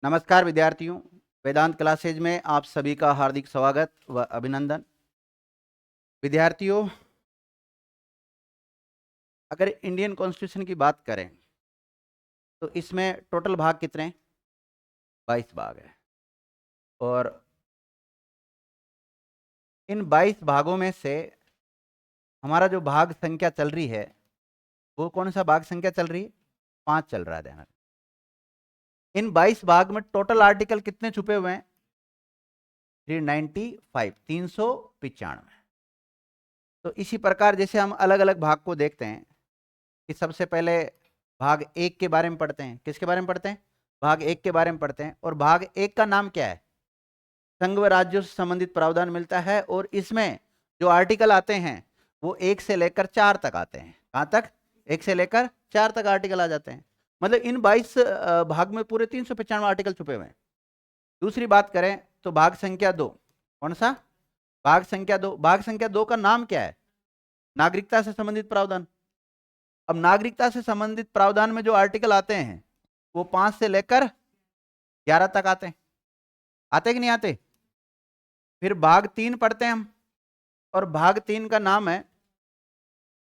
नमस्कार विद्यार्थियों, वेदांत क्लासेज में आप सभी का हार्दिक स्वागत व अभिनंदन। विद्यार्थियों, अगर इंडियन कॉन्स्टिट्यूशन की बात करें तो इसमें टोटल भाग कितने हैं? 22 भाग है। और इन 22 भागों में से हमारा जो भाग संख्या चल रही है वो कौन सा भाग संख्या चल रही है? 5 चल रहा है। ध्यान रखें। इन 22 भाग में टोटल आर्टिकल कितने छुपे हुए हैं? 395। तो इसी प्रकार जैसे हम अलग अलग भाग को देखते हैं कि सबसे पहले भाग 1 के बारे में पढ़ते हैं। किसके बारे में पढ़ते हैं? भाग 1 के बारे में पढ़ते हैं। और भाग 1 का नाम क्या है? संघ व राज्यों से संबंधित प्रावधान मिलता है। और इसमें जो आर्टिकल आते हैं वो 1 से लेकर 4 तक आते हैं। कहां तक? 1 से लेकर 4 तक आर्टिकल आ जाते हैं। मतलब इन 22 भाग में पूरे 395 आर्टिकल छुपे हुए हैं। दूसरी बात करें तो भाग संख्या 2, कौन सा? भाग संख्या 2। भाग संख्या 2 का नाम क्या है? नागरिकता से संबंधित प्रावधान। अब नागरिकता से संबंधित प्रावधान में जो आर्टिकल आते हैं वो 5 से लेकर 11 तक आते हैं। आते कि नहीं आते? फिर भाग 3 पढ़ते हैं हम, और भाग 3 का नाम है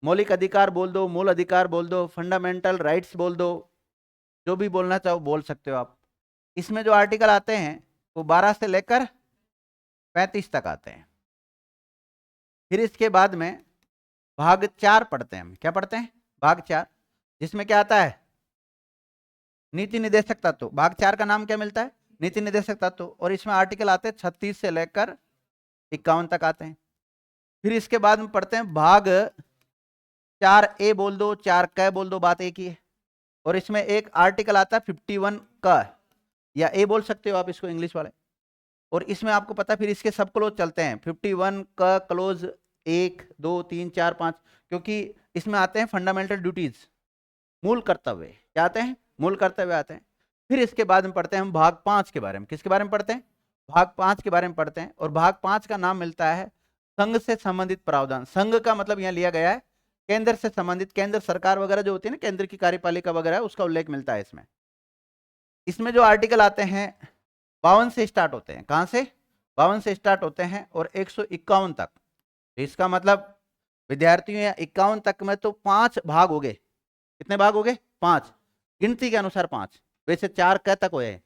मौलिक अधिकार बोल दो, मूल अधिकार बोल दो, फंडामेंटल राइट्स बोल दो, जो भी बोलना चाहो बोल सकते हो आप। इसमें जो आर्टिकल आते हैं वो 12 से लेकर 35 तक आते हैं। फिर इसके बाद में भाग 4 पढ़ते हैं हम। क्या पढ़ते हैं? भाग 4, जिसमें क्या आता है? नीति निर्देशक तत्व। भाग 4 का नाम क्या मिलता है? नीति निर्देशक तत्व। और इसमें आर्टिकल आते हैं 36 से लेकर 51 तक आते हैं। फिर इसके बाद में पढ़ते हैं भाग 4A बोल दो, 4K बोल दो, बात एक ही है। और इसमें एक आर्टिकल आता है 51 का, या ए बोल सकते हो आप इसको, इंग्लिश वाले। और इसमें आपको पता है फिर इसके सब क्लोज चलते हैं। 51 का क्लोज 1, 2, 3, 4, 5, क्योंकि इसमें आते हैं फंडामेंटल ड्यूटीज, मूल कर्तव्य। क्या आते हैं? मूल कर्तव्य आते हैं। फिर इसके बाद में पढ़ते हैं हम भाग 5 के बारे में। किसके बारे में पढ़ते हैं? भाग 5 के बारे में पढ़ते हैं। और भाग 5 का नाम मिलता है संघ से संबंधित प्रावधान। संघ का मतलब यहाँ लिया गया है केंद्र से संबंधित, केंद्र सरकार वगैरह जो होती है ना, केंद्र की कार्यपालिका वगैरह, उसका उल्लेख मिलता है इसमें। इसमें जो आर्टिकल आते हैं 52 से स्टार्ट होते हैं। कहां से? 52 से स्टार्ट होते हैं और 151 तक। तो इसका मतलब विद्यार्थियों, या 51 तक में तो 5 भाग हो गए। कितने भाग हो गए? 5, गिनती के अनुसार 5। वैसे 4 क तक हुए हैं।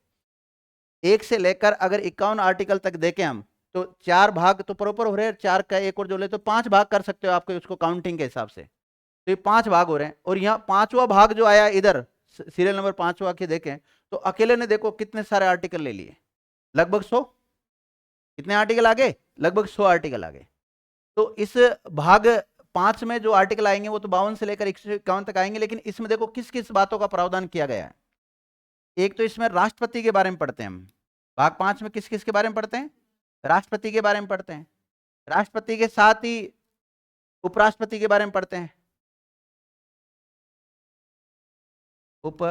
1 से लेकर अगर 51 आर्टिकल तक देखें हम तो 4 भाग तो प्रॉपर हो रहे हैं। 4 का एक और जो ले तो 5 भाग कर सकते हो आपके उसको काउंटिंग के हिसाब से। तो ये 5 भाग हो रहे हैं। और यहाँ 5वां भाग जो आया इधर सीरियल नंबर 5वां के देखें तो अकेले ने देखो कितने सारे आर्टिकल ले लिए, लगभग 100। कितने आर्टिकल आ गए? लगभग 100 आर्टिकल आ गए। तो इस भाग 5 में जो आर्टिकल आएंगे वो तो 52 से लेकर 151 तक आएंगे। लेकिन इसमें देखो किस किस बातों का प्रावधान किया गया है। एक तो इसमें राष्ट्रपति के बारे में पढ़ते हैं हम। भाग 5 में किस किस के बारे में पढ़ते हैं? राष्ट्रपति के बारे में पढ़ते हैं। राष्ट्रपति के साथ ही उपराष्ट्रपति के बारे में पढ़ते हैं। उप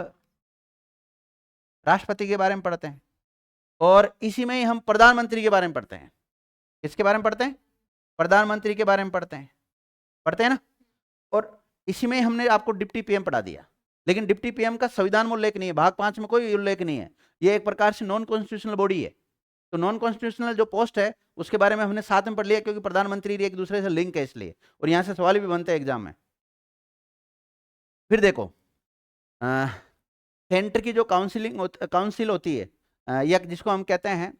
राष्ट्रपति के बारे में पढ़ते हैं। और इसी में ही हम प्रधानमंत्री के बारे में पढ़ते हैं। किसके बारे में पढ़ते हैं? प्रधानमंत्री के बारे में पढ़ते हैं। पढ़ते हैं ना? और इसी में हमने आपको डिप्टी पीएम पढ़ा दिया। लेकिन डिप्टी पीएम का संविधान में उल्लेख नहीं है। भाग 5 में कोई उल्लेख नहीं है। ये एक प्रकार से नॉन कॉन्स्टिट्यूशनल बॉडी है। तो नॉन कॉन्स्टिट्यूशनल जो पोस्ट है उसके बारे में हमने साथ में पढ़ लिया, क्योंकि प्रधानमंत्री एक दूसरे से लिंक है इसलिए। और यहां से सवाल भी बनते हैं एग्जाम में। फिर देखो सेंटर की जो काउंसिल होती है, या जिसको हम कहते हैं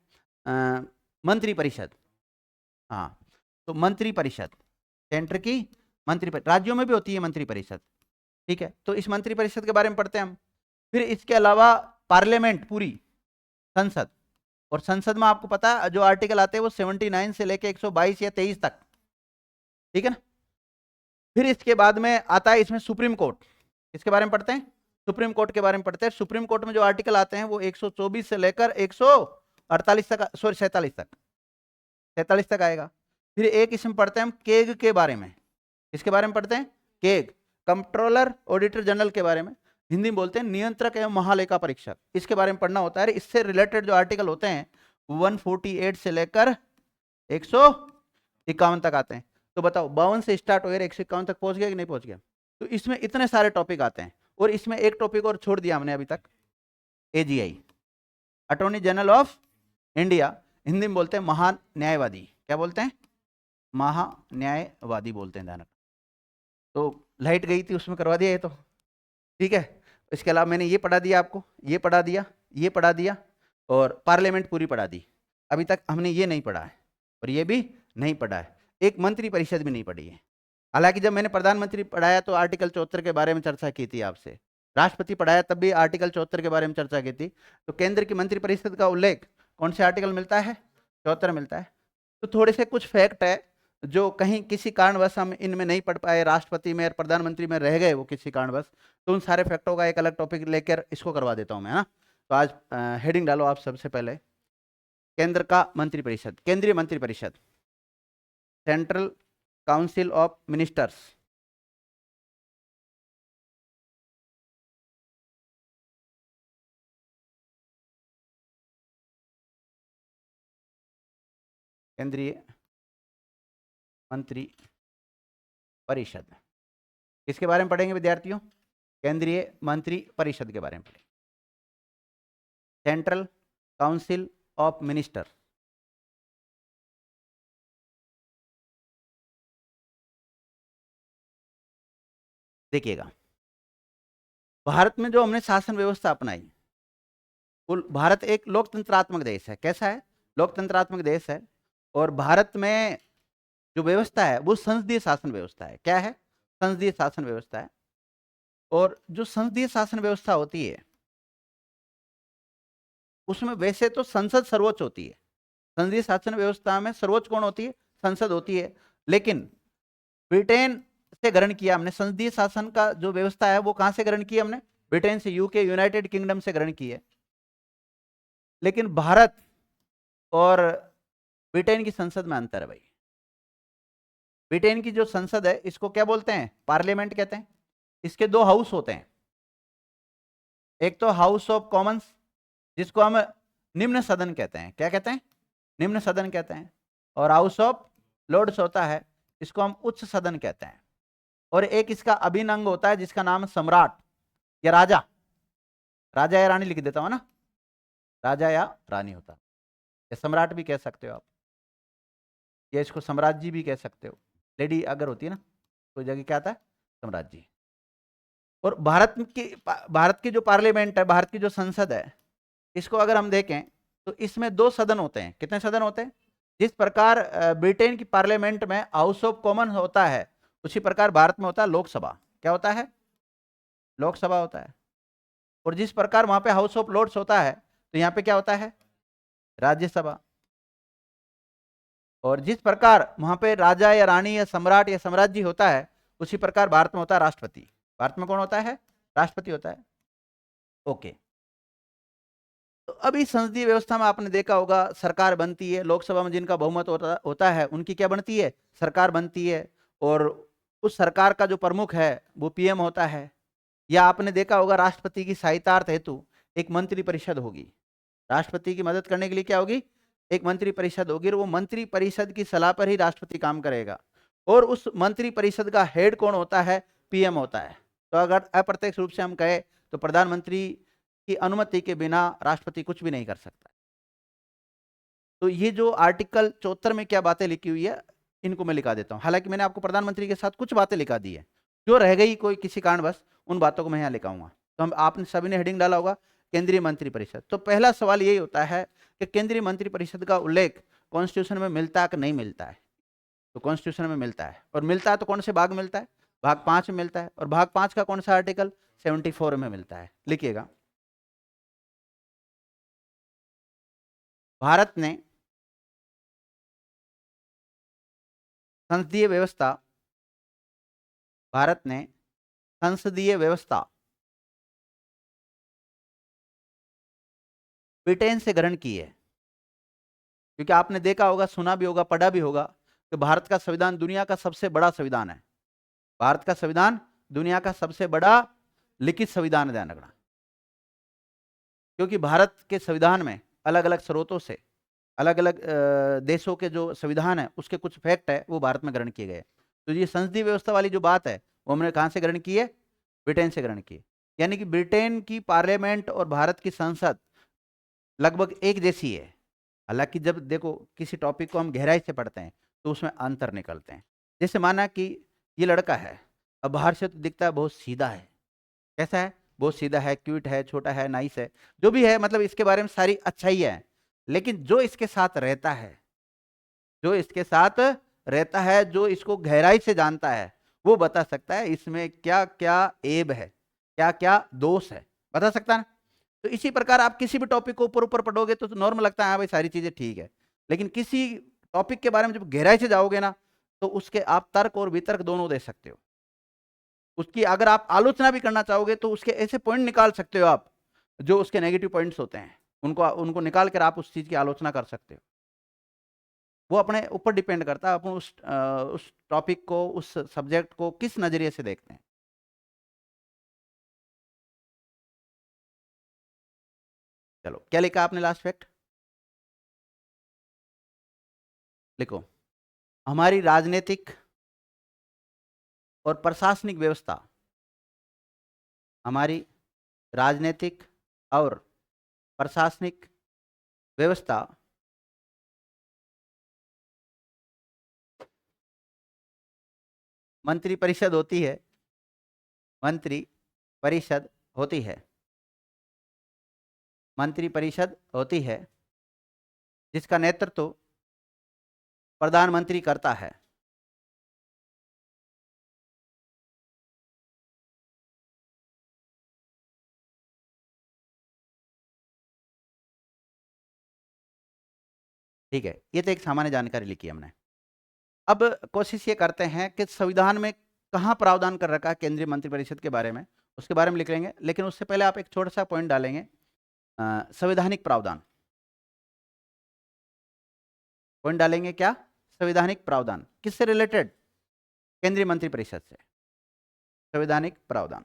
मंत्री परिषद। हाँ, तो मंत्री परिषद, सेंटर की मंत्री परिषद, राज्यों में भी होती है मंत्री परिषद। ठीक है, तो इस मंत्री परिषद के बारे में पढ़ते हैं हम। फिर इसके अलावा पार्लियामेंट, पूरी संसद। और संसद में आपको पता है जो आर्टिकल आते हैं वो 79 से लेके 122 या 23 तक। ठीक है ना? फिर इसके बाद में आता है इसमें सुप्रीम कोर्ट। इसके बारे में पढ़ते हैं? सुप्रीम कोर्ट के बारे में पढ़ते हैं। सुप्रीम कोर्ट में जो आर्टिकल आते हैं वो 124 से लेकर 148 तक, सॉरी 47 तक, 47 तक आएगा। फिर एक इसमें पढ़ते हैं हम केग के बारे में। इसके बारे में पढ़ते हैं केग, कंट्रोलर ऑडिटर जनरल के बारे में। हिंदी में बोलते हैं नियंत्रक एवं महालेखा परीक्षक। इसके बारे में पढ़ना होता है। इससे रिलेटेड जो आर्टिकल होते हैं 148 से लेकर 151 तक आते हैं। तो बताओ 52 से स्टार्ट हो गया, 151 तक पहुंच गया कि नहीं पहुंच गया? तो इसमें इतने सारे टॉपिक आते हैं। और इसमें एक टॉपिक और छोड़ दिया हमने अभी तक, AGI. Attorney general of India, Hindi में बोलते हैं महान्यायवादी। क्या बोलते हैं? महान्यायवादी बोलते हैं। ध्यान रखना। तो लाइट गई थी, उसमें करवा दिया ये तो, ठीक है। इसके अलावा मैंने ये पढ़ा दिया आपको, ये पढ़ा दिया, ये पढ़ा दिया, और पार्लियामेंट पूरी पढ़ा दी। अभी तक हमने ये नहीं पढ़ा है, और ये भी नहीं पढ़ा है, एक मंत्री परिषद भी नहीं पढ़ी है। हालांकि जब मैंने प्रधानमंत्री पढ़ाया तो आर्टिकल 74 के बारे में चर्चा की थी आपसे, राष्ट्रपति पढ़ाया तब भी आर्टिकल 74 के बारे में चर्चा की थी। तो केंद्र की मंत्रिपरिषद का उल्लेख कौन से आर्टिकल मिलता है? 74 मिलता है। तो थोड़े से कुछ फैक्ट है जो कहीं किसी कारणवश हम इनमें नहीं पढ़ पाए, राष्ट्रपति में और प्रधानमंत्री में रह गए वो किसी कारणवश, तो उन सारे फैक्टों का एक अलग टॉपिक लेकर इसको करवा देता हूं मैं, है ना। तो आज हेडिंग डालो आप सबसे पहले, केंद्र का मंत्रिपरिषद, केंद्रीय मंत्रिपरिषद, सेंट्रल काउंसिल ऑफ मिनिस्टर्स। केंद्रीय मंत्री परिषद किसके बारे में पढ़ेंगे विद्यार्थियों? केंद्रीय मंत्री परिषद के बारे में पढ़ेंगे। सेंट्रल काउंसिल ऑफ मिनिस्टर, देखिएगा भारत में जो हमने शासन व्यवस्था अपनाई, भारत एक लोकतंत्रात्मक देश है। कैसा है? लोकतंत्रात्मक देश है। और भारत में जो व्यवस्था है वो संसदीय शासन व्यवस्था है। क्या है? संसदीय शासन व्यवस्था है। और जो संसदीय शासन व्यवस्था होती है उसमें वैसे तो संसद सर्वोच्च होती है। संसदीय शासन व्यवस्था में सर्वोच्च कौन होती है? संसद होती है। लेकिन ब्रिटेन से ग्रहण किया हमने संसदीय शासन का जो व्यवस्था है, वो कहां से ग्रहण की हमने? ब्रिटेन से, यूके, यूनाइटेड किंगडम से ग्रहण की है। लेकिन भारत और ब्रिटेन की संसद में अंतर है भाई। ब्रिटेन की जो संसद है इसको क्या बोलते हैं? पार्लियामेंट कहते हैं। इसके दो हाउस होते हैं, एक तो हाउस ऑफ कॉमन्स जिसको हम निम्न सदन कहते हैं। क्या कहते हैं? निम्न सदन कहते हैं। और हाउस ऑफ लॉर्ड्स होता है, इसको हम उच्च सदन कहते हैं। और एक इसका अभिन्न अंग होता है जिसका नाम सम्राट या राजा, राजा या रानी लिख देता हूं ना, राजा या रानी होता है, या सम्राट भी कह सकते हो आप, या इसको सम्राट जी भी कह सकते हो। लेडी अगर होती है ना कोई जगह, क्या आता है? सम्राट जी। और भारत की जो पार्लियामेंट है, भारत की जो संसद है, इसको अगर हम देखें तो इसमें दो सदन होते हैं। कितने सदन होते हैं? जिस प्रकार ब्रिटेन की पार्लियामेंट में हाउस ऑफ कॉमन होता है, उसी प्रकार भारत में होता है लोकसभा। क्या होता है? लोकसभा होता है। और जिस प्रकार वहां पे हाउस ऑफ लॉर्ड्स होता है, तो यहाँ पे क्या होता है? राज्यसभा। और जिस प्रकार वहां पे राजा या रानी या सम्राट या साम्राज्य होता है, उसी प्रकार भारत में होता है राष्ट्रपति। भारत में कौन होता है? राष्ट्रपति होता है। ओके। तो अभी संसदीय व्यवस्था में आपने देखा होगा सरकार बनती है, लोकसभा में जिनका बहुमत होता है उनकी क्या बनती है? सरकार बनती है। और उस सरकार का जो प्रमुख है वो पीएम होता है। या आपने देखा होगा राष्ट्रपति की सहायतार्थ हेतु एक मंत्री परिषद होगी। राष्ट्रपति की मदद करने के लिए क्या होगी? एक मंत्री परिषद होगी। और वो मंत्री परिषद की सलाह पर ही राष्ट्रपति काम करेगा। और उस मंत्री परिषद का हेड कौन होता है? पीएम होता है। तो अगर अप्रत्यक्ष रूप से हम कहें तो प्रधानमंत्री की अनुमति के बिना राष्ट्रपति कुछ भी नहीं कर सकता। तो ये जो आर्टिकल 74 में क्या बातें लिखी हुई है, इनको मैं लिखा देता हूं। हालांकि मैंने आपको प्रधानमंत्री के साथ कुछ बातें लिखा दी है, जो रह गई कोई किसी कारणवश, उन बातों को मैं यहाँ लिखाऊंगा। तो हम आपने सभी ने हेडिंग डाला होगा केंद्रीय मंत्रिपरिषद। तो पहला सवाल यही होता है कि केंद्रीय मंत्रिपरिषद का उल्लेख कॉन्स्टिट्यूशन में मिलता है कि नहीं मिलता है? तो कॉन्स्टिट्यूशन में मिलता है। और मिलता है तो कौन से भाग में मिलता है? भाग 5 में मिलता है। और भाग 5 का कौन सा आर्टिकल? 74 में मिलता है। लिखिएगा, भारत ने संसदीय व्यवस्था, भारत ने संसदीय व्यवस्था ब्रिटेन से ग्रहण की है। क्योंकि आपने देखा होगा, सुना भी होगा, पढ़ा भी होगा कि भारत का संविधान दुनिया का सबसे बड़ा संविधान है। भारत का संविधान दुनिया का सबसे बड़ा लिखित संविधान है। ध्यान रखना। क्योंकि भारत के संविधान में अलग अलग स्रोतों से अलग अलग देशों के जो संविधान है उसके कुछ फैक्ट है वो भारत में ग्रहण किए गए। तो ये संसदीय व्यवस्था वाली जो बात है वो हमने कहां से ग्रहण की है? ब्रिटेन से ग्रहण की है। यानी कि ब्रिटेन की पार्लियामेंट और भारत की संसद लगभग एक जैसी है। हालांकि जब देखो किसी टॉपिक को हम गहराई से पढ़ते हैं तो उसमें अंतर निकलते हैं। जैसे माना कि ये लड़का है, अब बाहर से तो दिखता है बहुत सीधा है। कैसा है? बहुत सीधा है, क्यूट है, छोटा है, नाइस है, जो भी है, मतलब इसके बारे में सारी अच्छाई है। लेकिन जो इसके साथ रहता है, जो इसके साथ रहता है, जो इसको गहराई से जानता है, वो बता सकता है इसमें क्या क्या एब है, क्या क्या दोष है, बता सकता है ना। तो इसी प्रकार आप किसी भी टॉपिक को ऊपर ऊपर पढ़ोगे तो नॉर्मल लगता है, हाँ भाई सारी चीजें ठीक है। लेकिन किसी टॉपिक के बारे में जब गहराई से जाओगे ना, तो उसके आप तर्क और वितर्क दोनों दे सकते हो। उसकी अगर आप आलोचना भी करना चाहोगे तो उसके ऐसे पॉइंट निकाल सकते हो आप, जो उसके नेगेटिव पॉइंट्स होते हैं, उनको उनको निकाल कर आप उस चीज की आलोचना कर सकते हो। वो अपने ऊपर डिपेंड करता है, अपन उस टॉपिक को, उस सब्जेक्ट को किस नजरिए से देखते हैं। चलो, क्या लिखा आपने लास्ट फैक्ट? लिखो, हमारी राजनीतिक और प्रशासनिक व्यवस्था, हमारी राजनीतिक और प्रशासनिक व्यवस्था मंत्री परिषद होती है, मंत्री परिषद होती है, मंत्री परिषद होती है, जिसका नेतृत्व प्रधानमंत्री करता है। ठीक है, ये तो एक सामान्य जानकारी लिखी हमने। अब कोशिश ये करते हैं कि संविधान में कहाँ प्रावधान कर रखा है केंद्रीय मंत्रिपरिषद के बारे में, उसके बारे में लिख लेंगे। लेकिन उससे पहले आप एक छोटा सा पॉइंट डालेंगे, संवैधानिक प्रावधान। पॉइंट डालेंगे क्या? संवैधानिक प्रावधान किससे रिलेटेड? केंद्रीय मंत्रिपरिषद से। संवैधानिक प्रावधान,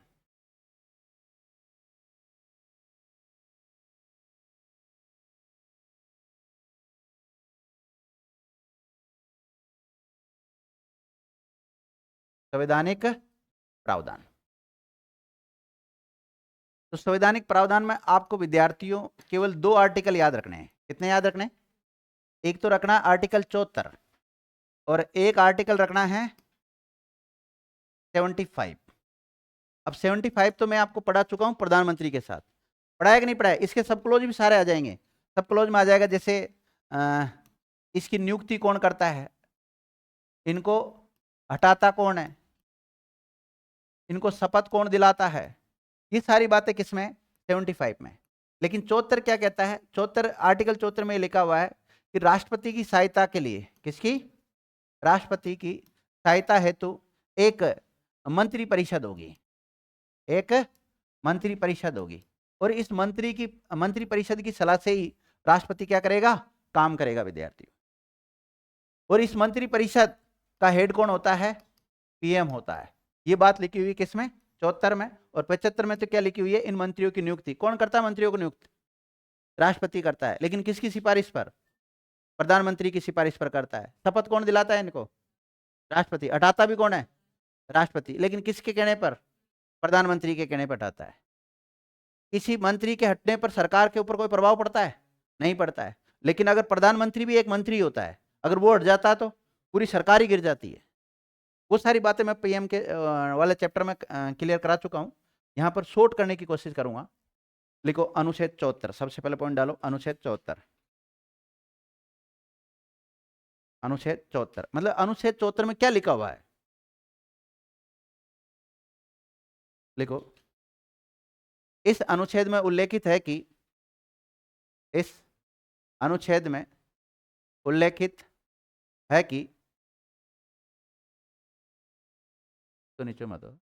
संवैधानिक प्रावधान। तो संवैधानिक प्रावधान में आपको विद्यार्थियों केवल 2 आर्टिकल याद रखने हैं। कितने याद रखने हैं? एक तो रखना आर्टिकल 74 और एक आर्टिकल रखना है 75। अब 75 तो मैं आपको पढ़ा चुका हूं प्रधानमंत्री के साथ। पढ़ाया कि नहीं पढ़ाया? इसके सब क्लोज भी सारे आ जाएंगे। सब क्लोज में आ जाएगा, जैसे इसकी नियुक्ति कौन करता है, इनको हटाता कौन है, इनको शपथ कौन दिलाता है, ये सारी बातें किसमें? 75 में। लेकिन 74 क्या कहता है? 74 आर्टिकल 74 में लिखा हुआ है कि राष्ट्रपति की सहायता के लिए, किसकी? राष्ट्रपति की सहायता हेतु एक मंत्री परिषद होगी, एक मंत्री परिषद होगी। और इस मंत्री परिषद की सलाह से ही राष्ट्रपति क्या करेगा? काम करेगा विद्यार्थियों। और इस मंत्री परिषद का हेड कौन होता है? पीएम होता है। ये बात लिखी हुई किसमें? 74 में। और 75 में तो क्या लिखी हुई है? इन मंत्रियों की नियुक्ति कौन करता है? मंत्रियों को नियुक्त राष्ट्रपति करता है। लेकिन किसकी सिफारिश पर? प्रधानमंत्री की सिफारिश पर करता है। शपथ कौन दिलाता है इनको? राष्ट्रपति। हटाता भी कौन है? राष्ट्रपति। लेकिन किसके कहने पर? प्रधानमंत्री के कहने पर हटाता है। किसी मंत्री के हटने पर सरकार के ऊपर कोई प्रभाव पड़ता है? नहीं पड़ता है। लेकिन अगर प्रधानमंत्री भी एक मंत्री होता है, अगर वो हट जाता तो पूरी सरकार ही गिर जाती है। वो सारी बातें मैं पीएम के वाले चैप्टर में क्लियर करा चुका हूं। यहां पर शॉर्ट करने की कोशिश करूंगा। लिखो अनुच्छेद 74, सबसे पहले पॉइंट डालो अनुच्छेद 74। अनुच्छेद 74 मतलब अनुच्छेद 74 में क्या लिखा हुआ है? लिखो, इस अनुच्छेद में उल्लेखित है कि, इस अनुच्छेद में उल्लेखित है कि, तो नीचे मत हो।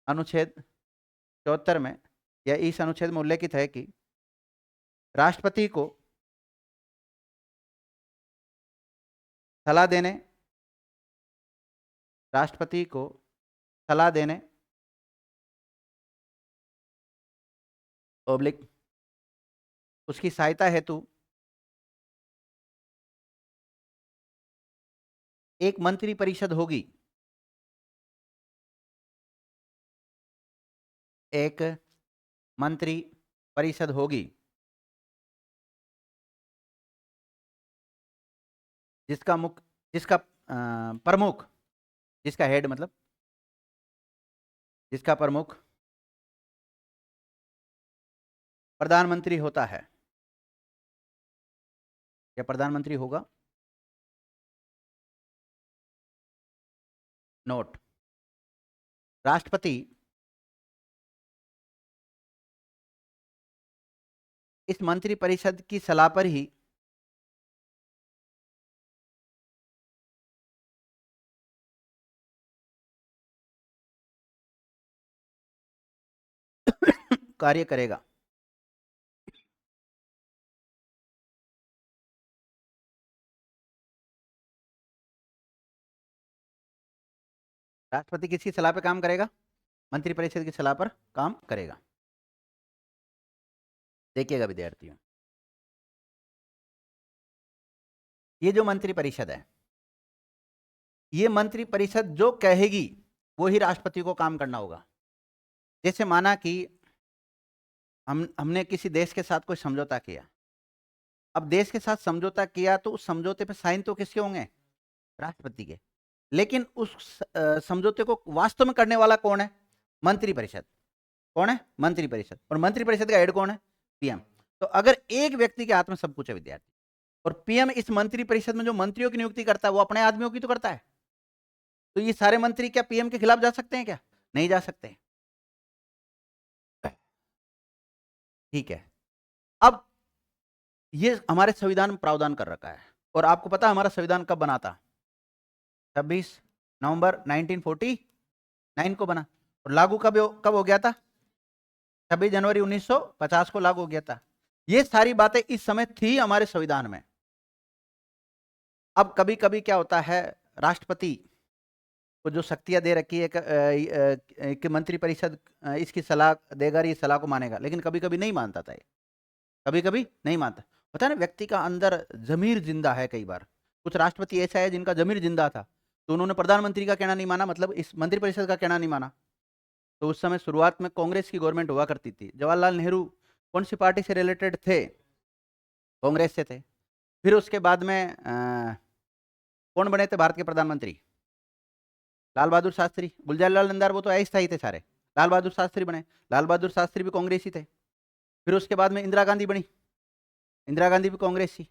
अनुच्छेद 74 में या इस अनुच्छेद में उल्लेखित है कि राष्ट्रपति को सलाह देने, राष्ट्रपति को सलाह देने ओब्लिक उसकी सहायता हेतु एक मंत्री परिषद होगी, एक मंत्री परिषद होगी। जिसका मुख्य, जिसका प्रमुख, जिसका हेड मतलब जिसका प्रमुख प्रधानमंत्री होता है। क्या प्रधानमंत्री होगा? नोट। राष्ट्रपति इस मंत्री परिषद की सलाह पर ही कार्य करेगा। राष्ट्रपति किसकी सलाह पे काम करेगा? मंत्री परिषद की सलाह पर काम करेगा। देखिएगा विद्यार्थियों, ये जो मंत्री परिषद है, ये मंत्री परिषद जो कहेगी वो ही राष्ट्रपति को काम करना होगा। जैसे माना कि हमने किसी देश के साथ कोई समझौता किया। अब देश के साथ समझौता किया तो उस समझौते पे साइन तो किसके होंगे? राष्ट्रपति के। लेकिन उस समझौते को वास्तव में करने वाला कौन है? मंत्री परिषद। कौन है? मंत्री परिषद। और मंत्री परिषद का हेड कौन है? पीएम। तो अगर एक व्यक्ति के हाथ में सब कुछ है विद्यार्थी, और पीएम इस मंत्री परिषद में जो मंत्रियों की नियुक्ति करता है वो अपने आदमियों की तो करता है, तो ये सारे मंत्री क्या पीएम के खिलाफ जा सकते हैं? क्या नहीं जा सकते? ठीक है। अब ये हमारे संविधान में प्रावधान कर रखा है, और आपको पता है हमारा संविधान कब बना था? 26 नवंबर 1949 को बना, और लागू कब हो गया था? 26 जनवरी 1950 को लागू हो गया था। ये सारी बातें इस समय थी हमारे संविधान में। अब कभी कभी क्या होता है, राष्ट्रपति को जो शक्तियां दे रखी है कि मंत्री परिषद इसकी सलाह देगा, ये सलाह को मानेगा, लेकिन कभी कभी नहीं मानता था, कभी कभी नहीं मानता। पता है ना, व्यक्ति का अंदर जमीर जिंदा है। कई बार कुछ राष्ट्रपति ऐसा है जिनका जमीर जिंदा था, तो उन्होंने प्रधानमंत्री का कहना नहीं माना, मतलब इस मंत्री परिषद का कहना नहीं माना। तो उस समय शुरुआत में कांग्रेस की गवर्नमेंट हुआ करती थी। जवाहरलाल नेहरू कौन सी पार्टी से रिलेटेड थे? कांग्रेस से थे। फिर उसके बाद में कौन बने थे भारत के प्रधानमंत्री? लाल बहादुर शास्त्री। गुलजारीलाल नंदा वो तो अस्थायी थे सारे। लाल बहादुर शास्त्री बने। लाल बहादुर शास्त्री भी कांग्रेसी थे। फिर उसके बाद में इंदिरा गांधी बनी। इंदिरा गांधी भी कांग्रेसी।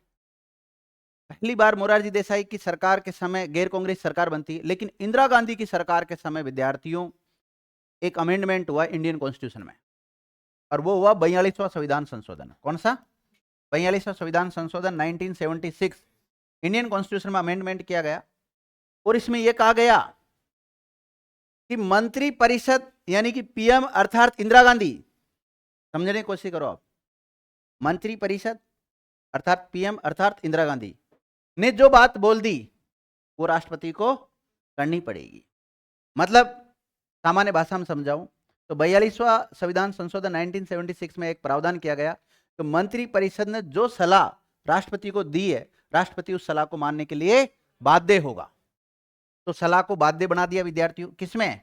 पहली बार मोरारजी देसाई की सरकार के समय गैर कांग्रेस सरकार बनती है, लेकिन इंदिरा गांधी की सरकार के समय विद्यार्थियों एक अमेंडमेंट हुआ इंडियन कॉन्स्टिट्यूशन में, और वो हुआ 42वां संविधान संशोधन। कौन सा? 42वां संविधान संशोधन 1976। इंडियन कॉन्स्टिट्यूशन में अमेंडमेंट किया गया, और इसमें यह कहा गया कि मंत्री परिषद यानी कि पीएम अर्थात इंदिरा गांधी, समझने की कोशिश करो आप, मंत्री परिषद अर्थात पीएम अर्थात इंदिरा गांधी ने जो बात बोल दी वो राष्ट्रपति को करनी पड़ेगी। मतलब सामान्य भाषा में समझाऊं तो 42वां संविधान संशोधन 1976 में एक प्रावधान किया गया कि मंत्री परिषद ने जो सलाह राष्ट्रपति को दी है, राष्ट्रपति उस सलाह को मानने के लिए बाध्य होगा। तो सलाह को बाध्य बना दिया विद्यार्थियों, किसमें?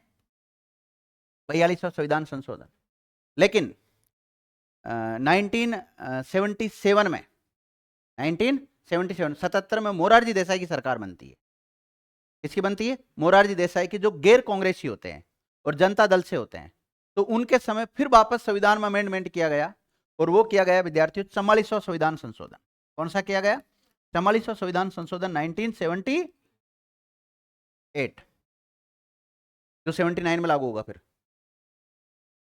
42वां संविधान संशोधन। लेकिन 1977 में 77 में मोरारजी देसाई की सरकार बनती है। किसकी बनती है? मोरारजी देसाई की, जो गैर कांग्रेसी होते हैं और जनता दल से होते हैं। तो उनके समय फिर वापस संविधान में अमेंडमेंट किया गया, और वो किया गया विद्यार्थियों 44वां संविधान संशोधन। कौन सा किया गया? 44वां संविधान संशोधन 1978, जो 79 में लागू होगा फिर।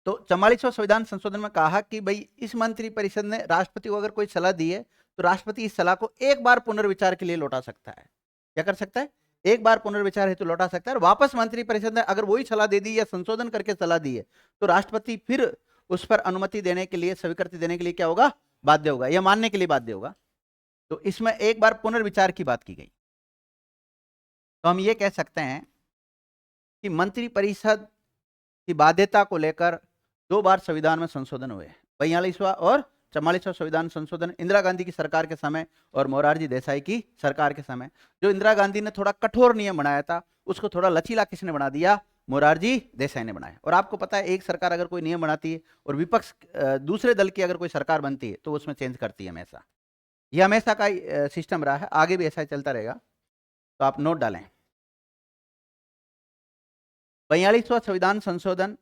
तो 44वां संविधान संशोधन में कहा कि भाई इस मंत्री परिषद ने राष्ट्रपति को अगर कोई सलाह दी है तो राष्ट्रपति इस सलाह को एक बार पुनर्विचार के लिए लौटा सकता है। क्या कर सकता है? एक बार पुनर्विचार हेतु लौटा सकता है, और वापस मंत्री परिषद ने अगर वही सलाह दे दी या संशोधन करके सलाह दी है तो राष्ट्रपति फिर उस पर अनुमति देने के लिए, स्वीकृति देने के लिए क्या होगा? बाध्य होगा, या मानने के लिए बाध्य होगा। तो इसमें एक बार पुनर्विचार की बात की गई। तो हम ये कह सकते हैं कि मंत्री परिषद की बाध्यता को लेकर 2 बार संविधान में संशोधन हुए, 42वां और 44वां संविधान संशोधन इंदिरा गांधी की सरकार के समय और मोरारजी देसाई की सरकार के समय। जो इंदिरा गांधी ने थोड़ा कठोर नियम बनाया था, उसको थोड़ा लचीला किसने बना दिया? मोरारजी देसाई ने बनाया। और आपको पता है एक सरकार अगर कोई नियम बनाती है और विपक्ष दूसरे दल की अगर कोई सरकार बनती है तो उसमें चेंज करती है हमेशा। ये हमेशा का सिस्टम रहा है, आगे भी ऐसा चलता रहेगा, तो आप नोट डालें। 42वां संविधान संशोधन,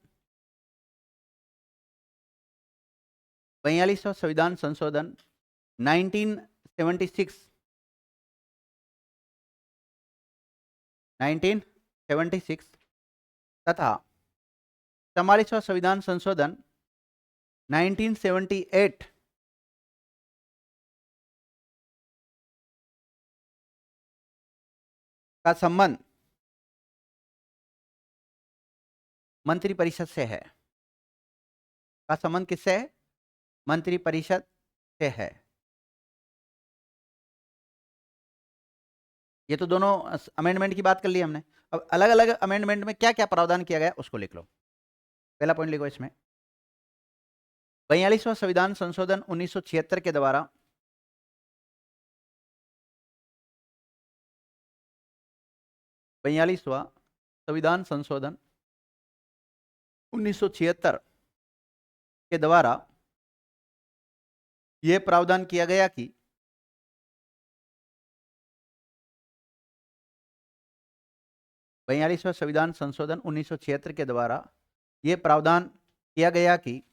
42वां संविधान संशोधन 1976 तथा 44वां संविधान संशोधन 1978 का संबंध मंत्रिपरिषद से है। का संबंध किससे है? मंत्रिपरिषद से है। ये तो दोनों अमेंडमेंट की बात कर ली हमने। अब अलग अलग अमेंडमेंट में क्या क्या प्रावधान किया गया उसको लिख लो। पहला पॉइंट लिखो इसमें, 42वां संविधान संशोधन 1976 के द्वारा 42वां संविधान संशोधन 1976 के द्वारा यह प्रावधान किया गया कि बयालीसवां संविधान संशोधन 1976 के द्वारा यह प्रावधान किया गया कि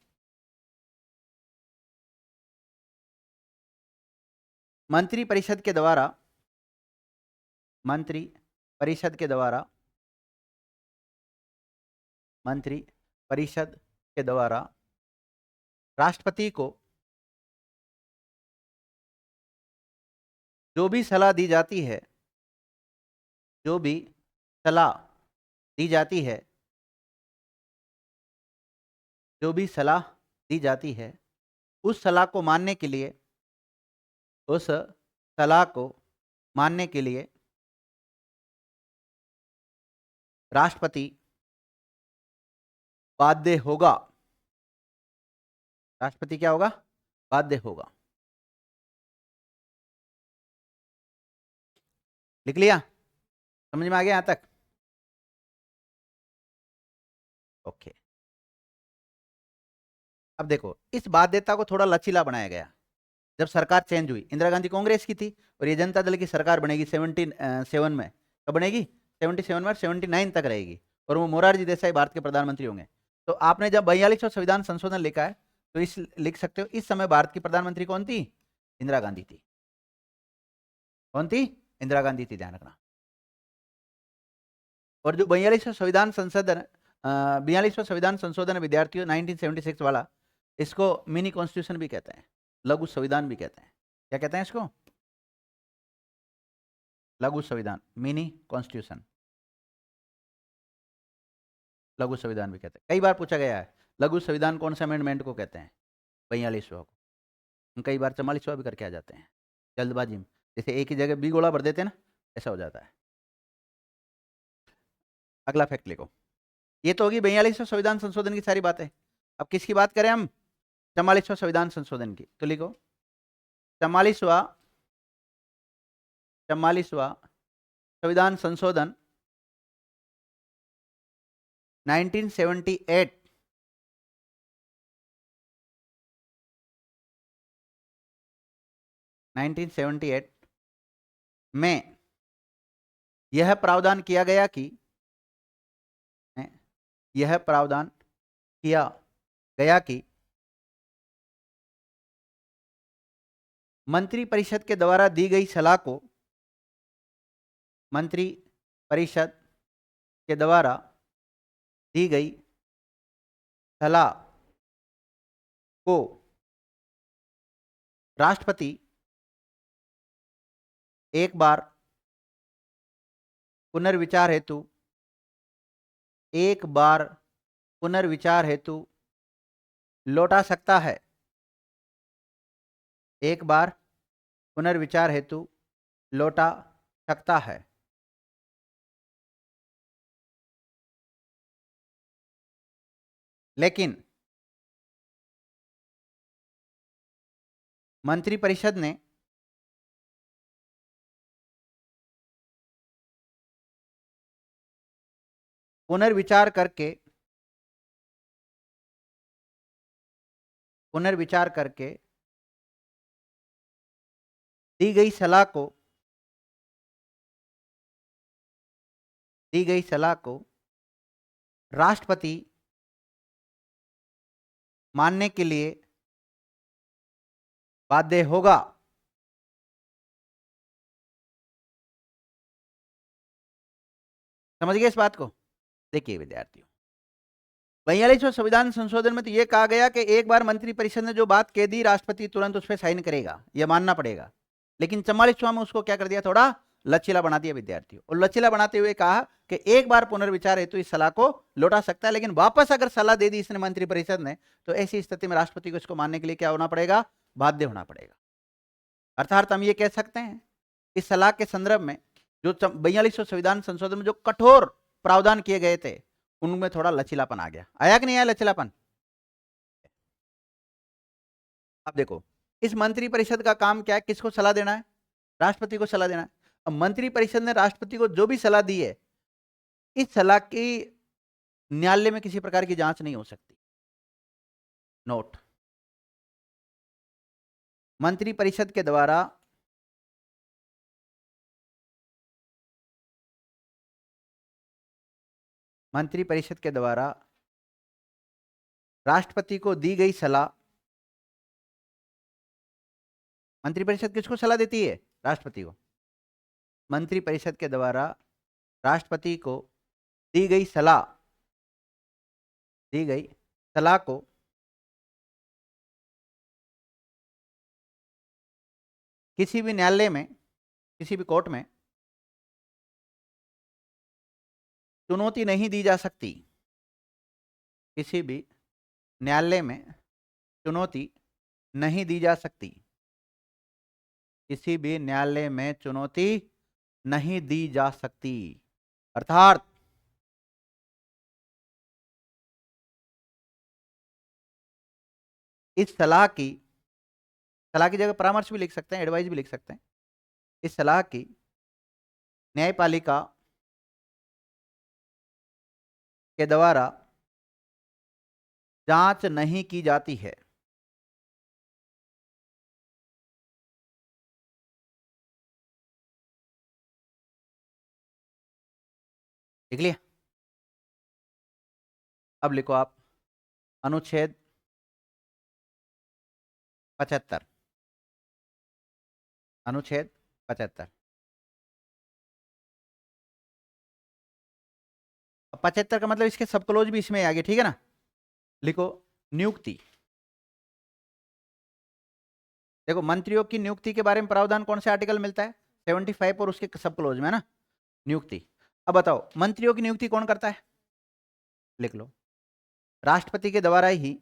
मंत्री परिषद के द्वारा राष्ट्रपति को जो भी सलाह दी जाती है उस सलाह को मानने के लिए राष्ट्रपति बाध्य होगा। राष्ट्रपति क्या होगा? बाध्य होगा। लिख लिया? समझ में आ गया यहां तक? ओके। अब देखो, इस बाध्यता को थोड़ा लचीला बनाया गया। जब सरकार चेंज हुई, इंदिरा गांधी कांग्रेस की थी और ये जनता दल की सरकार बनेगी 77 में। कब बनेगी? 77 में, 79 तक रहेगी और वो मोरारजी देसाई भारत के प्रधानमंत्री होंगे। तो आपने जब 42वां संविधान संशोधन लिखा है तो इस लिख सकते हो, इस समय भारत की प्रधानमंत्री कौन थी? इंदिरा गांधी थी। कौन थी? इंदिरा गांधी थी, ध्यान रखना। और जो 42वां संविधान संशोधन विद्यार्थियों 1976 वाला, इसको मिनी कॉन्स्टिट्यूशन भी कहते हैं, लघु संविधान भी कहते हैं। क्या कहते हैं इसको? लघु संविधान, मिनी कॉन्स्टिट्यूशन, लघु संविधान भी कहते हैं। कई बार पूछा गया है लघु संविधान कौन से अमेंडमेंट को कहते हैं? 42वां को। कई बार 44वां भी करके आ जाते हैं जल्दबाजी में, जैसे एक ही जगह बी गोला भर देते हैं ना, ऐसा हो जाता है। अगला फैक्ट लिखो। ये तो होगी 42वां संविधान संशोधन की सारी बातें। अब किसकी बात करें हम? 44वां संविधान संशोधन की। तो लिखो 44वां संविधान संशोधन 1978 में यह प्रावधान किया गया कि मंत्री परिषद के द्वारा दी गई सलाह को राष्ट्रपति एक बार पुनर्विचार हेतु लौटा सकता है। एक बार पुनर्विचार हेतु लौटा सकता है। लेकिन मंत्रिपरिषद ने पुनर्विचार करके दी गई सलाह को राष्ट्रपति मानने के लिए बाध्य होगा। समझ गए इस बात को? देखिए विद्यार्थियों, 42वें संविधान संशोधन में तो यह कहा गया कि एक बार मंत्रिपरिषद ने जो बात कह दी, राष्ट्रपति तुरंत उस पर साइन करेगा, यह मानना पड़ेगा। लेकिन 44वां में उसको क्या कर दिया, थोड़ा लचीला बना दिया विद्यार्थियों। और लचीला बनाते हुए कहा कि एक बार पुनर्विचार हेतु इस सलाह को लौटा सकता है, लेकिन वापस अगर सलाह दे दी इसने मंत्रिपरिषद ने, तो ऐसी स्थिति में राष्ट्रपति को इसको मानने के लिए क्या होना पड़ेगा, बाध्य होना पड़ेगा। अर्थात हम ये कह सकते हैं इस सलाह के संदर्भ में जो 42वें संविधान संशोधन में जो कठोर प्रावधान किए गए थे, उनमें थोड़ा लचीलापन आ गया। आया कि नहीं आया लचीलापन? अब देखो, इस मंत्रिपरिषद का काम क्या है, किसको सलाह देना है, राष्ट्रपति को सलाह देना है। अब मंत्रिपरिषद ने राष्ट्रपति को जो भी सलाह दी है, इस सलाह की न्यायालय में किसी प्रकार की जांच नहीं हो सकती। नोट, मंत्रिपरिषद के द्वारा राष्ट्रपति को दी गई सलाह, मंत्रिपरिषद किसको सलाह देती है, राष्ट्रपति को। मंत्रिपरिषद के द्वारा राष्ट्रपति को दी गई सलाह को किसी भी न्यायालय में, किसी भी कोर्ट में चुनौती नहीं दी जा सकती, किसी भी न्यायालय में चुनौती नहीं दी जा सकती, किसी भी न्यायालय में चुनौती नहीं दी जा सकती। अर्थात इस सलाह की जगह परामर्श भी लिख सकते हैं, एडवाइस भी लिख सकते हैं। इस सलाह की न्यायपालिका के द्वारा जांच नहीं की जाती है। देख लिया? अब लिखो आप अनुच्छेद 75, अनुच्छेद 75। 75 का मतलब इसके सब क्लोज भी इसमें आ गए, ठीक है ना। लिखो नियुक्ति। देखो मंत्रियों की नियुक्ति के बारे में प्रावधान कौन से आर्टिकल मिलता है, 75 और उसके सब क्लोज में, है ना, नियुक्ति। अब बताओ मंत्रियों की नियुक्ति कौन करता है, लिख लो राष्ट्रपति के द्वारा ही,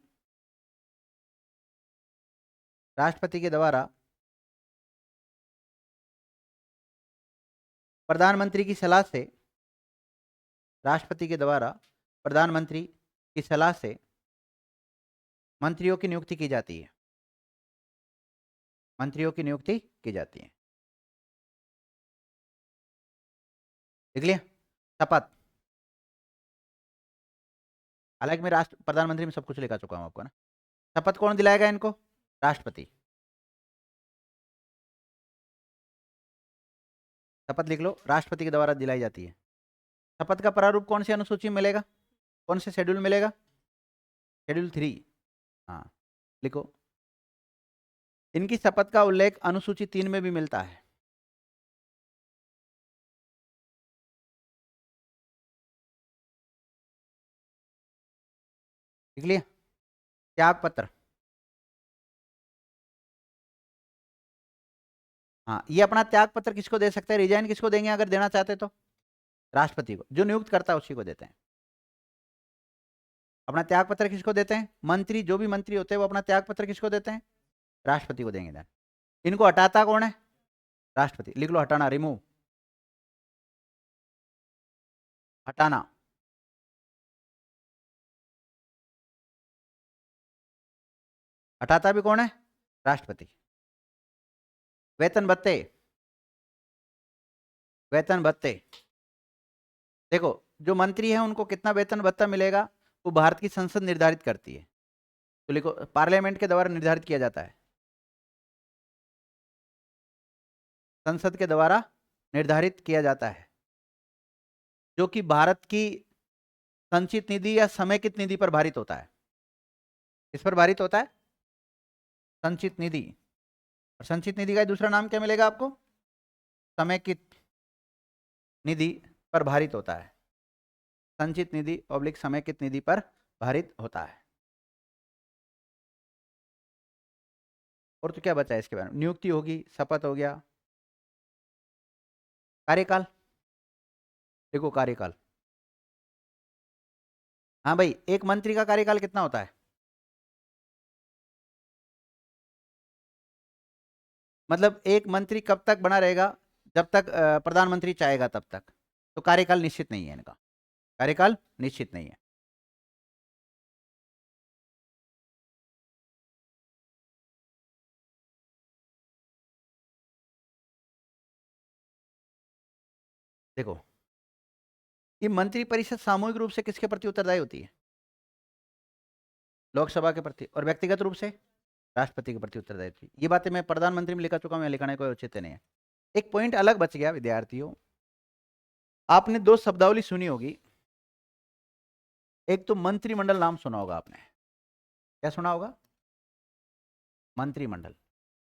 राष्ट्रपति के द्वारा प्रधानमंत्री की सलाह से, राष्ट्रपति के द्वारा प्रधानमंत्री की सलाह से मंत्रियों की नियुक्ति की जाती है, मंत्रियों की नियुक्ति की जाती है। देख लिया? शपथ, हालांकि मैं राष्ट्र प्रधानमंत्री में सब कुछ लिखा चुका हूं आपको ना। शपथ कौन दिलाएगा इनको, राष्ट्रपति। शपथ लिख लो, राष्ट्रपति के द्वारा दिलाई जाती है। शपथ का प्रारूप कौन सी अनुसूची में मिलेगा, कौन से शेड्यूल मिलेगा, शेड्यूल 3। हाँ लिखो, इनकी शपथ का उल्लेख अनुसूची 3 में भी मिलता है। लिख लिया? त्याग पत्र, हाँ ये अपना त्याग पत्र किसको दे सकते हैं, रिजाइन किसको देंगे अगर देना चाहते तो, राष्ट्रपति को। जो नियुक्त करता है उसी को देते हैं। अपना त्याग पत्र किसको देते हैं, मंत्री, जो भी मंत्री होते हैं वो अपना त्याग पत्र किसको देते हैं, राष्ट्रपति को देंगे। देन इनको हटाता कौन है, राष्ट्रपति। लिख लो हटाना, रिमूव, हटाना। हटाता भी कौन है, राष्ट्रपति। वेतन भत्ते, वेतन भत्ते, देखो जो मंत्री है उनको कितना वेतन भत्ता मिलेगा वो भारत की संसद निर्धारित करती है। तो लिखो पार्लियामेंट के द्वारा निर्धारित किया जाता है। संसद के द्वारा निर्धारित किया जाता है, जो कि भारत की संचित निधि या समेकित निधि पर भारित होता है। किस पर भारित होता है? संचित निधि। और संचित निधि का दूसरा नाम क्या मिलेगा आपको? समेकित निधि पर भारित होता है। संचित निधि ऑब्लिक समेकित निधि पर भारित होता है। और तो क्या बचा है इसके बारे में? नियुक्ति होगी, शपथ हो गया, कार्यकाल। देखो कार्यकाल, हाँ भाई, एक मंत्री का कार्यकाल कितना होता है? मतलब एक मंत्री कब तक बना रहेगा? जब तक प्रधानमंत्री चाहेगा तब तक। तो कार्यकाल निश्चित नहीं है इनका, कार्यकाल निश्चित नहीं है। देखो, ये मंत्री परिषद सामूहिक रूप से किसके प्रति उत्तरदायी होती है? लोकसभा के प्रति। और व्यक्तिगत रूप से राष्ट्रपति के प्रति उत्तरदायी होती है। ये बातें मैं प्रधानमंत्री में लिखा चुका हूं, मैं लिखाने कोई औचित्य नहीं है। एक पॉइंट अलग बच गया विद्यार्थियों, आपने दो शब्दावली सुनी होगी। एक तो मंत्रिमंडल नाम सुना होगा आपने, क्या सुना होगा? मंत्रिमंडल।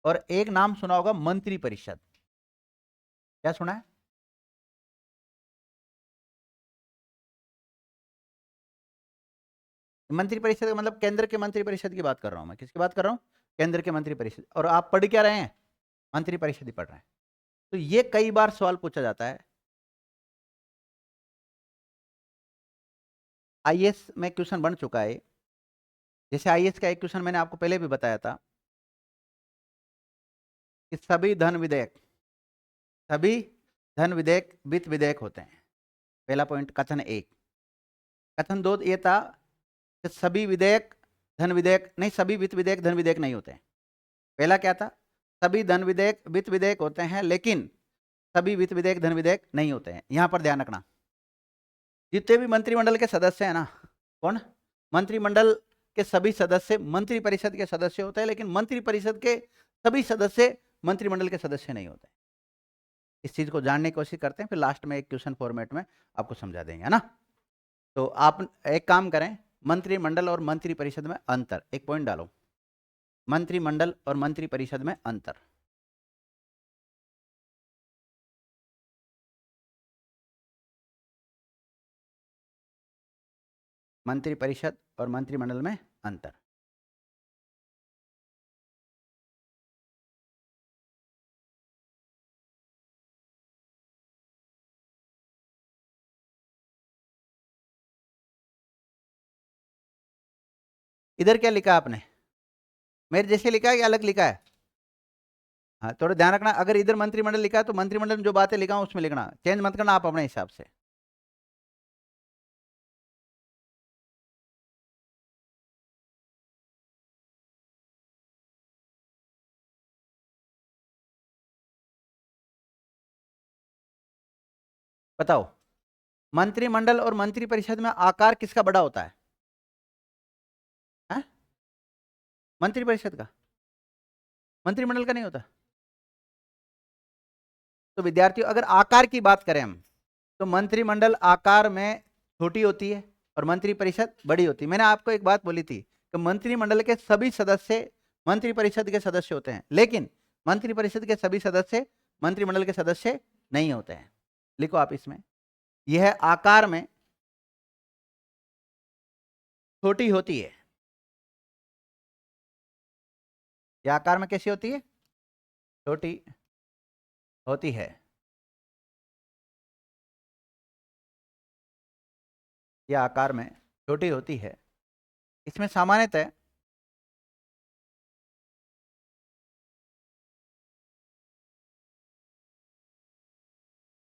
और एक नाम सुना होगा मंत्री परिषद, क्या सुना है? मंत्री परिषद का मतलब केंद्र के मंत्री परिषद की बात कर रहा हूं मैं। किसकी बात कर रहा हूं? केंद्र के मंत्री परिषद। और आप पढ़ क्या रहे हैं? मंत्री परिषद ही पढ़ रहे हैं। तो ये कई बार सवाल पूछा जाता है। आईएएस में क्वेश्चन बन चुका है। जैसे आईएएस का एक क्वेश्चन मैंने आपको पहले भी बताया था कि सभी धन विधेयक वित्त विधेयक होते हैं। पहला पॉइंट कथन एक। कथन दो ये था कि सभी विधेयक धन विधेयक नहीं, सभी वित्त विधेयक धन विधेयक नहीं होते हैं। पहला क्या था? सभी धन विधेयक वित्त विधेयक होते हैं, लेकिन सभी वित्त विधेयक धन विधेयक नहीं होते हैं। यहां पर ध्यान रखना, जितने भी मंत्रिमंडल के सदस्य हैं ना, कौन? मंत्रिमंडल के सभी सदस्य मंत्री परिषद के सदस्य होते हैं, लेकिन मंत्री परिषद के सभी सदस्य मंत्रिमंडल के सदस्य नहीं होते। इस चीज को जानने की कोशिश करते हैं, फिर लास्ट में एक क्वेश्चन फॉर्मेट में आपको समझा देंगे, है ना। तो आप एक काम करें, मंत्रिमंडल और मंत्री परिषद में अंतर, एक पॉइंट डालो, मंत्रिमंडल और मंत्री परिषद में अंतर। मंत्री परिषद और मंत्रिमंडल में अंतर। इधर क्या लिखा आपने? मेरे जैसे लिखा है या अलग लिखा है? हाँ, थोड़ा ध्यान रखना, अगर इधर मंत्रिमंडल लिखा है तो मंत्रिमंडल में जो बातें लिखा हूं उसमें लिखना, चेंज मत करना आप अपने हिसाब से। बताओ, मंत्रिमंडल और मंत्री परिषद में आकार किसका बड़ा होता है? मंत्री परिषद का, मंत्रिमंडल का नहीं होता। तो विद्यार्थियों, अगर आकार की बात करें हम, तो मंत्रिमंडल आकार में छोटी होती है और मंत्री परिषद बड़ी होती है। मैंने आपको एक बात बोली थी कि मंत्रिमंडल के सभी सदस्य मंत्री परिषद के सदस्य होते हैं, लेकिन मंत्री परिषद के सभी सदस्य मंत्रिमंडल के सदस्य नहीं होते हैं। लिखो आप इसमें, यह आकार में छोटी होती है। यह आकार में कैसी होती है? छोटी होती है। यह आकार में छोटी होती है। इसमें सामान्यतः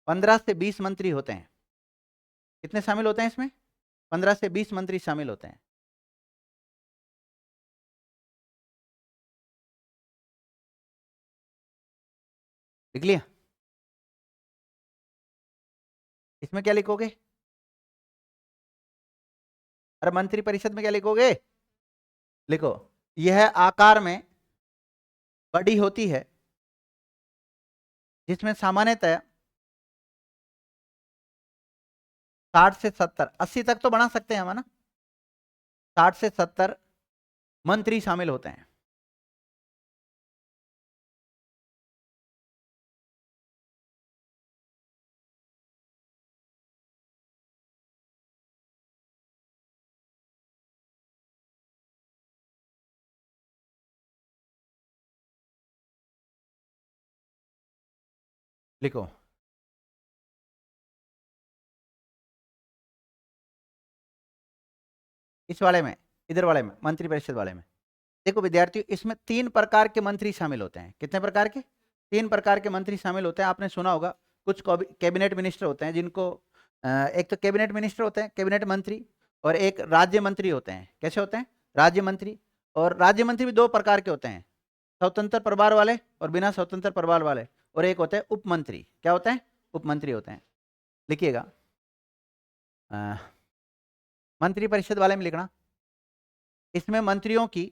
15 से 20 मंत्री होते हैं। कितने शामिल होते हैं इसमें? 15 से 20 मंत्री शामिल होते हैं। लिख लिया? इसमें क्या लिखोगे? अरे मंत्री परिषद में क्या लिखोगे? लिखो, यह आकार में बड़ी होती है जिसमें सामान्यतः 60 से 70, 80 तक तो बना सकते हैं हम, है ना। 60 से 70 मंत्री शामिल होते हैं। लिखो, इस वाले में, इधर वाले में, मंत्री परिषद वाले में। देखो विद्यार्थियों, इसमें 3 प्रकार के मंत्री शामिल होते हैं। कितने प्रकार के? 3 प्रकार के मंत्री शामिल होते हैं। आपने सुना होगा, कुछ कैबिनेट मिनिस्टर होते हैं जिनको एक तो कैबिनेट मिनिस्टर होते हैं, कैबिनेट मंत्री, और एक राज्य मंत्री होते हैं। कैसे होते हैं? राज्य मंत्री। और राज्य मंत्री भी 2 प्रकार के होते हैं, स्वतंत्र प्रभार वाले और बिना स्वतंत्र प्रभार वाले। और एक होते हैं उप मंत्री। क्या होते हैं? उप मंत्री होते हैं। लिखिएगा, मंत्री परिषद वाले में लिखना, इसमें मंत्रियों की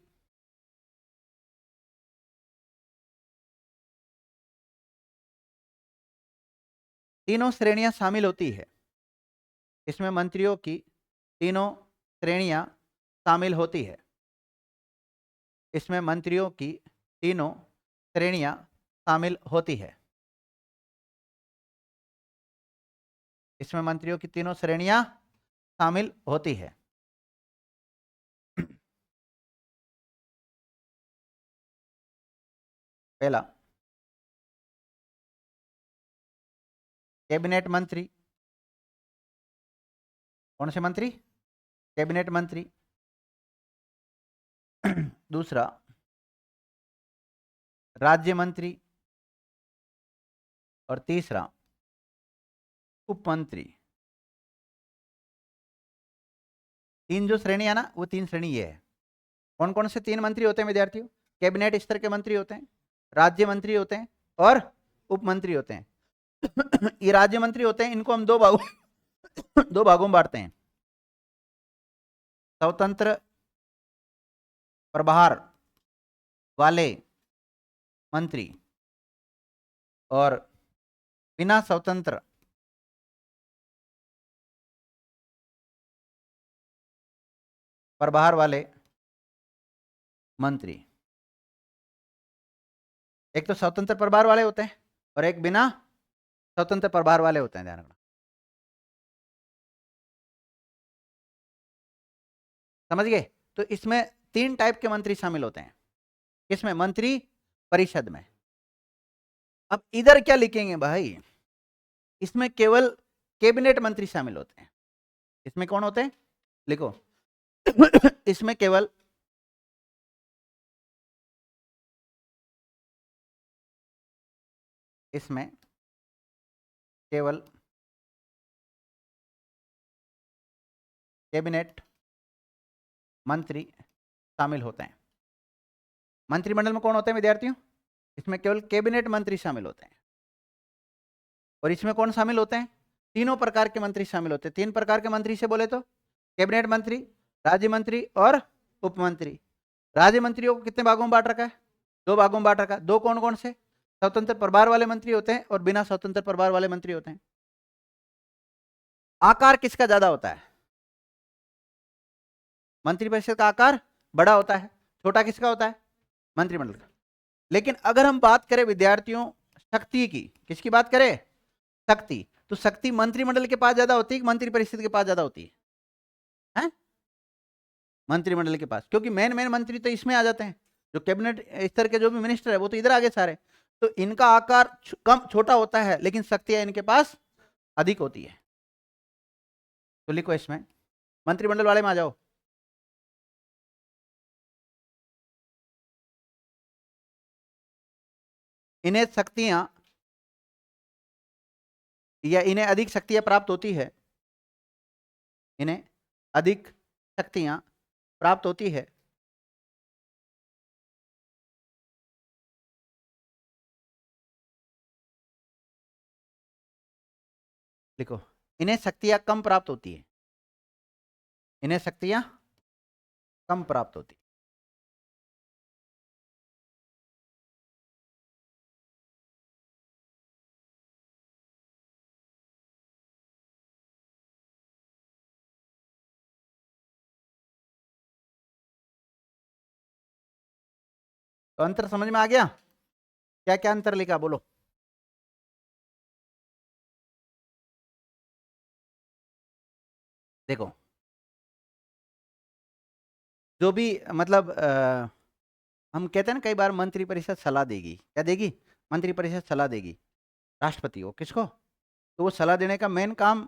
तीनों श्रेणियां शामिल होती है। इसमें मंत्रियों की तीनों श्रेणियां शामिल होती है। इसमें मंत्रियों की तीनों श्रेणियां शामिल होती है। इसमें मंत्रियों की तीनों श्रेणियां शामिल होती है। पहला, कैबिनेट मंत्री। कौन से मंत्री? कैबिनेट मंत्री। दूसरा, राज्य मंत्री। और तीसरा, उप मंत्री। 3 जो श्रेणी है ना, वो 3 श्रेणी ये है। कौन कौन से 3 मंत्री होते हैं विद्यार्थियों? कैबिनेट स्तर के मंत्री होते हैं, राज्य मंत्री होते हैं, और उप मंत्री होते हैं। ये राज्य मंत्री होते हैं, इनको हम 2 भागों 2 भागों में बांटते हैं। स्वतंत्र प्रभार वाले मंत्री और बिना स्वतंत्र प्रभार वाले मंत्री। एक तो स्वतंत्र प्रभार वाले होते हैं और एक बिना स्वतंत्र प्रभार वाले होते हैं, ध्यान रखना। समझ गए? तो इसमें 3 टाइप के मंत्री शामिल होते हैं। किसमें? मंत्री परिषद में। अब इधर क्या लिखेंगे भाई? इसमें केवल कैबिनेट मंत्री शामिल होते हैं। इसमें कौन होते हैं? लिखो, इसमें केवल इसमें केवल कैबिनेट मंत्री शामिल होते हैं। मंत्रिमंडल में कौन होते हैं विद्यार्थियों? इसमें केवल कैबिनेट मंत्री शामिल होते हैं। और इसमें कौन शामिल होते हैं? तीनों प्रकार के मंत्री शामिल होते हैं। 3 प्रकार के मंत्री से बोले तो कैबिनेट मंत्री, राज्य मंत्री और उप मंत्री। राज्य मंत्रियों को कितने भागों में बांट रखा है? 2 भागों में बांट रखा है। 2 कौन कौन से? स्वतंत्र प्रभार वाले मंत्री होते हैं और बिना स्वतंत्र प्रभार वाले मंत्री होते हैं। आकार किसका ज्यादा होता है? मंत्रिपरिषद का आकार बड़ा होता है। छोटा किसका होता है? मंत्रिमंडल का। लेकिन अगर हम बात करें विद्यार्थियों शक्ति की, किसकी बात करें? शक्ति। तो शक्ति मंत्रिमंडल के पास ज्यादा होती है कि मंत्री परिषद के पास ज्यादा होती है? हैं? मंत्रिमंडल के पास, क्योंकि मेन मेन मंत्री तो इसमें आ जाते हैं। जो कैबिनेट स्तर के जो भी मिनिस्टर है वो तो इधर आगे सारे। तो इनका आकार कम छोटा होता है, लेकिन शक्तियां इनके पास अधिक होती है। तो लिखो इसमें, मंत्रिमंडल वाले में आ जाओ। इन्हें शक्तियां या इन्हें अधिक शक्तियां प्राप्त होती है। इन्हें अधिक शक्तियां प्राप्त होती है। लिखो, इन्हें शक्तियां कम प्राप्त होती है। इन्हें शक्तियां कम प्राप्त होती। तो अंतर समझ में आ गया? क्या क्या अंतर लिखा बोलो? देखो, जो भी मतलब हम कहते हैं ना, कई बार मंत्री परिषद सलाह देगी, क्या देगी? मंत्री परिषद सलाह देगी राष्ट्रपति को, किसको? तो वो सलाह देने का मेन काम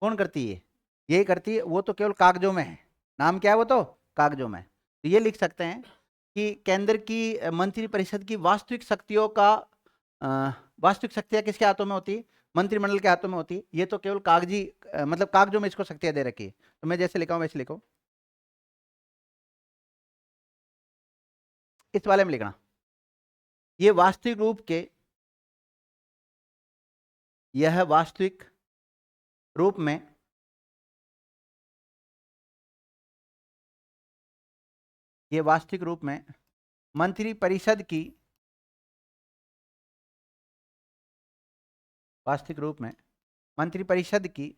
कौन करती है? यही करती है, वो तो केवल कागजों में है। नाम क्या है वो? तो कागजों में। तो ये लिख सकते हैं कि केंद्र की मंत्री परिषद की वास्तविक शक्तियों का वास्तविक शक्तियां किसके हाथों में होती है? मंत्रिमंडल के हाथों में होती है। ये तो केवल कागजी मतलब कागजों में इसको शक्तियां दे रखी है। तो मैं जैसे लिखा हूं वैसे लिखो, इस वाले में लिखना। ये वास्तविक रूप के, यह वास्तविक रूप में ये वास्तविक रूप में मंत्री परिषद की, वास्तविक रूप में मंत्री परिषद की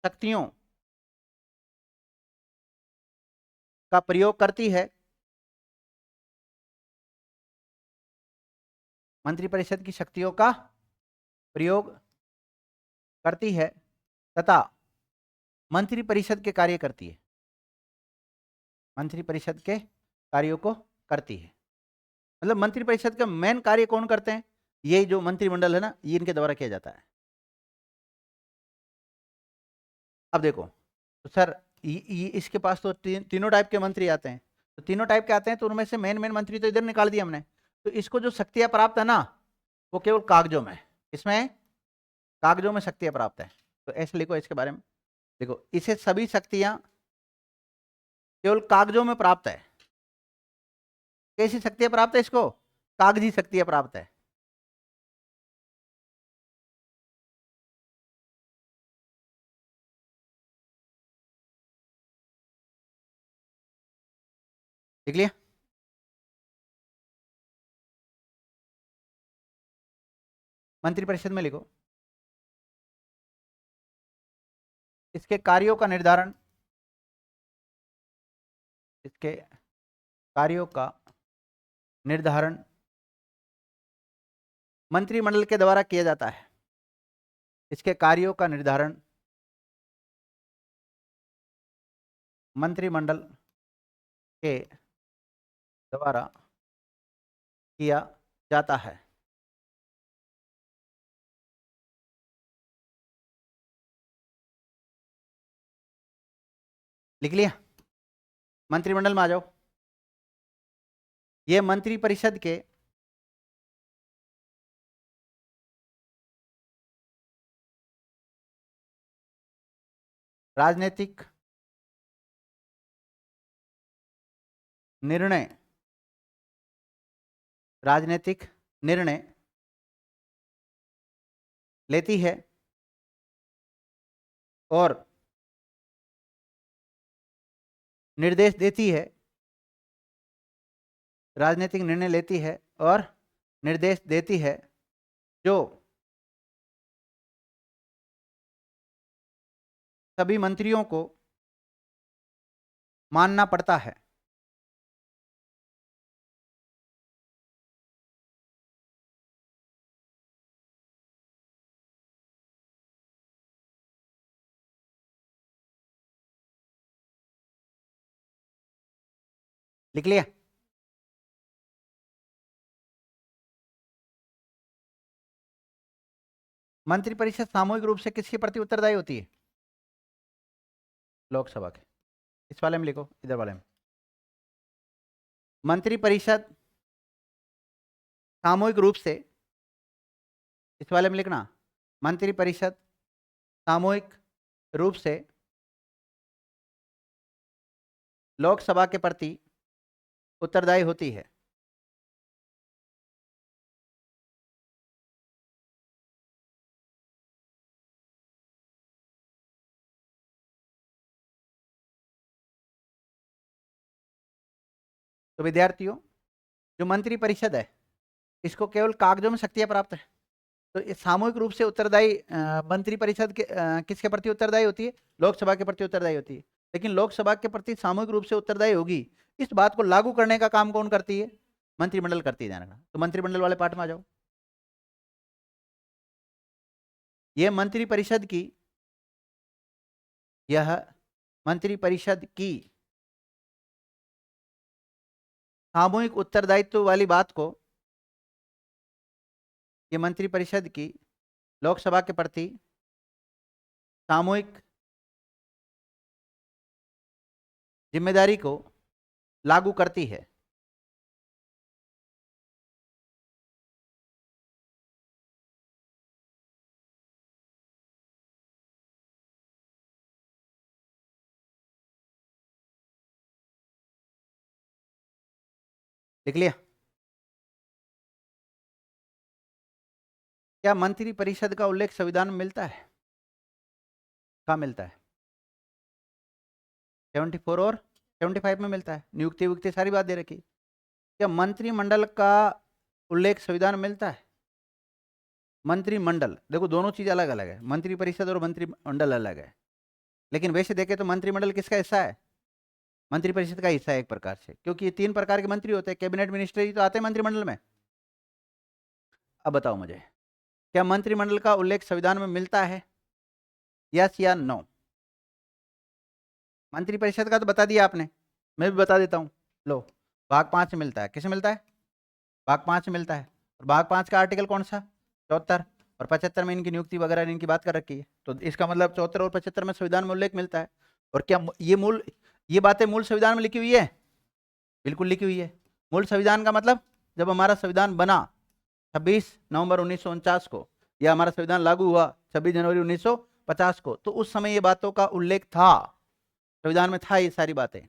शक्तियों का प्रयोग करती है, मंत्रिपरिषद की शक्तियों का प्रयोग करती है तथा मंत्रिपरिषद के कार्य करती है, मंत्रिपरिषद के कार्यों को करती है। मतलब मंत्रिपरिषद का मेन कार्य कौन करते हैं? ये जो मंत्रिमंडल है ना, ये इनके द्वारा किया जाता है। अब देखो, तो सर इसके पास तो तीनों टाइप के मंत्री आते हैं, तो तीनों टाइप के आते हैं, तो उनमें से मेन मेन मंत्री तो इधर निकाल दिया हमने। तो इसको जो शक्तियां प्राप्त है ना, वो केवल कागजों में, इसमें कागजों में शक्तियां प्राप्त है। तो ऐसे लिखो, इसके बारे में देखो, इसे सभी शक्तियां केवल कागजों में प्राप्त है। कैसी शक्तियां प्राप्त है इसको? कागजी शक्तियां प्राप्त है। देख लिया? मंत्रिपरिषद में लिखो, इसके कार्यों का निर्धारण, इसके कार्यों का निर्धारण मंत्रिमंडल के द्वारा किया जाता है। इसके कार्यों का निर्धारण मंत्रिमंडल के द्वारा किया जाता है। लिख लिया? मंत्रिमंडल में आ जाओ। ये मंत्रिपरिषद के राजनीतिक निर्णय, राजनीतिक निर्णय लेती है और निर्देश देती है, राजनीतिक निर्णय लेती है और निर्देश देती है, जो सभी मंत्रियों को मानना पड़ता है। लिख लिया? मंत्रिपरिषद सामूहिक रूप से किसके प्रति उत्तरदायी होती है? लोकसभा के। इस वाले में लिखो, इधर वाले में। मंत्रिपरिषद सामूहिक रूप से, इस वाले में लिखना, मंत्रिपरिषद सामूहिक रूप से लोकसभा के प्रति उत्तरदायी होती है। तो विद्यार्थियों, जो मंत्रिपरिषद है, इसको केवल कागजों में शक्तियां प्राप्त है। तो इस सामूहिक रूप से उत्तरदायी मंत्रिपरिषद के किसके प्रति उत्तरदायी होती है? लोकसभा के प्रति उत्तरदायी होती है। लेकिन लोकसभा के प्रति सामूहिक रूप से उत्तरदायी होगी, इस बात को लागू करने का काम कौन करती है? मंत्रिमंडल करती है, ध्यान रखना। तो मंत्रिमंडल वाले पार्ट में आ जाओ। यह मंत्रिपरिषद की सामूहिक उत्तरदायित्व वाली बात को, ये मंत्रिपरिषद की लोकसभा के प्रति सामूहिक जिम्मेदारी को लागू करती है। लिख लिया? क्या मंत्रिपरिषद का उल्लेख संविधान में मिलता है? कहाँ मिलता है? 74 और 75 में मिलता है। नियुक्ति वुक्ति सारी बात दे रखी। क्या मंत्रिमंडल का उल्लेख संविधान में मिलता है? मंत्रिमंडल, देखो दोनों चीज अलग अलग है, मंत्रिपरिषद और मंत्रिमंडल अलग है। लेकिन वैसे देखे तो मंत्रिमंडल किसका हिस्सा है? मंत्रिपरिषद का हिस्सा है एक प्रकार से, क्योंकि ये 3 प्रकार के मंत्री होते हैं। कैबिनेट मिनिस्टर ही तो आते हैं मंत्रिमंडल में। अब बताओ मुझे, क्या मंत्रिमंडल का उल्लेख संविधान में मिलता है? यस या नो? मंत्रिपरिषद का तो बता दिया आपने, मैं भी बता देता हूँ। लो, भाग 5 में मिलता है। किसे मिलता है? भाग 5 में मिलता है। और भाग 5 का आर्टिकल कौन सा? 74 और 75 में इनकी नियुक्ति वगैरह इनकी बात कर रखी है। तो इसका मतलब 74 और 75 में संविधान में उल्लेख मिलता है। और क्या ये बातें मूल संविधान में लिखी हुई है? बिल्कुल लिखी हुई है। मूल संविधान का मतलब जब हमारा संविधान बना 26 नवंबर 1949 को, या हमारा संविधान लागू हुआ 26 जनवरी 1950 को, तो उस समय ये बातों का उल्लेख था, संविधान में था ये सारी बातें।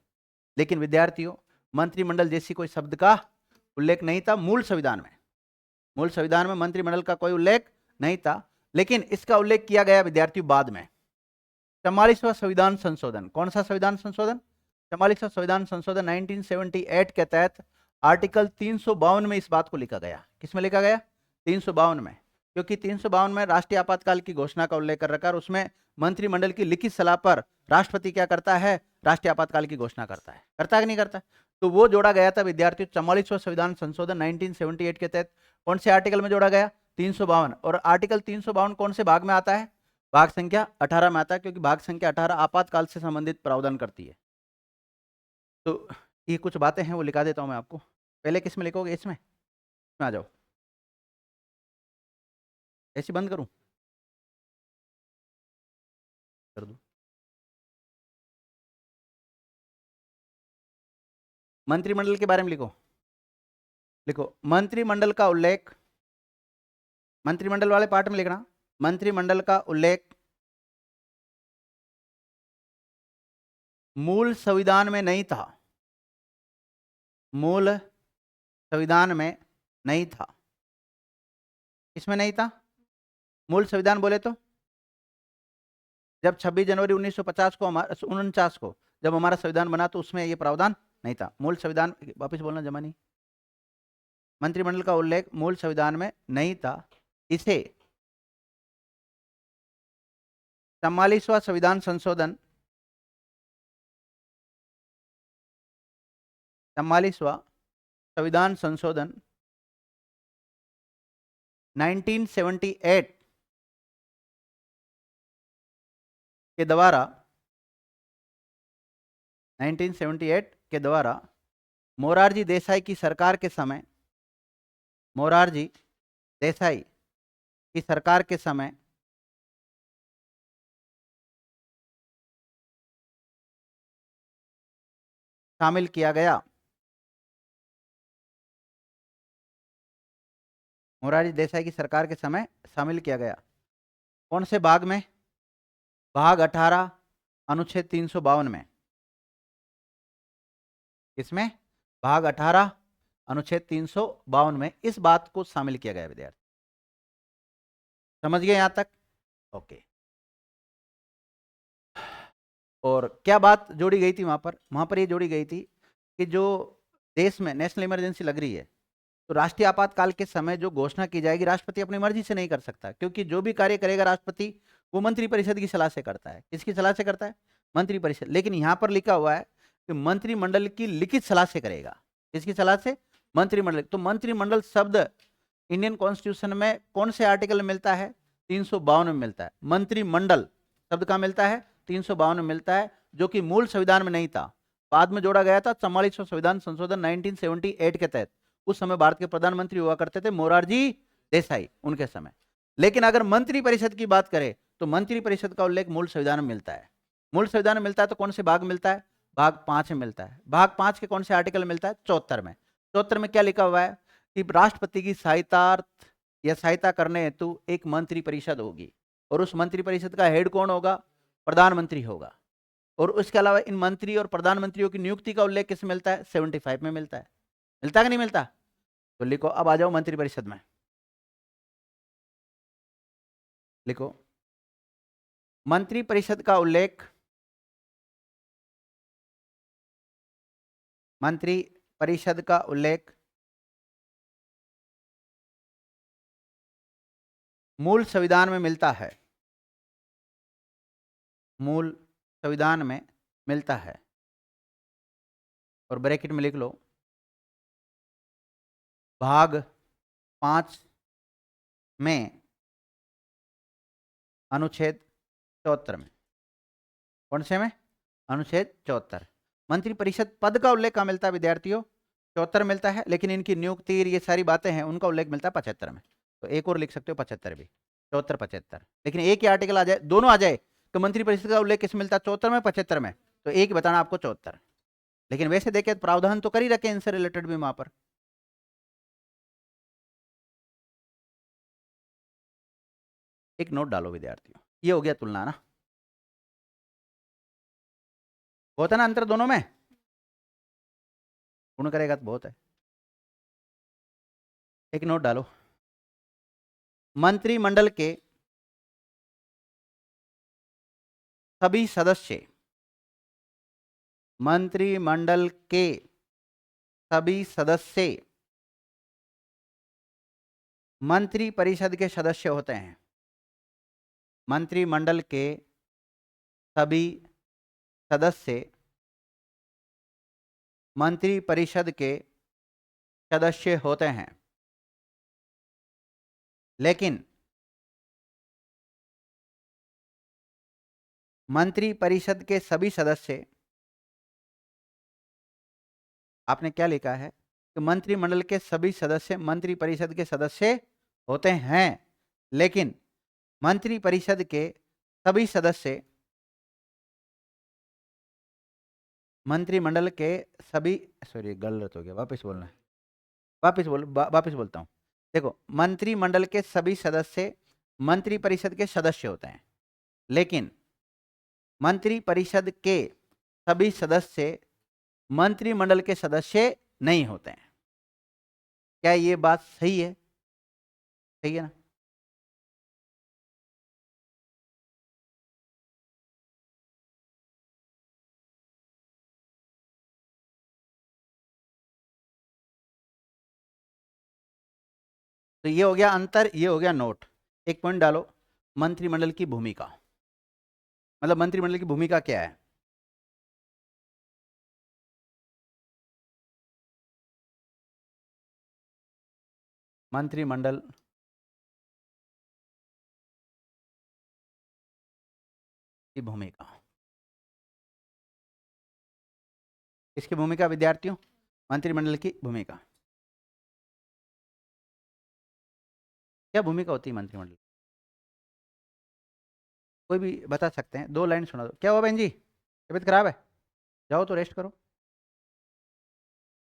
लेकिन विद्यार्थियों, मंत्रिमंडल जैसी कोई शब्द का उल्लेख नहीं था मूल संविधान में। मूल संविधान में मंत्रिमंडल का कोई उल्लेख नहीं था, लेकिन इसका उल्लेख किया गया विद्यार्थियों बाद में। 44वां संविधान संशोधन। कौन सा संविधान संशोधन? 44वां संविधान संशोधन 1978 के तहत आर्टिकल 352 में इस बात को लिखा गया। किसमें लिखा गया? 352 में। क्योंकि 352 में राष्ट्रीय आपातकाल की घोषणा का उल्लेख कर रखा है, और उसमें मंत्रिमंडल की लिखित सलाह पर राष्ट्रपति क्या करता है? राष्ट्रीय आपातकाल की घोषणा करता है। करता है कि नहीं करता? तो वो जोड़ा गया था विद्यार्थियों 44वां संविधान संशोधन 1978 के तहत। कौन से आर्टिकल में जोड़ा गया? 352। और आर्टिकल 352 कौन से भाग में आता है? भाग संख्या 18 में आता है, क्योंकि भाग संख्या 18 आपातकाल से संबंधित प्रावधान करती है। तो ये कुछ बातें हैं, वो लिखा देता हूं मैं आपको। पहले किस में लिखोगे? इसमें आ जाओ। ऐसी बंद करूं? कर दूं? मंत्रिमंडल के बारे में लिखो। लिखो, मंत्रिमंडल का उल्लेख, मंत्रिमंडल वाले पार्ट में लिखना, मंत्रिमंडल का उल्लेख मूल संविधान में नहीं था। मूल संविधान में नहीं था। इसमें नहीं था। मूल संविधान बोले तो जब 26 जनवरी 1950 को, 49 को जब हमारा संविधान बना, तो उसमें ये प्रावधान नहीं था। मूल संविधान, वापस बोलना जमा नहीं, मंत्रिमंडल का उल्लेख मूल संविधान में नहीं था। इसे 44वां संविधान संशोधन, 44वां संविधान संशोधन 1978 के द्वारा, 1978 के द्वारा मोरारजी देसाई की सरकार के समय, मोरारजी देसाई की सरकार के समय शामिल किया गया। मोरारजी देसाई की सरकार के समय शामिल किया गया। कौन से भाग में? भाग 18 अनुच्छेद 352 में। इसमें भाग 18 अनुच्छेद 352 में इस बात को शामिल किया गया। विद्यार्थी समझ गए यहां तक? ओके। और क्या बात जोड़ी गई थी वहां पर ये जोड़ी गई थी कि जो देश में नेशनल इमरजेंसी लग रही है, तो राष्ट्रीय आपातकाल के समय जो घोषणा की जाएगी, राष्ट्रपति अपनी मर्जी से नहीं कर सकता, क्योंकि जो भी कार्य करेगा राष्ट्रपति वो मंत्रिपरिषद की सलाह से करता है। किसकी सलाह से करता है? मंत्रिपरिषद। लेकिन यहां पर लिखा हुआ है कि मंत्रिमंडल की लिखित सलाह से करेगा। किसकी सलाह से? मंत्रिमंडल। तो मंत्रिमंडल शब्द इंडियन कॉन्स्टिट्यूशन में कौन से आर्टिकल में मिलता है? 352 में मिलता है। मंत्रिमंडल शब्द कहाँ मिलता है? 352 में मिलता है, जो कि मूल संविधान में नहीं था, बाद में जोड़ा गया था 44वां संविधान संशोधन 1978 के तहत। उस समय भारत के प्रधानमंत्री हुआ करते थे मोरारजी देसाई, उनके समय। लेकिन अगर मंत्री परिषद की बात करें तो मंत्री परिषद का उल्लेख मूल संविधान में मिलता है। मूल संविधान में मिलता है तो कौन से भाग मिलता है? भाग 5 में मिलता है। भाग 5 के कौन से आर्टिकल मिलता है? 74 में। 74 में क्या लिखा हुआ है कि राष्ट्रपति की सहायतार्थ या सहायता करने हेतु एक मंत्री परिषद होगी, और उस मंत्री परिषद का हेड कौन होगा? प्रधानमंत्री होगा। और उसके अलावा इन मंत्री और प्रधानमंत्रियों की नियुक्ति का उल्लेख किस मिलता है? 75 में मिलता है। मिलता है कि नहीं मिलता? तो लिखो, अब आ जाओ मंत्री परिषद में। लिखो, मंत्री परिषद का उल्लेख, मंत्री परिषद का उल्लेख मूल संविधान में मिलता है, मूल संविधान में मिलता है। और ब्रैकेट में लिख लो, भाग 5 में अनुच्छेद 74 में। कौन से में? अनुच्छेद 74। मंत्री परिषद पद का उल्लेख कहाँ मिलता है विद्यार्थियों? 74 मिलता है, लेकिन इनकी नियुक्ति ये सारी बातें हैं उनका उल्लेख मिलता है 75 में। तो एक और लिख सकते हो 75 भी, 74 75। लेकिन एक ही आर्टिकल आ जाए, दोनों आ जाए, तो मंत्री परिषद का उल्लेख किस मिलता है? 74 में, 75 में। तो एक ही बताना आपको 74। लेकिन वैसे देखे प्रावधान तो कर ही रखे इनसे रिलेटेड भी वहां पर। एक नोट डालो विद्यार्थियों, ये हो गया तुलना ना, होता ना अंतर दोनों में, पूर्ण करेगा तो बहुत है। एक नोट डालो, मंत्रिमंडल के सभी सदस्य, मंत्रिमंडल के सभी सदस्य मंत्री परिषद के सदस्य होते हैं। मंत्रिमंडल के सभी सदस्य मंत्री परिषद के सदस्य होते हैं, लेकिन मंत्री परिषद के सभी सदस्य, आपने क्या लिखा है कि मंत्रिमंडल के सभी सदस्य मंत्री परिषद के सदस्य होते हैं, लेकिन मंत्री परिषद के सभी सदस्य मंत्रिमंडल के सभी, सॉरी गलत हो गया, वापस बोलना है, वापस बोलता हूं। देखो, मंत्रिमंडल के सभी सदस्य मंत्री परिषद के सदस्य होते हैं, लेकिन मंत्री परिषद के सभी सदस्य मंत्रिमंडल के सदस्य नहीं होते हैं। क्या ये बात सही है? सही है ना? तो ये हो गया अंतर, ये हो गया नोट। एक पॉइंट डालो, मंत्रिमंडल की भूमिका, मतलब मंत्रिमंडल की भूमिका क्या है? मंत्रिमंडल की भूमिका, इसकी भूमिका विद्यार्थियों, मंत्रिमंडल की भूमिका, क्या भूमिका होती है मंत्रिमंडल? कोई भी बता सकते हैं, 2 लाइन सुना दो। क्या हुआ बहन जी, तबीयत खराब है? जाओ तो रेस्ट करो,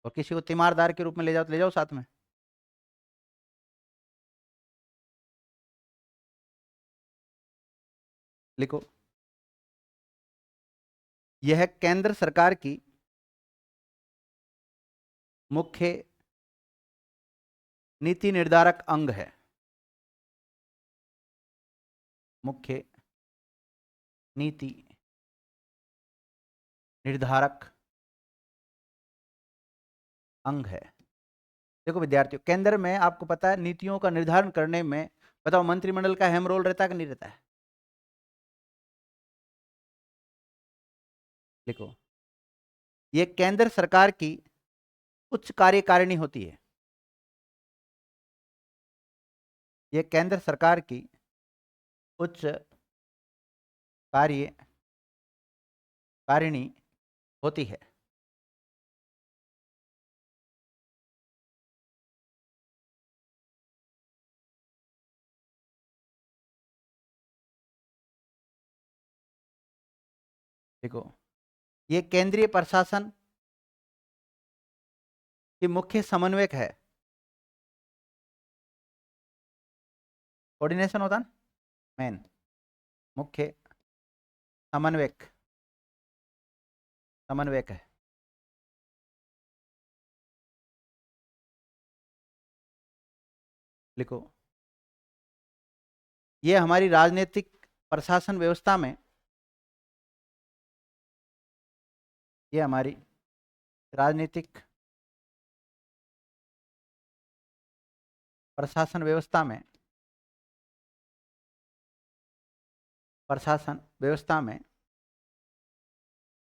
और किसी को तीमारदार के रूप में ले जाओ तो ले जाओ साथ में। लिखो, यह केंद्र सरकार की मुख्य नीति निर्धारक अंग है, मुख्य नीति निर्धारक अंग है। देखो विद्यार्थियों, केंद्र में आपको पता है नीतियों का निर्धारण करने में, बताओ मंत्रिमंडल का अहम रोल रहता है कि नहीं रहता है? लिखो, ये केंद्र सरकार की उच्च कार्यकारिणी होती है। ये केंद्र सरकार की उच्च कार्यकारिणी होती है। देखो, ये केंद्रीय प्रशासन की मुख्य समन्वयक है। कोऑर्डिनेशन होता ना, मेन मुख्य समन्वयक है। लिखो, ये हमारी राजनीतिक प्रशासन व्यवस्था में, ये हमारी राजनीतिक प्रशासन व्यवस्था में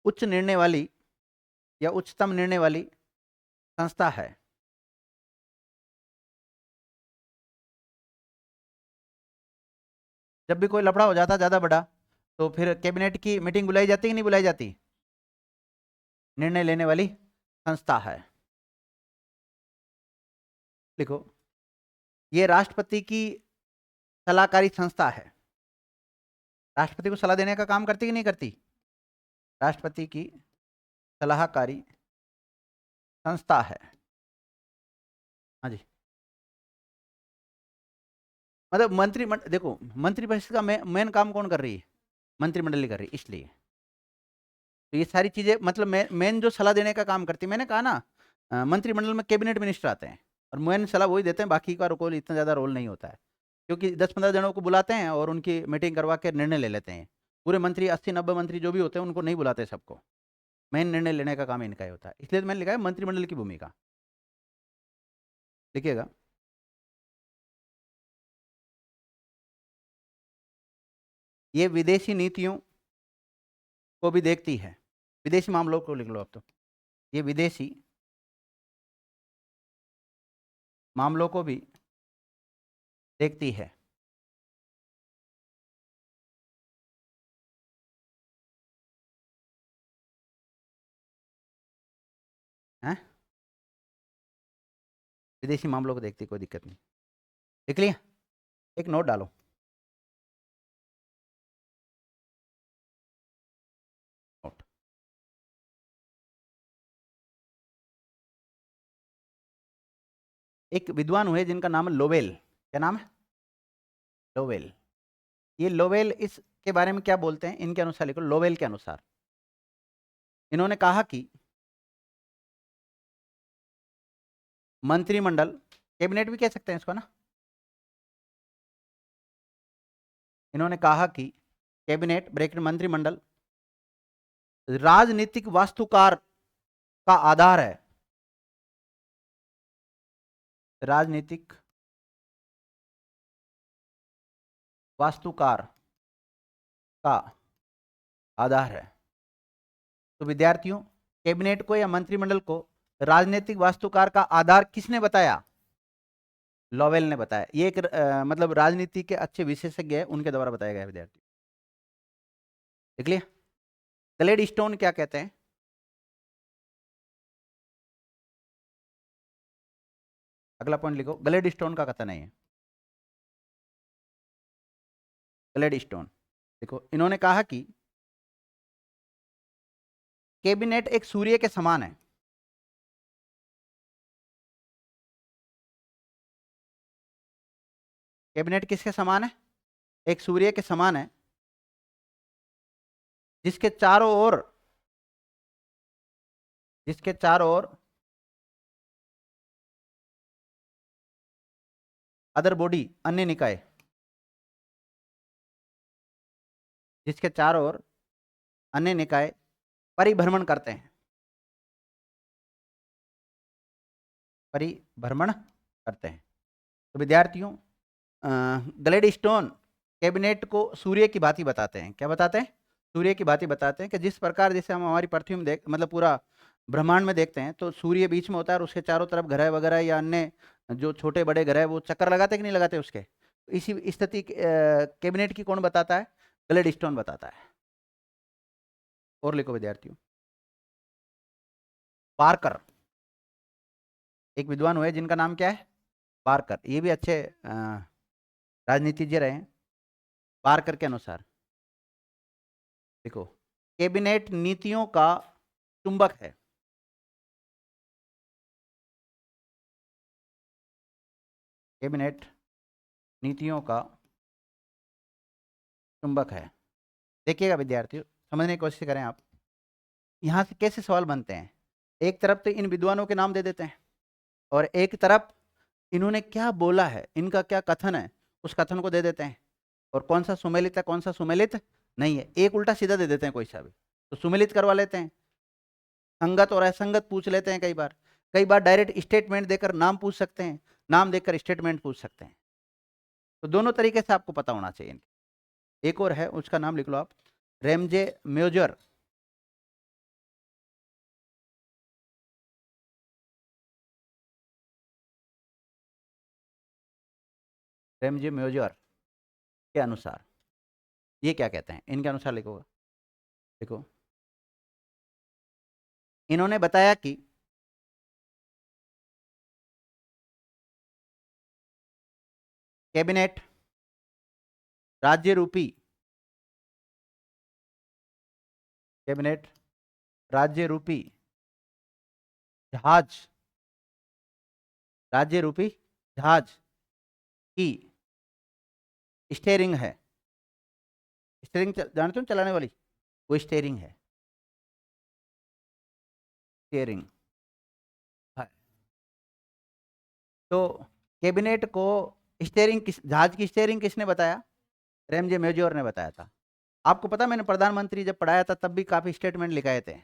उच्च निर्णय वाली या उच्चतम निर्णय वाली संस्था है। जब भी कोई लफड़ा हो जाता ज्यादा बड़ा, तो फिर कैबिनेट की मीटिंग बुलाई जाती कि नहीं बुलाई जाती? निर्णय लेने वाली संस्था है। लिखो, ये राष्ट्रपति की सलाहकारी संस्था है। राष्ट्रपति को सलाह देने का काम करती कि नहीं करती? राष्ट्रपति की सलाहकारी संस्था है। हाँ जी, मतलब देखो, मंत्रिपरिषद का मेन काम कौन कर रही है? मंत्रिमंडल ही कर रही है। इसलिए तो ये सारी चीजें, मतलब मेन जो सलाह देने का काम करती है, मैंने कहा ना, मंत्रिमंडल में कैबिनेट मिनिस्टर आते हैं और मेन सलाह वही देते हैं, बाकी का रोल इतना ज़्यादा रोल नहीं होता है, क्योंकि 10-15 जनों को बुलाते हैं और उनकी मीटिंग करवा के निर्णय ले लेते हैं। पूरे मंत्री 80-90 मंत्री जो भी होते हैं उनको नहीं बुलाते सबको, मेन निर्णय लेने का काम इनका ही होता है। इसलिए तो मैंने लिखा है मंत्रिमंडल की भूमिका। लिखिएगा, ये विदेशी नीतियों को भी देखती है। विदेशी मामलों को लिख लो अब तो, ये विदेशी मामलों को भी देखती है। हैं? विदेशी मामलों को देखती, कोई दिक्कत नहीं। लिख लिया? एक नोट डालो। नोट, एक विद्वान हुए जिनका नाम है लोवेल। क्या नाम है? लोवेल। ये लोवेल इसके बारे में क्या बोलते हैं, इनके अनुसार लिखो। लोवेल के अनुसार इन्होंने कहा कि मंत्रिमंडल, कैबिनेट भी कह सकते हैं इसको ना, इन्होंने कहा कि कैबिनेट ब्रैकेट मंत्रिमंडल राजनीतिक वास्तुकार का आधार है। राजनीतिक वास्तुकार का आधार है। तो विद्यार्थियों, कैबिनेट को या मंत्रिमंडल को राजनीतिक वास्तुकार का आधार किसने बताया? लोवेल ने बताया। ये एक मतलब राजनीति के अच्छे विशेषज्ञ है, उनके द्वारा बताया गया। विद्यार्थी देख लिया? ग्लेडस्टोन क्या कहते हैं? अगला पॉइंट लिखो, ग्लेडस्टोन का कथन है। ग्लेडस्टोन देखो, इन्होंने कहा कि कैबिनेट एक सूर्य के समान है। कैबिनेट किसके समान है? एक सूर्य के समान है, जिसके चारों ओर अदर बॉडी, अन्य निकाय, जिसके चारों ओर अन्य निकाय परिभ्रमण करते हैं। परिभ्रमण करते हैं। तो विद्यार्थियों, ग्लेडस्टोन कैबिनेट को सूर्य की भांति बताते हैं। क्या बताते हैं? सूर्य की भांति बताते हैं कि जिस प्रकार, जैसे हम हमारी पृथ्वी में मतलब पूरा ब्रह्मांड में देखते हैं तो सूर्य बीच में होता है और उसके चारों तरफ ग्रह वगैरह या अन्य जो छोटे बड़े ग्रह वो चक्कर लगाते कि नहीं लगाते उसके। इसी स्थिति कैबिनेट की कौन बताता है? ग्लेडस्टोन बताता है। और लिखो विद्यार्थियों, पार्कर, एक विद्वान हुए जिनका नाम क्या है? पार्कर। ये भी अच्छे राजनीतिज्ञ रहे हैं। पार्कर के अनुसार देखो, कैबिनेट नीतियों का चुंबक है। कैबिनेट नीतियों का चुंबक है। देखिएगा विद्यार्थियों, समझने की कोशिश करें आप। यहाँ से कैसे सवाल बनते हैं? एक तरफ तो इन विद्वानों के नाम दे देते हैं और एक तरफ इन्होंने क्या बोला है, इनका क्या कथन है, उस कथन को दे देते हैं। और कौन सा सुमेलित है कौन सा सुमेलित नहीं है, एक उल्टा सीधा दे देते हैं कोई सा भी, तो सुमेलित करवा लेते हैं। संगत और असंगत पूछ लेते हैं कई बार डायरेक्ट स्टेटमेंट देकर नाम पूछ सकते हैं, नाम देकर स्टेटमेंट पूछ सकते हैं। तो दोनों तरीके से आपको पता होना चाहिए। एक और है, उसका नाम लिख लो आप, रेमजे म्योजर। रेमजे म्योजर के अनुसार ये क्या कहते हैं, इनके अनुसार लिखोगा। देखो, इन्होंने बताया कि कैबिनेट राज्य रूपी, कैबिनेट राज्य रूपी जहाज, राज्य रूपी जहाज की स्टेयरिंग है। स्टेयरिंग जानते हो चलाने वाली, वो स्टेयरिंग है, स्टेयरिंग है। तो कैबिनेट को स्टेयरिंग जहाज की स्टेयरिंग किसने बताया? रेमजे मेजोर ने बताया था। आपको पता, मैंने प्रधानमंत्री जब पढ़ाया था तब भी काफी स्टेटमेंट लिखाए थे,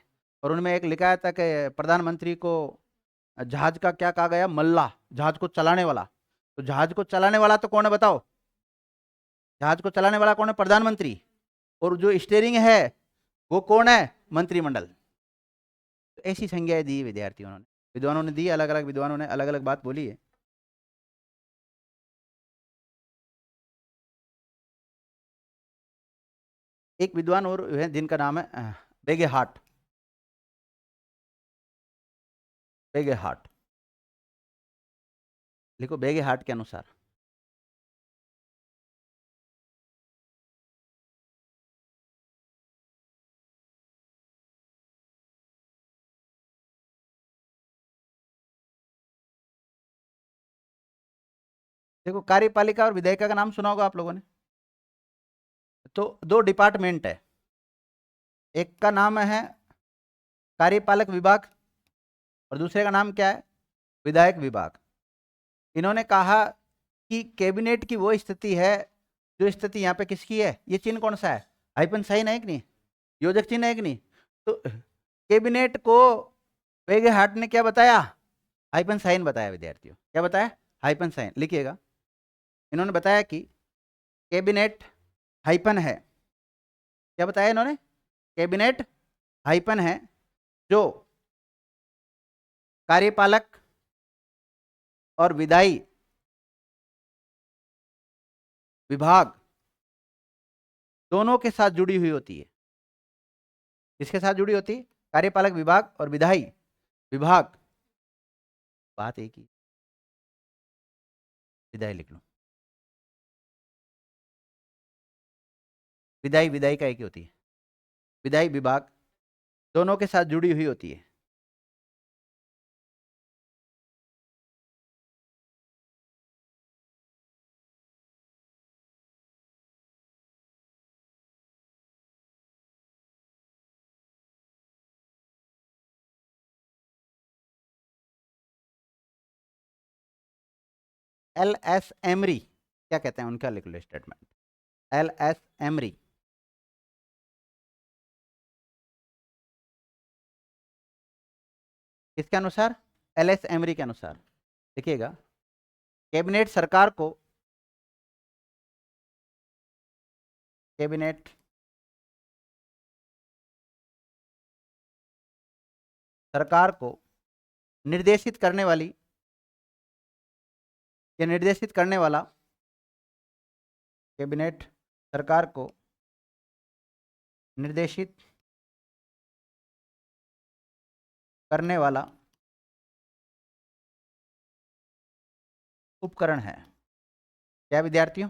और उनमें एक लिखाया था कि प्रधानमंत्री को जहाज का क्या कहा गया? मल्ला, जहाज को चलाने वाला। तो जहाज को चलाने वाला तो कौन है बताओ? जहाज को चलाने वाला कौन है? प्रधानमंत्री। और जो स्टेयरिंग है वो कौन है? मंत्रिमंडल। तो ऐसी संज्ञाएं दी विद्यार्थियों ने, विद्वानों ने दी, अलग अलग विद्वानों ने अलग अलग बात बोली है। एक विद्वान और है जिनका नाम है बेगे हार्ट। बेगे हार्ट लिखो, बेगे हार्ट के अनुसार देखो, कार्यपालिका और विधायिका का नाम सुना होगा आप लोगों ने। तो दो डिपार्टमेंट है, एक का नाम है कार्यपालक विभाग और दूसरे का नाम क्या है? विधायक विभाग। इन्होंने कहा कि कैबिनेट की वो स्थिति है, जो स्थिति यहाँ पे किसकी है? ये चिन्ह कौन सा है? हाइपन साइन है कि नहीं? योजक चिन्ह है कि नहीं? तो कैबिनेट को वेगे हार्ट ने क्या बताया? हाइपन साइन बताया विद्यार्थियों। क्या बताया? हाइपन साइन लिखिएगा। इन्होंने बताया कि कैबिनेट हाइपन है। क्या बताया इन्होंने? कैबिनेट हाइपन है, जो कार्यपालक और विधायी विभाग दोनों के साथ जुड़ी हुई होती है। किसके साथ जुड़ी होती है? कार्यपालक विभाग और विधायी विभाग। बात एक ही, विधायी लिख लो। विधायी विधायी का एक ही होती है, विधायी विभाग दोनों के साथ जुड़ी हुई होती है। एल एस एमरी क्या कहते हैं, उनका लिख लो स्टेटमेंट। एल एस एमरी किसके अनुसार? एल एस एमरी के अनुसार। देखिएगा, कैबिनेट सरकार को, कैबिनेट सरकार को निर्देशित करने वाली या निर्देशित करने वाला, कैबिनेट सरकार को निर्देशित करने वाला उपकरण है। क्या विद्यार्थियों?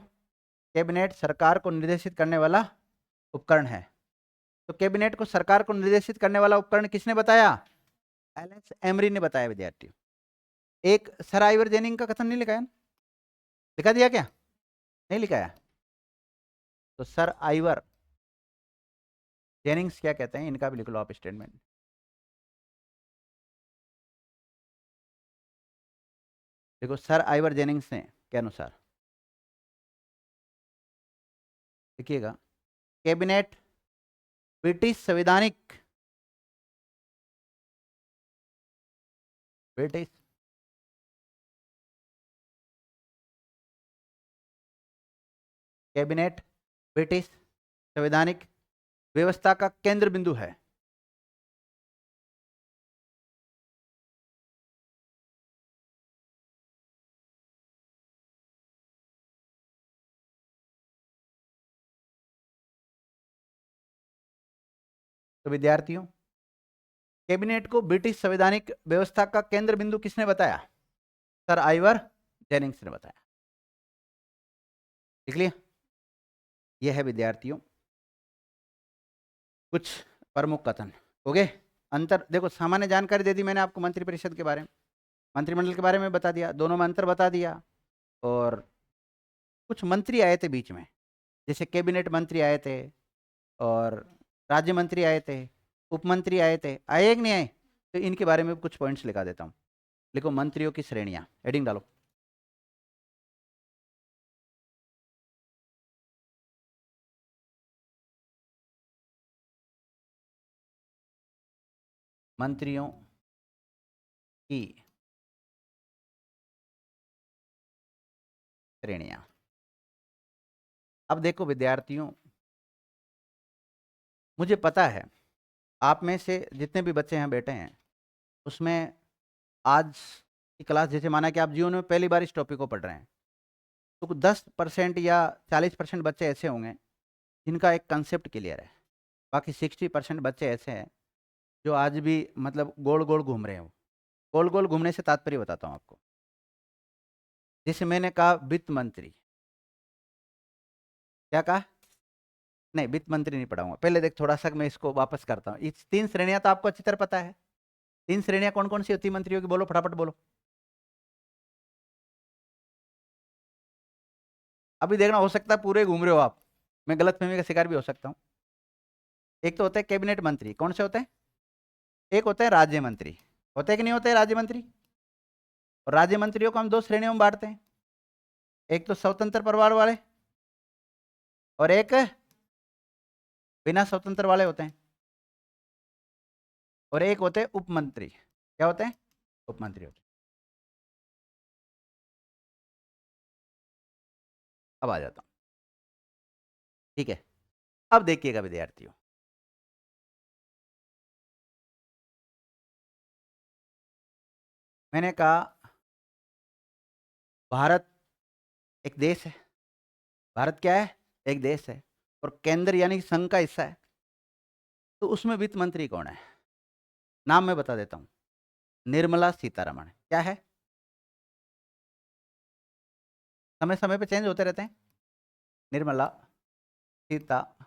कैबिनेट सरकार को निर्देशित करने वाला उपकरण है। तो कैबिनेट को सरकार को निर्देशित करने वाला उपकरण किसने बताया? एलेक्स एमरी ने बताया विद्यार्थियों। एक सर आइवर जेनिंग का कथन नहीं लिखा है? लिखा दिया क्या? नहीं लिखाया? तो सर आइवर जेनिंग्स क्या कहते हैं, इनका भी लिख लो आप स्टेटमेंट। देखो सर आइवर जेनिंग्स ने के अनुसार देखिएगा, कैबिनेट ब्रिटिश संवैधानिक कैबिनेट ब्रिटिश संवैधानिक व्यवस्था का केंद्र बिंदु है। तो विद्यार्थियों, कैबिनेट को ब्रिटिश संवैधानिक व्यवस्था का केंद्र बिंदु किसने बताया? सर आइवर जेनिंग्स ने बताया। लिख लिया? यह है विद्यार्थियों कुछ प्रमुख कथन। ओके, अंतर देखो, सामान्य जानकारी दे दी मैंने आपको मंत्रिपरिषद के बारे में, मंत्रिमंडल के बारे में बता दिया, दोनों में अंतर बता दिया, और कुछ मंत्री आए थे बीच में, जैसे कैबिनेट मंत्री आए थे और राज्य मंत्री आए थे, उप मंत्री आए थे, आए कि नहीं आए? तो इनके बारे में कुछ पॉइंट्स लिखा देता हूँ। लिखो मंत्रियों की श्रेणियां, हेडिंग डालो। मंत्रियों की श्रेणियां। अब देखो विद्यार्थियों, मुझे पता है आप में से जितने भी बच्चे यहाँ बैठे हैं उसमें आज की क्लास, जैसे माना कि आप जीवन में पहली बार इस टॉपिक को पढ़ रहे हैं, तो 10% या 40% बच्चे ऐसे होंगे जिनका एक कंसेप्ट क्लियर है, बाकी 60% बच्चे ऐसे हैं जो आज भी मतलब गोल गोल घूम रहे हो। गोल गोल घूमने से तात्पर्य बताता हूँ आपको। जैसे मैंने कहा वित्त मंत्री, क्या कहा? नहीं, वित्त मंत्री नहीं पढ़ाऊंगा, पहले देख थोड़ा सा मैं इसको वापस करता हूँ। इस 3 श्रेणियां तो आपको अच्छी तरह पता है। 3 श्रेणियां कौन कौन सी होती है मंत्रियों की? बोलो फटाफट बोलो। अभी देखना, हो सकता है पूरे घूम रहे हो आप, मैं गलतफहमी का शिकार भी हो सकता हूँ। एक तो होता है कैबिनेट मंत्री, कौन से होते हैं? एक होते हैं राज्य मंत्री, होते हैं कि नहीं होते राज्य मंत्री? और राज्य मंत्रियों को हम 2 श्रेणियों में बांटते हैं, एक तो स्वतंत्र प्रभार वाले और एक बिना स्वतंत्र वाले होते हैं, और एक होते हैं उपमंत्री। क्या होते हैं? उपमंत्री होते हैं। अब आ जाता हूं, ठीक है? अब देखिएगा विद्यार्थियों, मैंने कहा भारत एक देश है। भारत क्या है? एक देश है, और केंद्र यानी कि संघ का हिस्सा है। तो उसमें वित्त मंत्री कौन है? नाम मैं बता देता हूं, निर्मला सीतारमण। क्या है? समय समय पे चेंज होते रहते हैं। निर्मला सीतारमण,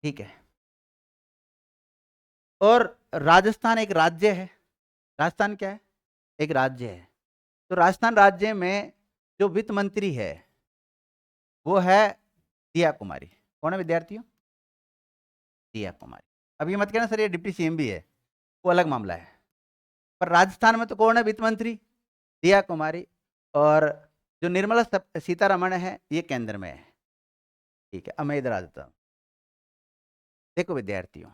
ठीक है। और राजस्थान एक राज्य है। राजस्थान क्या है? एक राज्य है। तो राजस्थान राज्य में जो वित्त मंत्री है वो है दिया कुमारी। कौन है विद्यार्थियों? दिया कुमारी। अब ये मत कहना सर ये डिप्टी सीएम भी है, वो अलग मामला है। पर राजस्थान में तो कौन है वित्त मंत्री? दिया कुमारी। और जो निर्मला सीतारमण है ये केंद्र में है, ठीक है। अब मैं इधर आ जाता हूँ। देखो विद्यार्थियों,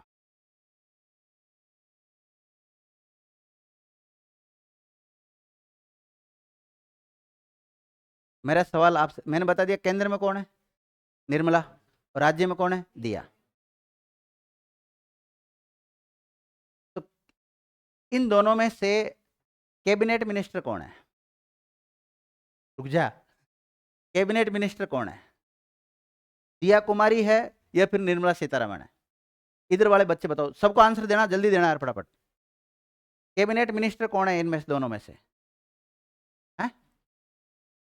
मेरा सवाल आपसे, मैंने बता दिया केंद्र में कौन है? निर्मला। और राज्य में कौन है? दिया। इन दोनों में से कैबिनेट मिनिस्टर कौन है? रुक जा, कैबिनेट मिनिस्टर कौन है? दिया कुमारी है या फिर निर्मला सीतारमण है? इधर वाले बच्चे बताओ, सबको आंसर देना, जल्दी देना यार फटाफट। कैबिनेट मिनिस्टर कौन है इनमें से, दोनों में से? है?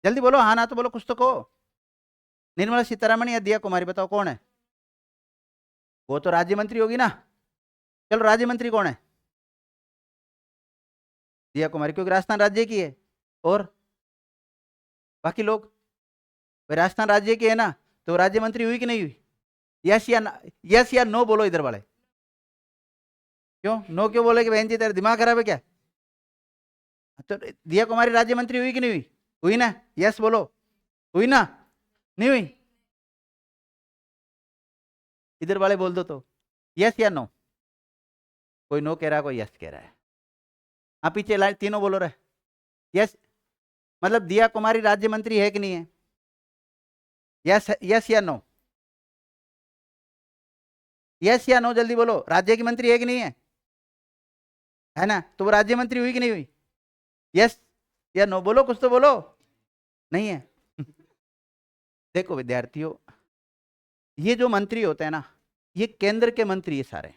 जल्दी बोलो, हाँ ना तो बोलो, कुछ तो कहो। निर्मला सीतारमण या दिया कुमारी, बताओ कौन है? वो तो राज्य मंत्री होगी ना। चलो राज्य मंत्री कौन है? दिया कुमारी, क्योंकि राजस्थान राज्य की है। और बाकी लोग? भाई राजस्थान राज्य की है ना, तो राज्य मंत्री हुई कि नहीं हुई? यस या नो बोलो इधर वाले। क्यों नो क्यों बोले कि बहन जी तेरा दिमाग खराब है क्या? तो दिया कुमारी राज्य मंत्री हुई कि नहीं हुई? हुई ना, यस बोलो। हुई ना, नहीं हुई? इधर वाले बोल दो तो, यस या नो। कोई नो कह रहा है, कोई यस कह रहा है। हाँ पीछे लाइन तीनों बोलो रहे। यस मतलब दिया कुमारी राज्य मंत्री है कि नहीं है? यस यस या नो? यस या नो जल्दी बोलो, राज्य की मंत्री है कि नहीं है ना? तो वो राज्य मंत्री हुई कि नहीं हुई? यस या नो बोलो, कुछ तो बोलो। नहीं है? देखो विद्यार्थियों, ये जो मंत्री होते हैं ना, ये केंद्र के मंत्री है सारे।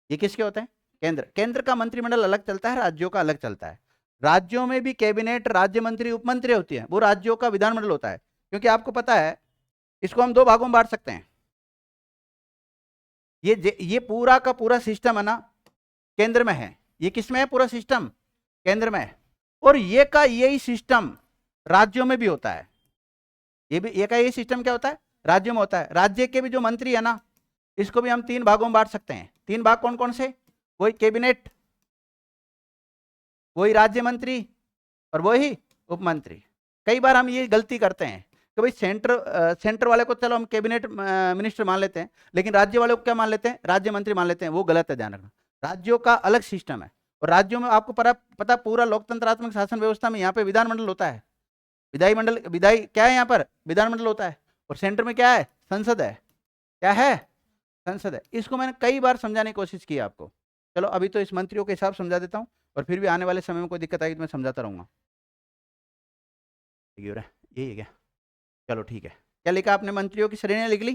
ये किसके होते हैं? केंद्र। केंद्र का मंत्रिमंडल अलग चलता है, राज्यों का अलग चलता है। राज्यों में भी कैबिनेट, राज्य मंत्री, उपमंत्री होती है, वो राज्यों का विधानमंडल होता है। क्योंकि आपको पता है, इसको हम दो भागों में बांट सकते हैं। ये पूरा का पूरा सिस्टम है ना, केंद्र में है। ये किस में है? पूरा सिस्टम केंद्र में है। और ये का यही सिस्टम राज्यों में भी होता है। ये का यही सिस्टम क्या होता है? राज्यों में होता है। राज्य के भी जो मंत्री है ना, इसको भी हम तीन भागों में बांट सकते हैं। तीन भाग कौन कौन से? वही कैबिनेट, वही राज्य मंत्री, और वही उपमंत्री। कई बार हम ये गलती करते हैं कि भाई सेंटर वाले को चलो हम कैबिनेट मिनिस्टर मान लेते हैं, लेकिन राज्य वाले को क्या मान लेते हैं? राज्य मंत्री मान लेते हैं। वो गलत है, ध्यान रखना। राज्यों का अलग सिस्टम है। और राज्यों में आपको पता पूरा लोकतंत्रात्मक शासन व्यवस्था में यहाँ पे विधानमंडल होता है। विधाई क्या है यहाँ पर? विधानमंडल होता है। और सेंटर में क्या है? संसद है। क्या है? संसद है। इसको मैंने कई बार समझाने की कोशिश की आपको। चलो अभी तो इस मंत्रियों के हिसाब समझा देता हूँ, और फिर भी आने वाले समय में कोई दिक्कत आएगी तो मैं समझाता रहूंगा। यही है क्या? चलो ठीक है। क्या लिखा आपने? मंत्रियों की श्रेणियां लिख ली?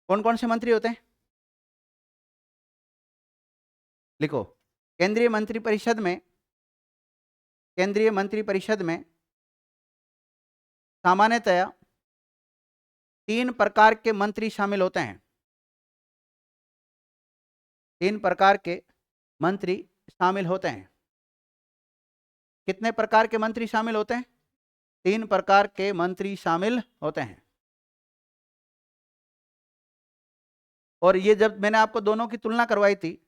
कौन कौन से मंत्री होते हैं? लिखो। केंद्रीय मंत्रिपरिषद में, केंद्रीय मंत्रिपरिषद में सामान्यतया तीन प्रकार के मंत्री शामिल होते हैं। तीन प्रकार के मंत्री शामिल होते हैं। कितने प्रकार के मंत्री शामिल होते हैं? तीन प्रकार के मंत्री शामिल होते हैं। और ये जब मैंने आपको दोनों की तुलना करवाई थी,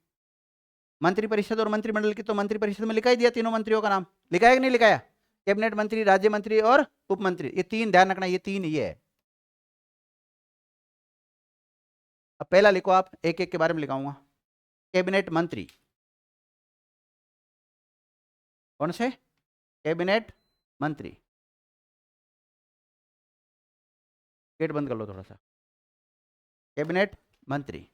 मंत्रिपरिषद और मंत्रिमंडल की, तो मंत्रिपरिषद में लिखा ही दिया तीनों मंत्रियों का नाम। लिखाया कि नहीं लिखाया? कैबिनेट मंत्री, राज्य मंत्री और उप मंत्री। ये तीन ध्यान रखना, ये तीन ये है। अब पहला लिखो आप, एक एक के बारे में लिखाऊंगा। कैबिनेट मंत्री। कौन से? कैबिनेट मंत्री। गेट बंद कर लो थोड़ा सा। कैबिनेट मंत्री।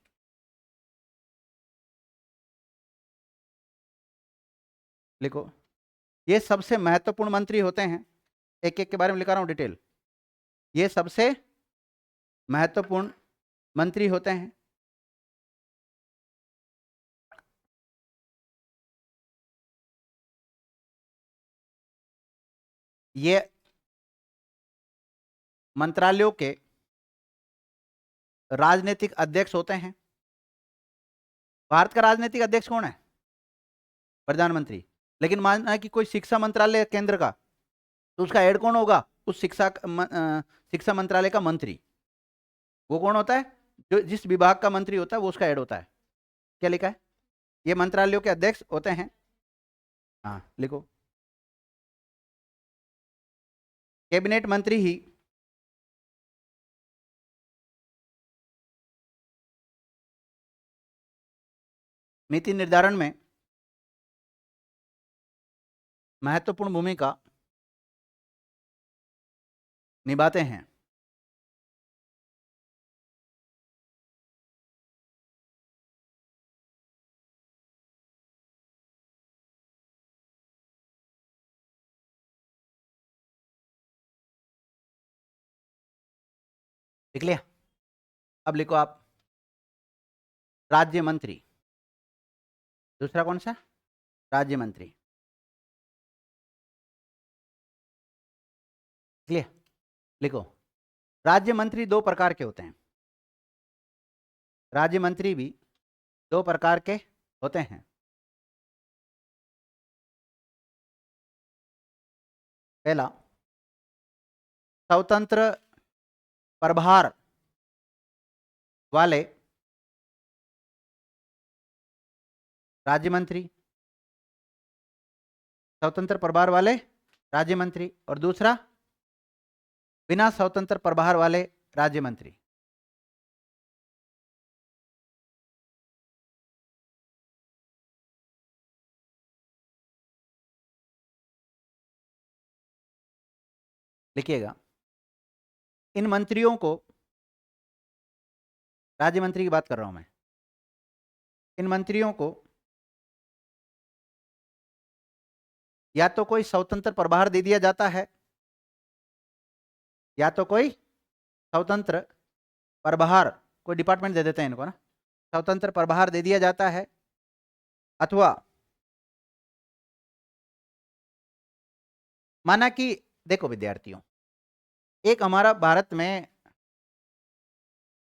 लिखो। ये सबसे महत्वपूर्ण मंत्री होते हैं। एक एक के बारे में लिखा रहा हूं डिटेल। ये सबसे महत्वपूर्ण मंत्री होते हैं। ये मंत्रालयों के राजनीतिक अध्यक्ष होते हैं। भारत का राजनीतिक अध्यक्ष कौन है? प्रधानमंत्री। लेकिन मानना है कि कोई शिक्षा मंत्रालय है केंद्र का, तो उसका हेड कौन होगा? उस शिक्षा मंत्रालय का मंत्री। वो कौन होता है? जो जिस विभाग का मंत्री होता है वो उसका हेड होता है। क्या लिखा है? ये मंत्रालयों के अध्यक्ष होते हैं। हाँ लिखो। कैबिनेट मंत्री ही नीति निर्धारण में महत्वपूर्ण भूमिका निभाते हैं। लिख लिया? अब लिखो आप राज्य मंत्री। दूसरा कौन सा? राज्य मंत्री। लिया? लिखो, राज्य मंत्री दो प्रकार के होते हैं। राज्य मंत्री भी दो प्रकार के होते हैं। पहला, स्वतंत्र प्रभार वाले राज्य मंत्री, स्वतंत्र प्रभार वाले राज्य मंत्री, और दूसरा बिना स्वतंत्र प्रभार वाले राज्य मंत्री। लिखिएगा, इन मंत्रियों को, राज्य मंत्री की बात कर रहा हूं मैं, इन मंत्रियों को या तो कोई स्वतंत्र प्रभार दे दिया जाता है, या तो कोई स्वतंत्र प्रभार, कोई डिपार्टमेंट दे देते हैं इनको ना, स्वतंत्र प्रभार दे दिया जाता है, अथवा माना कि देखो विद्यार्थियों, एक हमारा भारत में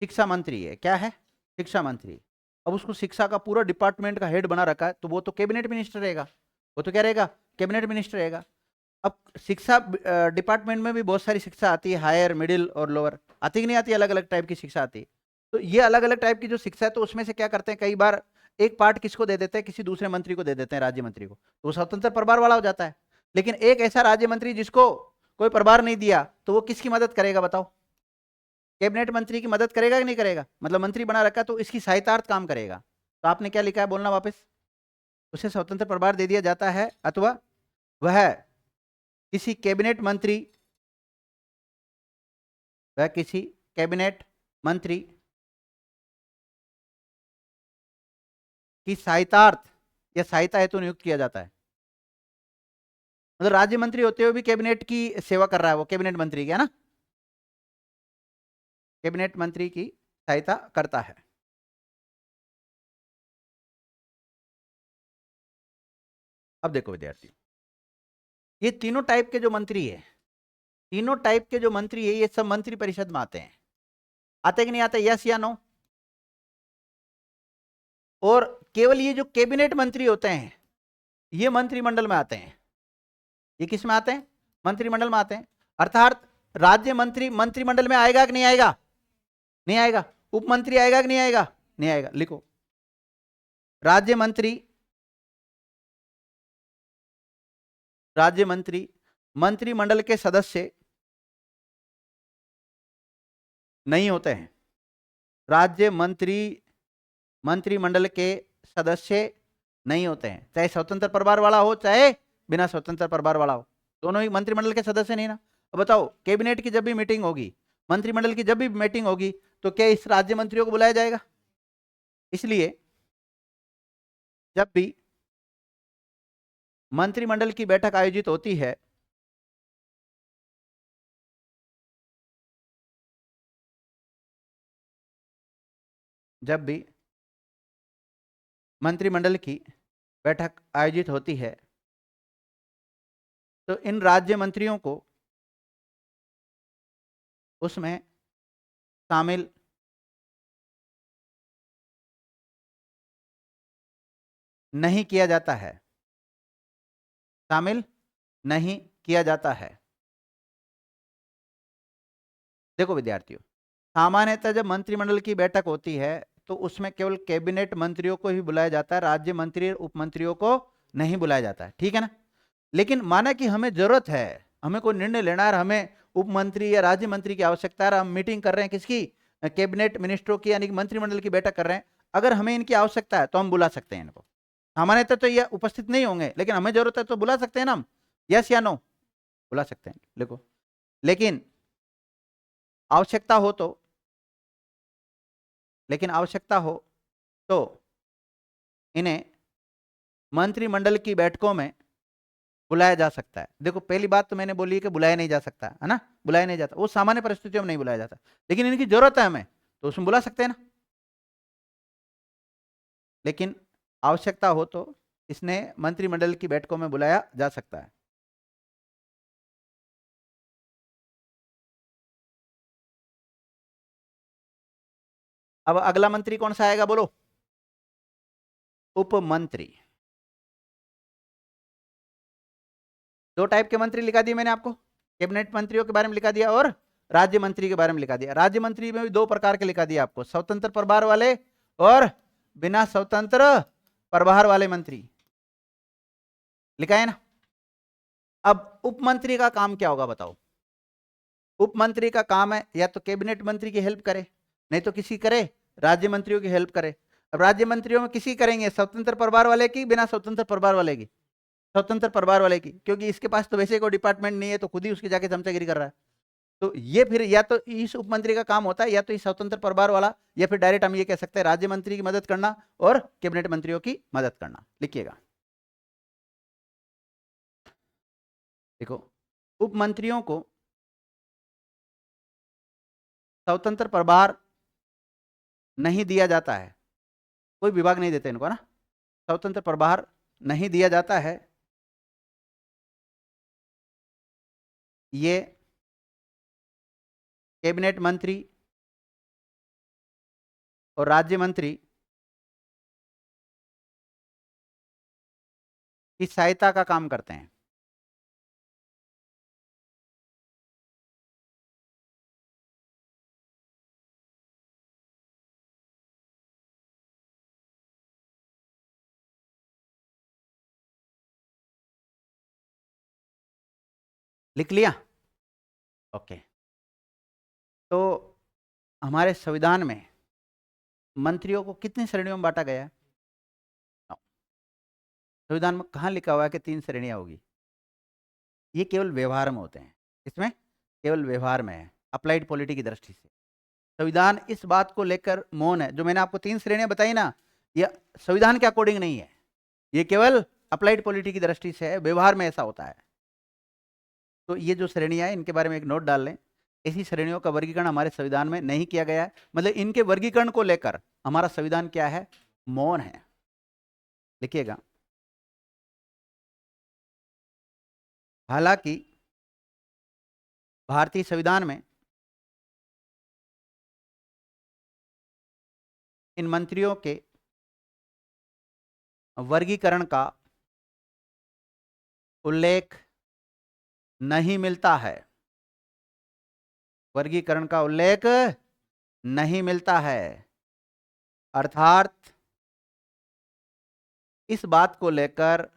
शिक्षा मंत्री है। क्या है? शिक्षा मंत्री। अब उसको शिक्षा का पूरा डिपार्टमेंट का हेड बना रखा है, तो वो तो कैबिनेट मिनिस्टर रहेगा। वो तो क्या रहेगा? कैबिनेट मिनिस्टर रहेगा। अब शिक्षा डिपार्टमेंट में भी बहुत सारी शिक्षा आती है, हायर, मिडिल और लोअर, आती कि नहीं आती? अलग अलग टाइप की शिक्षा आती है। तो ये अलग अलग टाइप की जो शिक्षा है, तो उसमें से क्या करते हैं, कई बार एक पार्ट किसको दे देते हैं? किसी दूसरे मंत्री को दे देते हैं, राज्य मंत्री को, तो वो स्वतंत्र प्रभार वाला हो जाता है। लेकिन एक ऐसा राज्य मंत्री जिसको कोई प्रभार नहीं दिया, तो वो किसकी मदद करेगा बताओ? कैबिनेट मंत्री की मदद करेगा कि नहीं करेगा? मतलब मंत्री बना रखा तो इसकी सहायतार्थ काम करेगा। तो आपने क्या लिखा है, बोलना वापस? उसे स्वतंत्र प्रभार दे दिया जाता है, अथवा वह किसी कैबिनेट मंत्री, वह किसी कैबिनेट मंत्री की सहायतार्थ या सहायता हेतु नियुक्त किया जाता है। मतलब राज्य मंत्री होते हुए भी कैबिनेट की सेवा कर रहा है, वो कैबिनेट मंत्री क्या ना, कैबिनेट मंत्री की सहायता करता है। अब देखो विद्यार्थी, ये तीनों टाइप के जो मंत्री है, तीनों टाइप के जो मंत्री है, ये सब मंत्री परिषद में आते हैं। आते कि नहीं आते? यस या नो? और केवल ये जो कैबिनेट मंत्री होते हैं, ये मंत्रिमंडल में आते हैं। ये किस में आते हैं? मंत्रिमंडल में आते हैं। अर्थात राज्य मंत्री मंत्रिमंडल में आएगा कि नहीं आएगा? नहीं आएगा। उप मंत्री आएगा कि नहीं आएगा? नहीं आएगा। लिखो, राज्य मंत्री, राज्य मंत्री मंत्रिमंडल के सदस्य नहीं होते हैं। राज्य मंत्री मंत्रिमंडल के सदस्य नहीं होते हैं, चाहे स्वतंत्र प्रभार वाला हो चाहे बिना स्वतंत्र प्रभार वाला हो, दोनों ही मंत्रिमंडल के सदस्य नहीं ना। अब बताओ, कैबिनेट की जब भी मीटिंग होगी, मंत्रिमंडल की जब भी मीटिंग होगी, तो क्या इस राज्य मंत्रियों को बुलाया जाएगा? इसलिए जब भी मंत्रिमंडल की बैठक आयोजित होती है, जब भी मंत्रिमंडल की बैठक आयोजित होती है, तो इन राज्य मंत्रियों को उसमें शामिल नहीं किया जाता है, शामिल नहीं किया जाता है। देखो विद्यार्थियों, सामान्यतः जब मंत्रिमंडल की बैठक होती है, तो उसमें केवल कैबिनेट मंत्रियों को ही बुलाया जाता है, राज्य मंत्री और उप मंत्रियों को नहीं बुलाया जाता है, ठीक है ना। लेकिन माना कि हमें जरूरत है, हमें कोई निर्णय लेना है, हमें उप मंत्री या राज्य मंत्री की आवश्यकता है, हम मीटिंग कर रहे हैं किसकी? कैबिनेट मिनिस्टरों की, यानी कि मंत्रिमंडल की बैठक कर रहे हैं। अगर हमें इनकी आवश्यकता है तो हम बुला सकते हैं इनको। सामान्यतः तो ये उपस्थित नहीं होंगे, लेकिन हमें जरूरत है तो बुला सकते हैं ना हम। यस या नो? बुला सकते हैं, देखो। लेकिन आवश्यकता हो तो, लेकिन आवश्यकता हो तो इन्हें मंत्रिमंडल की बैठकों में बुलाया जा सकता है। देखो पहली बात तो मैंने बोली है कि बुलाया नहीं जा सकता है ना, बुलाया नहीं जाता, वो सामान्य परिस्थितियों में नहीं बुलाया जाता, लेकिन इनकी जरूरत है हमें तो उसमें बुला सकते हैं ना। लेकिन आवश्यकता हो तो इसने मंत्रिमंडल की बैठकों में बुलाया जा सकता है। अब अगला मंत्री कौन सा आएगा बोलो? उप मंत्री। दो टाइप के मंत्री लिखा दिए मैंने आपको, कैबिनेट मंत्रियों के बारे में लिखा दिया और राज्य मंत्री के बारे में लिखा दिया। राज्य मंत्री में भी दो प्रकार के लिखा दिया आपको, स्वतंत्र प्रभार वाले और बिना स्वतंत्र प्रभार वाले मंत्री लिखा है ना। अब उप मंत्री का काम क्या होगा बताओ? उप मंत्री का काम है या तो कैबिनेट मंत्री की हेल्प करे, नहीं तो किसी करे राज्य मंत्रियों की हेल्प करे। अब राज्य मंत्रियों में किसी करेंगे, स्वतंत्र प्रभार वाले की बिना स्वतंत्र प्रभार वाले की? स्वतंत्र प्रभार वाले की, क्योंकि इसके पास तो वैसे कोई डिपार्टमेंट नहीं है तो खुद ही उसकी जाके चमचागिरी कर रहा है। तो ये फिर या तो इस उपमंत्री का काम होता है या तो इस स्वतंत्र प्रभार वाला, या फिर डायरेक्ट हम ये कह सकते हैं राज्य मंत्री की मदद करना और कैबिनेट मंत्रियों की मदद करना। लिखिएगा, देखो उप मंत्रियों को स्वतंत्र प्रभार नहीं दिया जाता है, कोई विभाग नहीं देते इनको ना, स्वतंत्र प्रभार नहीं दिया जाता है। ये कैबिनेट मंत्री और राज्य मंत्री की सहायता का काम करते हैं। लिख लिया? ओके। तो हमारे संविधान में मंत्रियों को कितनी श्रेणियों में बांटा गया है? संविधान में कहाँ लिखा हुआ है कि 3 श्रेणियां होगी? ये केवल व्यवहार में होते हैं, इसमें केवल व्यवहार में है, अप्लाइड पॉलिटी की दृष्टि से संविधान इस बात को लेकर मौन है। जो मैंने आपको 3 श्रेणियां बताई ना, ये संविधान के अकॉर्डिंग नहीं है, ये केवल अप्लाइड पॉलिटी की दृष्टि से है, व्यवहार में ऐसा होता है। तो ये जो श्रेणियां हैं इनके बारे में एक नोट डाल लें, ऐसी श्रेणियों का वर्गीकरण हमारे संविधान में नहीं किया गया है, मतलब इनके वर्गीकरण को लेकर हमारा संविधान क्या है? मौन है। लिखिएगा, हालांकि भारतीय संविधान में इन मंत्रियों के वर्गीकरण का उल्लेख नहीं मिलता है, वर्गीकरण का उल्लेख नहीं मिलता है, अर्थात इस बात को लेकर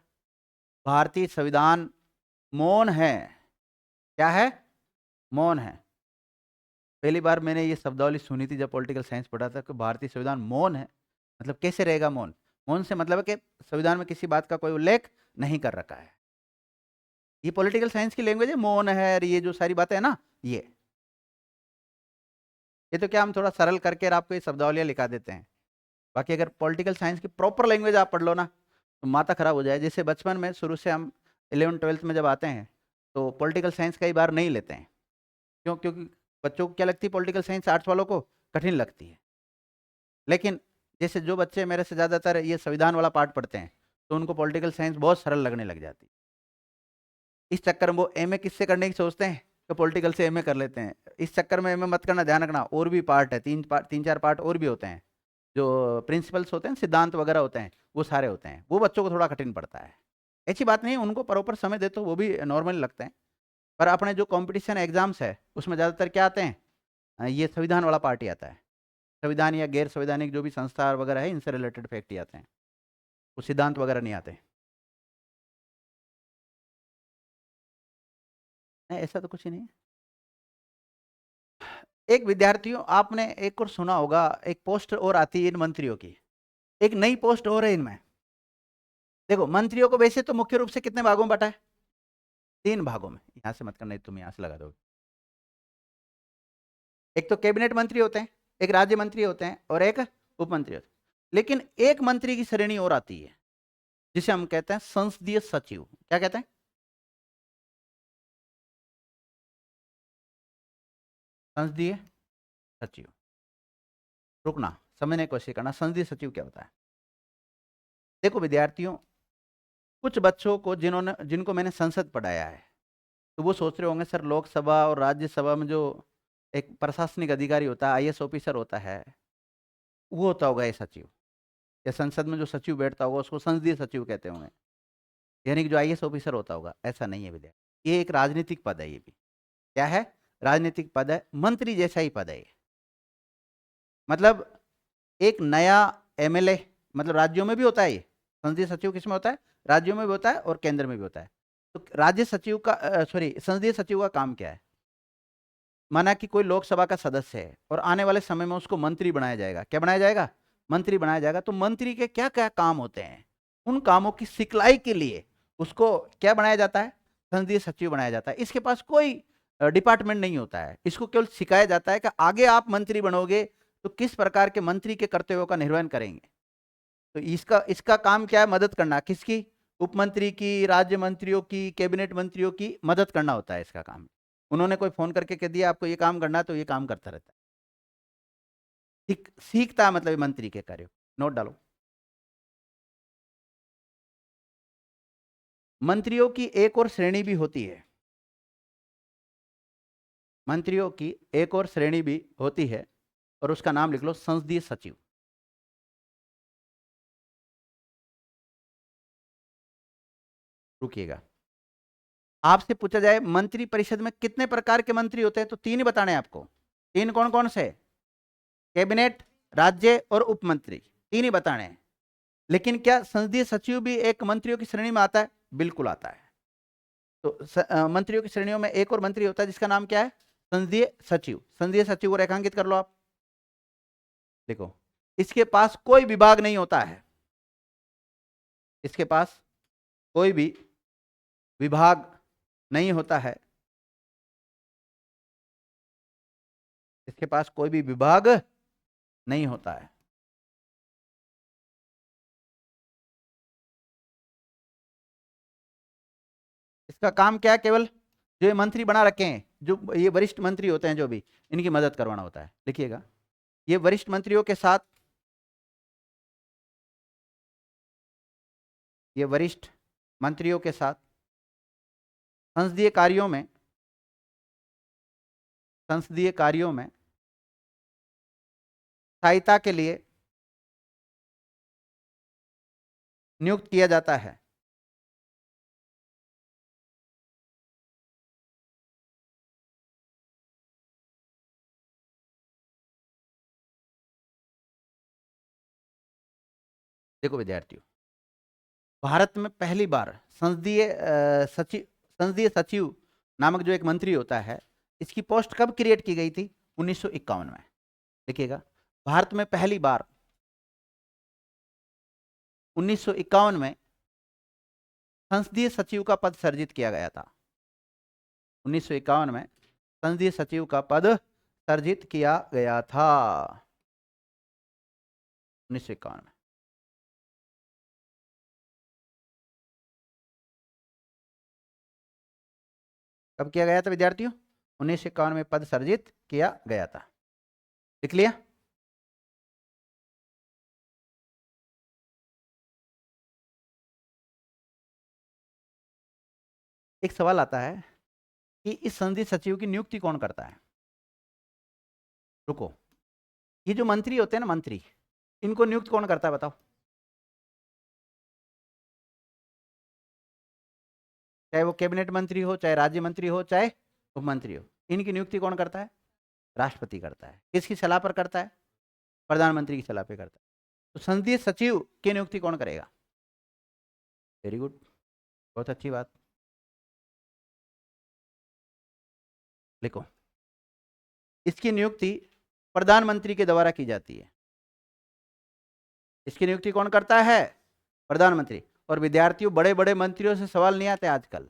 भारतीय संविधान मौन है। क्या है? मौन है। पहली बार मैंने ये शब्दावली सुनी थी जब पॉलिटिकल साइंस पढ़ा था कि भारतीय संविधान मौन है, मतलब कैसे रहेगा मौन? मौन से मतलब है कि संविधान में किसी बात का कोई उल्लेख नहीं कर रखा है। ये पॉलिटिकल साइंस की लैंग्वेज है, मौन है, और ये जो सारी बातें है ना, ये तो क्या हम थोड़ा सरल करके आपको ये शब्दावलियां लिखा देते हैं। बाकी अगर पॉलिटिकल साइंस की प्रॉपर लैंग्वेज आप पढ़ लो ना तो माथा खराब हो जाए। जैसे बचपन में शुरू से हम 11th-12th में जब आते हैं तो पॉलिटिकल साइंस कई बार नहीं लेते हैं, क्यों? क्योंकि बच्चों को क्या लगती है, पॉलिटिकल साइंस आर्ट्स वालों को कठिन लगती है। लेकिन जैसे जो बच्चे मेरे से ज़्यादातर ये संविधान वाला पार्ट पढ़ते हैं तो उनको पॉलिटिकल साइंस बहुत सरल लगने लग जाती है। इस चक्कर में वो एमए किससे करने की सोचते हैं तो पॉलिटिकल से एमए कर लेते हैं। इस चक्कर में एमए मत करना, ध्यान रखना, और भी पार्ट है, 3-4 पार्ट और भी होते हैं, जो प्रिंसिपल्स होते हैं, सिद्धांत वगैरह होते हैं, वो सारे होते हैं, वो बच्चों को थोड़ा कठिन पड़ता है। ऐसी बात नहीं, उनको प्रॉपर समय दे तो वो भी नॉर्मल लगते हैं। पर अपने जो कंपटीशन एग्जाम्स है उसमें ज़्यादातर क्या आते हैं, ये संविधान वाला पार्ट ही आता है। संविधान या गैर संवैधानिक जो भी संस्था वगैरह है इनसे रिलेटेड फैक्ट ही आते हैं, वो सिद्धांत वगैरह नहीं आते। नहीं, ऐसा तो कुछ ही नहीं है। एक विद्यार्थियों, आपने एक और सुना होगा, एक पोस्ट और आती है इन मंत्रियों की, एक नई पोस्ट हो रही है इनमें। देखो मंत्रियों को वैसे तो मुख्य रूप से कितने भागों में बांटा है? 3 भागों में। यहां से मत करना, नहीं तुम यहां से लगा दोगे। एक तो कैबिनेट मंत्री होते हैं, एक राज्य मंत्री होते हैं और एक उप मंत्री होते हैं। लेकिन एक मंत्री की श्रेणी और आती है जिसे हम कहते हैं संसदीय सचिव। क्या कहते हैं? संसदीय सचिव। रुकना, समझने की कोशिश करना, संसदीय सचिव क्या होता है। देखो विद्यार्थियों, कुछ बच्चों को जिनको मैंने संसद पढ़ाया है, तो वो सोच रहे होंगे सर लोकसभा और राज्यसभा में जो एक प्रशासनिक अधिकारी होता है, आईएएस ऑफिसर होता है, वो होता होगा ये सचिव, या संसद में जो सचिव बैठता होगा उसको संसदीय सचिव कहते होंगे, यानी कि जो आईएएस ऑफिसर होता होगा। ऐसा नहीं है विद्यार्थी, ये एक राजनीतिक पद है। ये भी क्या है, राजनीतिक पद है, मंत्री जैसा ही पद है ये। मतलब एक नया एमएलए, मतलब राज्यों में भी होता है ये, संसदीय सचिव किसमें होता है, राज्यों में भी होता है और केंद्र में भी होता है। तो राज्य सचिव का संसदीय सचिव का काम क्या है, माना कि कोई लोकसभा का सदस्य है और आने वाले समय में उसको मंत्री बनाया जाएगा। क्या बनाया जाएगा, मंत्री बनाया जाएगा। तो मंत्री के क्या क्या काम होते हैं, उन कामों की सिखलाई के लिए उसको क्या बनाया जाता है, संसदीय सचिव बनाया जाता है। इसके पास कोई डिपार्टमेंट नहीं होता है, इसको केवल सिखाया जाता है कि आगे आप मंत्री बनोगे तो किस प्रकार के मंत्री के कर्तव्यों का निर्वहन करेंगे। तो इसका इसका काम क्या है, मदद करना, किसकी, उप मंत्री की, राज्य मंत्रियों की, कैबिनेट मंत्रियों की मदद करना होता है इसका काम। उन्होंने कोई फोन करके कह दिया आपको ये काम करना है तो ये काम करता रहता है, सीखता है, मतलब मंत्री के कार्य। नोट डालो, मंत्रियों की एक और श्रेणी भी होती है, मंत्रियों की एक और श्रेणी भी होती है और उसका नाम लिख लो, संसदीय सचिव। रुकिएगा, आपसे पूछा जाए मंत्री परिषद में कितने प्रकार के मंत्री होते हैं, तो तीन ही बताने हैं आपको। तीन कौन कौन से, कैबिनेट, राज्य और उप मंत्री, तीन ही बताने हैं। लेकिन क्या संसदीय सचिव भी एक मंत्रियों की श्रेणी में आता है, बिल्कुल आता है। तो मंत्रियों की श्रेणियों में एक और मंत्री होता है जिसका नाम क्या है, संसदीय सचिव। संसदीय सचिव को रेखांकित कर लो आप, देखो इसके पास कोई विभाग नहीं होता है, इसके पास कोई भी विभाग नहीं होता है, इसके पास कोई भी विभाग नहीं होता है। इसका काम क्या है, केवल जो ये मंत्री बना रखे हैं, जो ये वरिष्ठ मंत्री होते हैं जो भी, इनकी मदद करवाना होता है। लिखिएगा, ये वरिष्ठ मंत्रियों के साथ, ये वरिष्ठ मंत्रियों के साथ संसदीय कार्यों में, संसदीय कार्यों में सहायता के लिए नियुक्त किया जाता है। देखो विद्यार्थियों, भारत में पहली बार संसदीय सचिव नामक जो एक मंत्री होता है, इसकी पोस्ट कब क्रिएट की गई थी, 1951 में। देखिएगा, भारत में पहली बार 1951 में संसदीय सचिव का पद सर्जित किया गया था। 1951 में संसदीय सचिव का पद सर्जित किया गया था, 1951 में। कब किया गया था विद्यार्थियों, 1951 में पद सर्जित किया गया था। लिख लिया, एक सवाल आता है कि इस संसदीय सचिव की नियुक्ति कौन करता है। रुको, ये जो मंत्री होते हैं ना, मंत्री, इनको नियुक्त कौन करता है बताओ। चाहे वो कैबिनेट मंत्री हो, चाहे राज्य मंत्री हो, चाहे उप मंत्री हो, इनकी नियुक्ति कौन करता है, राष्ट्रपति करता है। किसकी सलाह पर करता है, प्रधानमंत्री की सलाह पर करता है। तो संसदीय सचिव की नियुक्ति कौन करेगा, वेरी गुड, बहुत अच्छी बात। लिखो, इसकी नियुक्ति प्रधानमंत्री के द्वारा की जाती है। इसकी नियुक्ति कौन करता है, प्रधानमंत्री। और विद्यार्थियों, बड़े बड़े मंत्रियों से सवाल नहीं आते आजकल,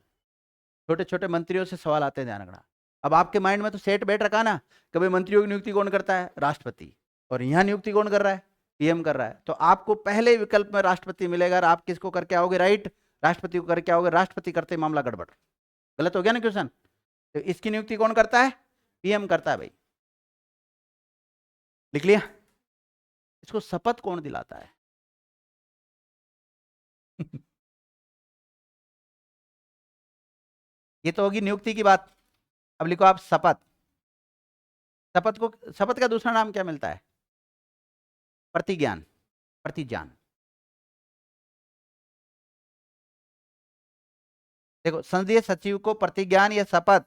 छोटे छोटे मंत्रियों से सवाल आते हैं, ध्यान रखना। अब आपके माइंड में तो सेट बैठ रखा ना, कभी मंत्रियों की नियुक्ति कौन करता है, राष्ट्रपति, और यहाँ नियुक्ति कौन कर रहा है, पीएम कर रहा है। तो आपको पहले विकल्प में राष्ट्रपति मिलेगा और आप किसको करके आओगे, राइट, राष्ट्रपति को करके आओगे। राष्ट्रपति करते मामला गड़बड़, गलत हो गया ना क्वेश्चन। तो इसकी नियुक्ति कौन करता है, पीएम करता है भाई। लिख लिया? इसको शपथ कौन दिलाता है? ये तो होगी नियुक्ति की बात। अब लिखो आप शपथ। शपथ को, शपथ का दूसरा नाम क्या मिलता है? प्रतिज्ञान, प्रतिज्ञान। देखो, संसदीय सचिव को प्रतिज्ञान या शपथ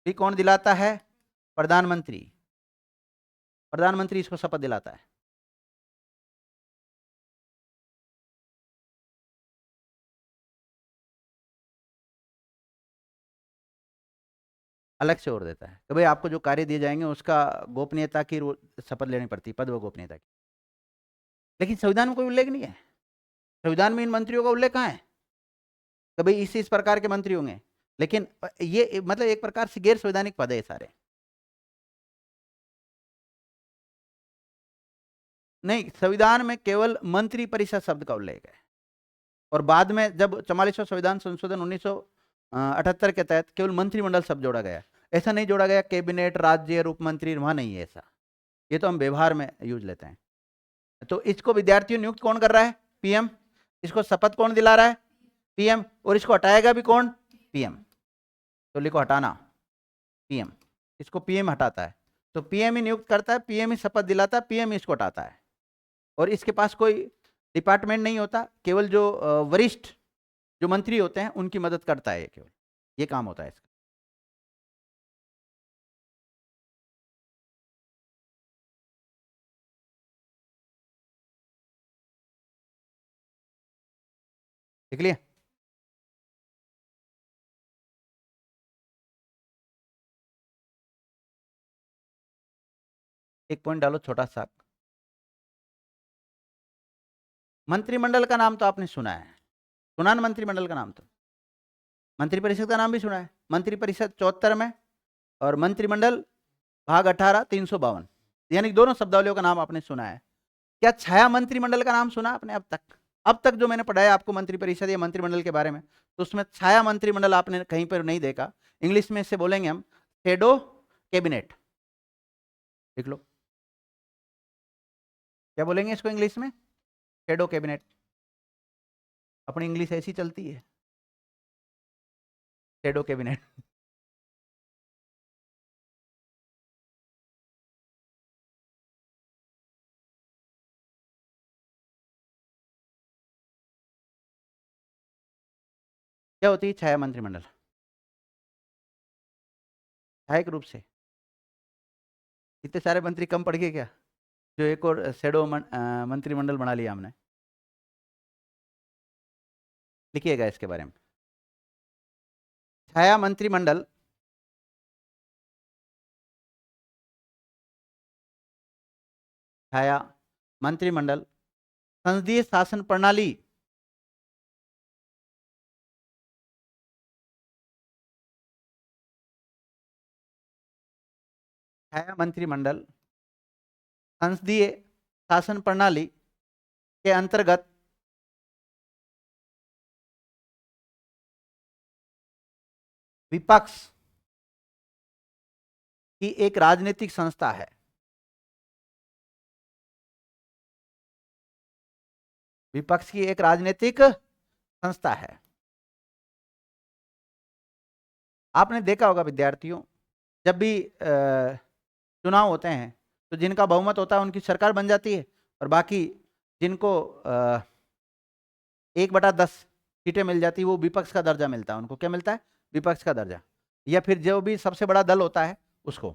भी कौन दिलाता है? प्रधानमंत्री। प्रधानमंत्री इसको शपथ दिलाता है। अलग से और देता है कि भाई आपको जो कार्य दिए जाएंगे उसका गोपनीयता की शपथ लेनी पड़ती है, पद व गोपनीयता की। लेकिन संविधान में कोई उल्लेख नहीं है। संविधान में इन मंत्रियों का उल्लेख कहाँ है कि भाई इस प्रकार के मंत्री होंगे? लेकिन ये मतलब एक प्रकार से गैर संवैधानिक पद है सारे। नहीं, संविधान में केवल मंत्री परिषद शब्द का उल्लेख है, और बाद में जब 44वां संविधान संशोधन 1978 के तहत केवल मंत्रिमंडल शब्द जोड़ा गया। ऐसा नहीं जोड़ा गया कैबिनेट, राज्य और उप मंत्री, वहां नहीं है ऐसा। ये तो हम व्यवहार में यूज लेते हैं। तो इसको विद्यार्थियों नियुक्त कौन कर रहा है? पीएम। इसको शपथ कौन दिला रहा है? पीएम। और इसको हटाएगा भी कौन? पीएम। तो लिखो हटाना, पीएम। इसको पीएम हटाता है। तो पीएम ही नियुक्त करता है, पीएम ही शपथ दिलाता है, पीएम इसको हटाता है। और इसके पास कोई डिपार्टमेंट नहीं होता, केवल जो वरिष्ठ जो मंत्री होते हैं उनकी मदद करता है, केवल ये काम होता है इसका। देख लिया? एक पॉइंट डालो छोटा सा। मंत्रिमंडल का नाम तो आपने सुना है, सुना ना मंत्रिमंडल का नाम? तो मंत्रिपरिषद का नाम भी सुना है। मंत्रिपरिषद 74 में, और मंत्रिमंडल भाग 18 352, यानी दोनों शब्दावलियों का नाम आपने सुना है। क्या छाया मंत्रिमंडल का नाम सुना आपने अब तक? अब तक जो मैंने पढ़ाया आपको मंत्रिपरिषद या मंत्रिमंडल के बारे में, तो उसमें छाया मंत्रिमंडल आपने कहीं पर नहीं देखा। इंग्लिश में इसे बोलेंगे हम शेडो कैबिनेट। देख लो क्या बोलेंगे इसको इंग्लिश में? Shadow cabinet. अपनी इंग्लिश ऐसी चलती है, शेडो कैबिनेट। क्या होती है छाया मंत्रिमंडल? सहायक रूप से। इतने सारे मंत्री कम पड़ गए क्या, जो एक और शेडो मंत्रिमंडल बना लिया हमने? लिखिएगा इसके बारे में। छाया मंत्रिमंडल, छाया मंत्रिमंडल संसदीय शासन प्रणाली छाया मंत्रिमंडल संसदीय शासन प्रणाली के अंतर्गत विपक्ष की एक राजनीतिक संस्था है। विपक्ष की एक राजनीतिक संस्था है। आपने देखा होगा विद्यार्थियों, जब भी चुनाव होते हैं तो जिनका बहुमत होता है उनकी सरकार बन जाती है, और बाकी जिनको 1/10 सीटें मिल जाती है वो विपक्ष का दर्जा मिलता है। उनको क्या मिलता है? विपक्ष का दर्जा। या फिर जो भी सबसे बड़ा दल होता है उसको,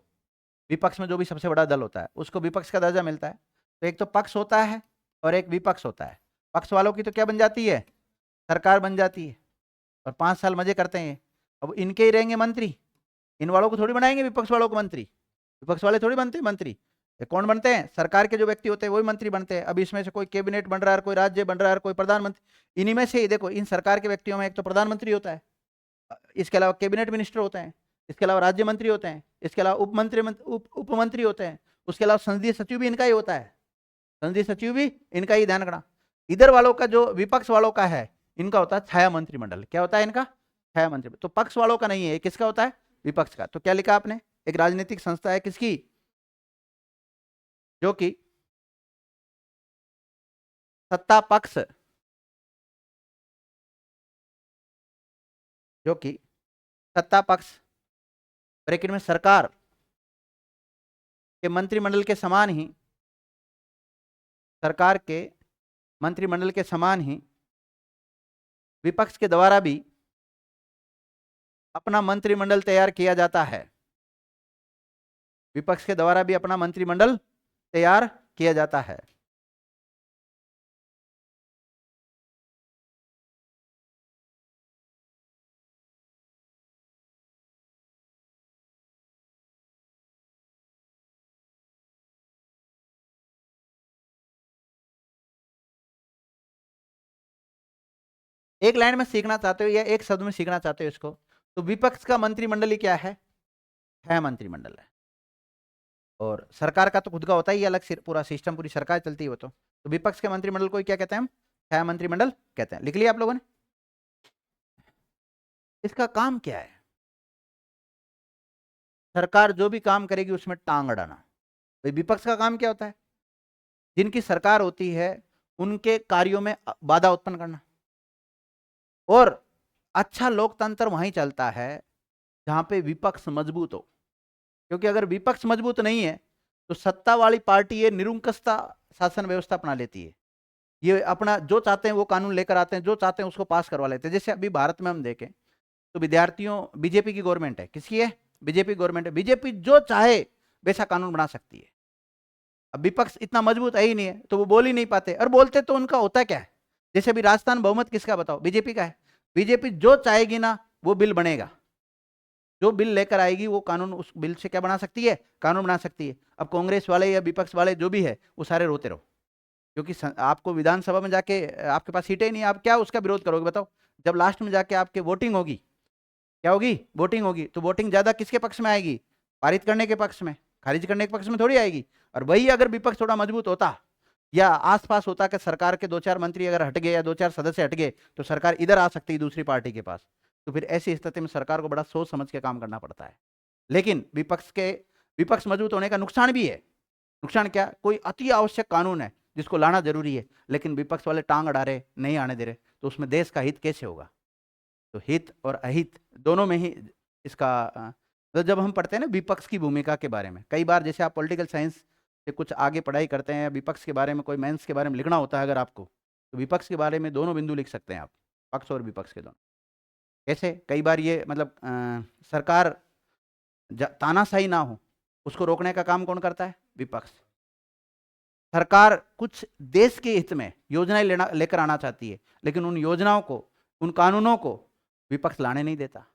विपक्ष में जो भी सबसे बड़ा दल होता है उसको विपक्ष का दर्जा मिलता है। तो एक तो पक्ष होता है और एक विपक्ष होता है। पक्ष वालों की तो क्या बन जाती है? सरकार बन जाती है, और 5 साल मजे करते हैं। अब इनके ही रहेंगे मंत्री, इन वालों को थोड़ी बनाएंगे विपक्ष वालों को मंत्री। विपक्ष वाले थोड़ी बनते हैं मंत्री। ये कौन बनते हैं? सरकार के जो व्यक्ति होते हैं वही मंत्री बनते हैं। अब इसमें से कोई कैबिनेट बन रहा है, कोई राज्य बन रहा है, कोई प्रधानमंत्री, इन्हीं में से ही देखो, इन सरकार के व्यक्तियों में एक तो प्रधानमंत्री होता है, इसके अलावा कैबिनेट मिनिस्टर होते हैं, इसके अलावा राज्य मंत्री होते हैं, इसके अलावा उप मंत्री होते हैं, उसके अलावा संसदीय सचिव भी इनका ही होता है। संसदीय सचिव भी इनका ही, ध्यान रखना। इधर वालों का जो विपक्ष वालों का है, इनका होता है छाया मंत्रिमंडल। क्या होता है इनका? छाया मंत्रिमंडल। तो पक्ष वालों का नहीं है, किसका होता है? विपक्ष का। तो क्या लिखा आपने? एक राजनीतिक संस्था है किसकी? जो कि सत्ता पक्ष, जो कि सत्ता पक्ष ब्रैकेट में सरकार के मंत्रिमंडल के समान ही, सरकार के मंत्रिमंडल के समान ही विपक्ष के द्वारा भी अपना मंत्रिमंडल तैयार किया जाता है। विपक्ष के द्वारा भी अपना मंत्रिमंडल तैयार किया जाता है। एक लाइन में सीखना चाहते हो या एक शब्द में सीखना चाहते हो इसको, तो विपक्ष का मंत्रिमंडल ही क्या है? मंत्रिमंडल है। और सरकार का तो खुद का होता ही अलग, पूरा सिस्टम, पूरी सरकार चलती है वो तो विपक्ष के मंत्रिमंडल को क्या कहते हैं? हम मंत्रिमंडल कहते हैं। लिख लिया आप लोगों ने? इसका काम क्या है? सरकार जो भी काम करेगी उसमें टांग अड़ाना। भाई विपक्ष का काम क्या होता है? जिनकी सरकार होती है उनके कार्यों में बाधा उत्पन्न करना। और अच्छा लोकतंत्र वहीं चलता है जहां पे विपक्ष मजबूत हो, क्योंकि अगर विपक्ष मजबूत नहीं है तो सत्ता वाली पार्टी ये निरंकुशता शासन व्यवस्था अपना लेती है। ये अपना जो चाहते हैं वो कानून लेकर आते हैं, जो चाहते हैं उसको पास करवा लेते हैं। जैसे अभी भारत में हम देखें तो विद्यार्थियों, बीजेपी की गवर्नमेंट है। किसकी है? बीजेपी गवर्नमेंट है। बीजेपी जो चाहे वैसा कानून बना सकती है। अब विपक्ष इतना मजबूत है ही नहीं है तो वो बोल ही नहीं पाते, और बोलते तो उनका होता क्या है? जैसे अभी राजस्थान बहुमत किसका बताओ? बीजेपी का है। बीजेपी जो चाहेगी ना वो बिल बनेगा, जो बिल लेकर आएगी वो कानून, उस बिल से क्या बना सकती है? कानून बना सकती है। अब कांग्रेस वाले या विपक्ष वाले जो भी है वो सारे रोते रहो, क्योंकि आपको विधानसभा में जाके आपके पास सीटें ही नहीं, आप क्या उसका विरोध करोगे बताओ? जब लास्ट में जाके आपके वोटिंग होगी, क्या होगी? वोटिंग होगी, तो वोटिंग ज्यादा किसके पक्ष में आएगी? पारित करने के पक्ष में, खारिज करने के पक्ष में थोड़ी आएगी। और वही अगर विपक्ष थोड़ा मजबूत होता या आसपास होता कि सरकार के 2-4 मंत्री अगर हट गए या 2-4 सदस्य हट गए तो सरकार इधर आ सकती है दूसरी पार्टी के पास। तो फिर ऐसी स्थिति में सरकार को बड़ा सोच समझ के काम करना पड़ता है। लेकिन विपक्ष मजबूत होने का नुकसान भी है। नुकसान क्या? कोई अति आवश्यक कानून है जिसको लाना जरूरी है, लेकिन विपक्ष वाले टांग अड़ा रहे, नहीं आने दे रहे, तो उसमें देश का हित कैसे होगा? तो हित और अहित दोनों में ही इसका तो जब हम पढ़ते हैं ना विपक्ष की भूमिका के बारे में, कई बार जैसे आप पॉलिटिकल साइंस से कुछ आगे पढ़ाई करते हैं, विपक्ष के बारे में कोई मेंस के बारे में लिखना होता है अगर आपको, तो विपक्ष के बारे में दोनों बिंदु लिख सकते हैं आप, पक्ष और विपक्ष के दोनों। कैसे? कई बार ये मतलब सरकार तानाशाही ना हो उसको रोकने का काम कौन करता है? विपक्ष। सरकार कुछ देश के हित में योजनाएं लेकर आना चाहती है, लेकिन उन योजनाओं को, उन कानूनों को विपक्ष लाने नहीं देता।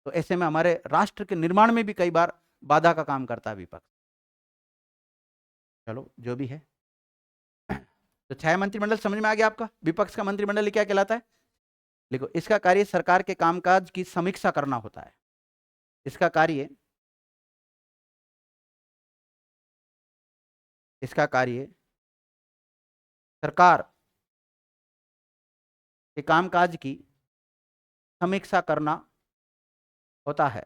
तो ऐसे में हमारे राष्ट्र के निर्माण में भी कई बार बाधा का काम करता है विपक्ष। चलो जो भी है, तो 6 मंत्रिमंडल समझ में आ गया आपका? विपक्ष का मंत्रिमंडल क्या कहलाता है? देखो, इसका कार्य सरकार के कामकाज की समीक्षा करना होता है। इसका कार्य सरकार के कामकाज की समीक्षा करना होता है।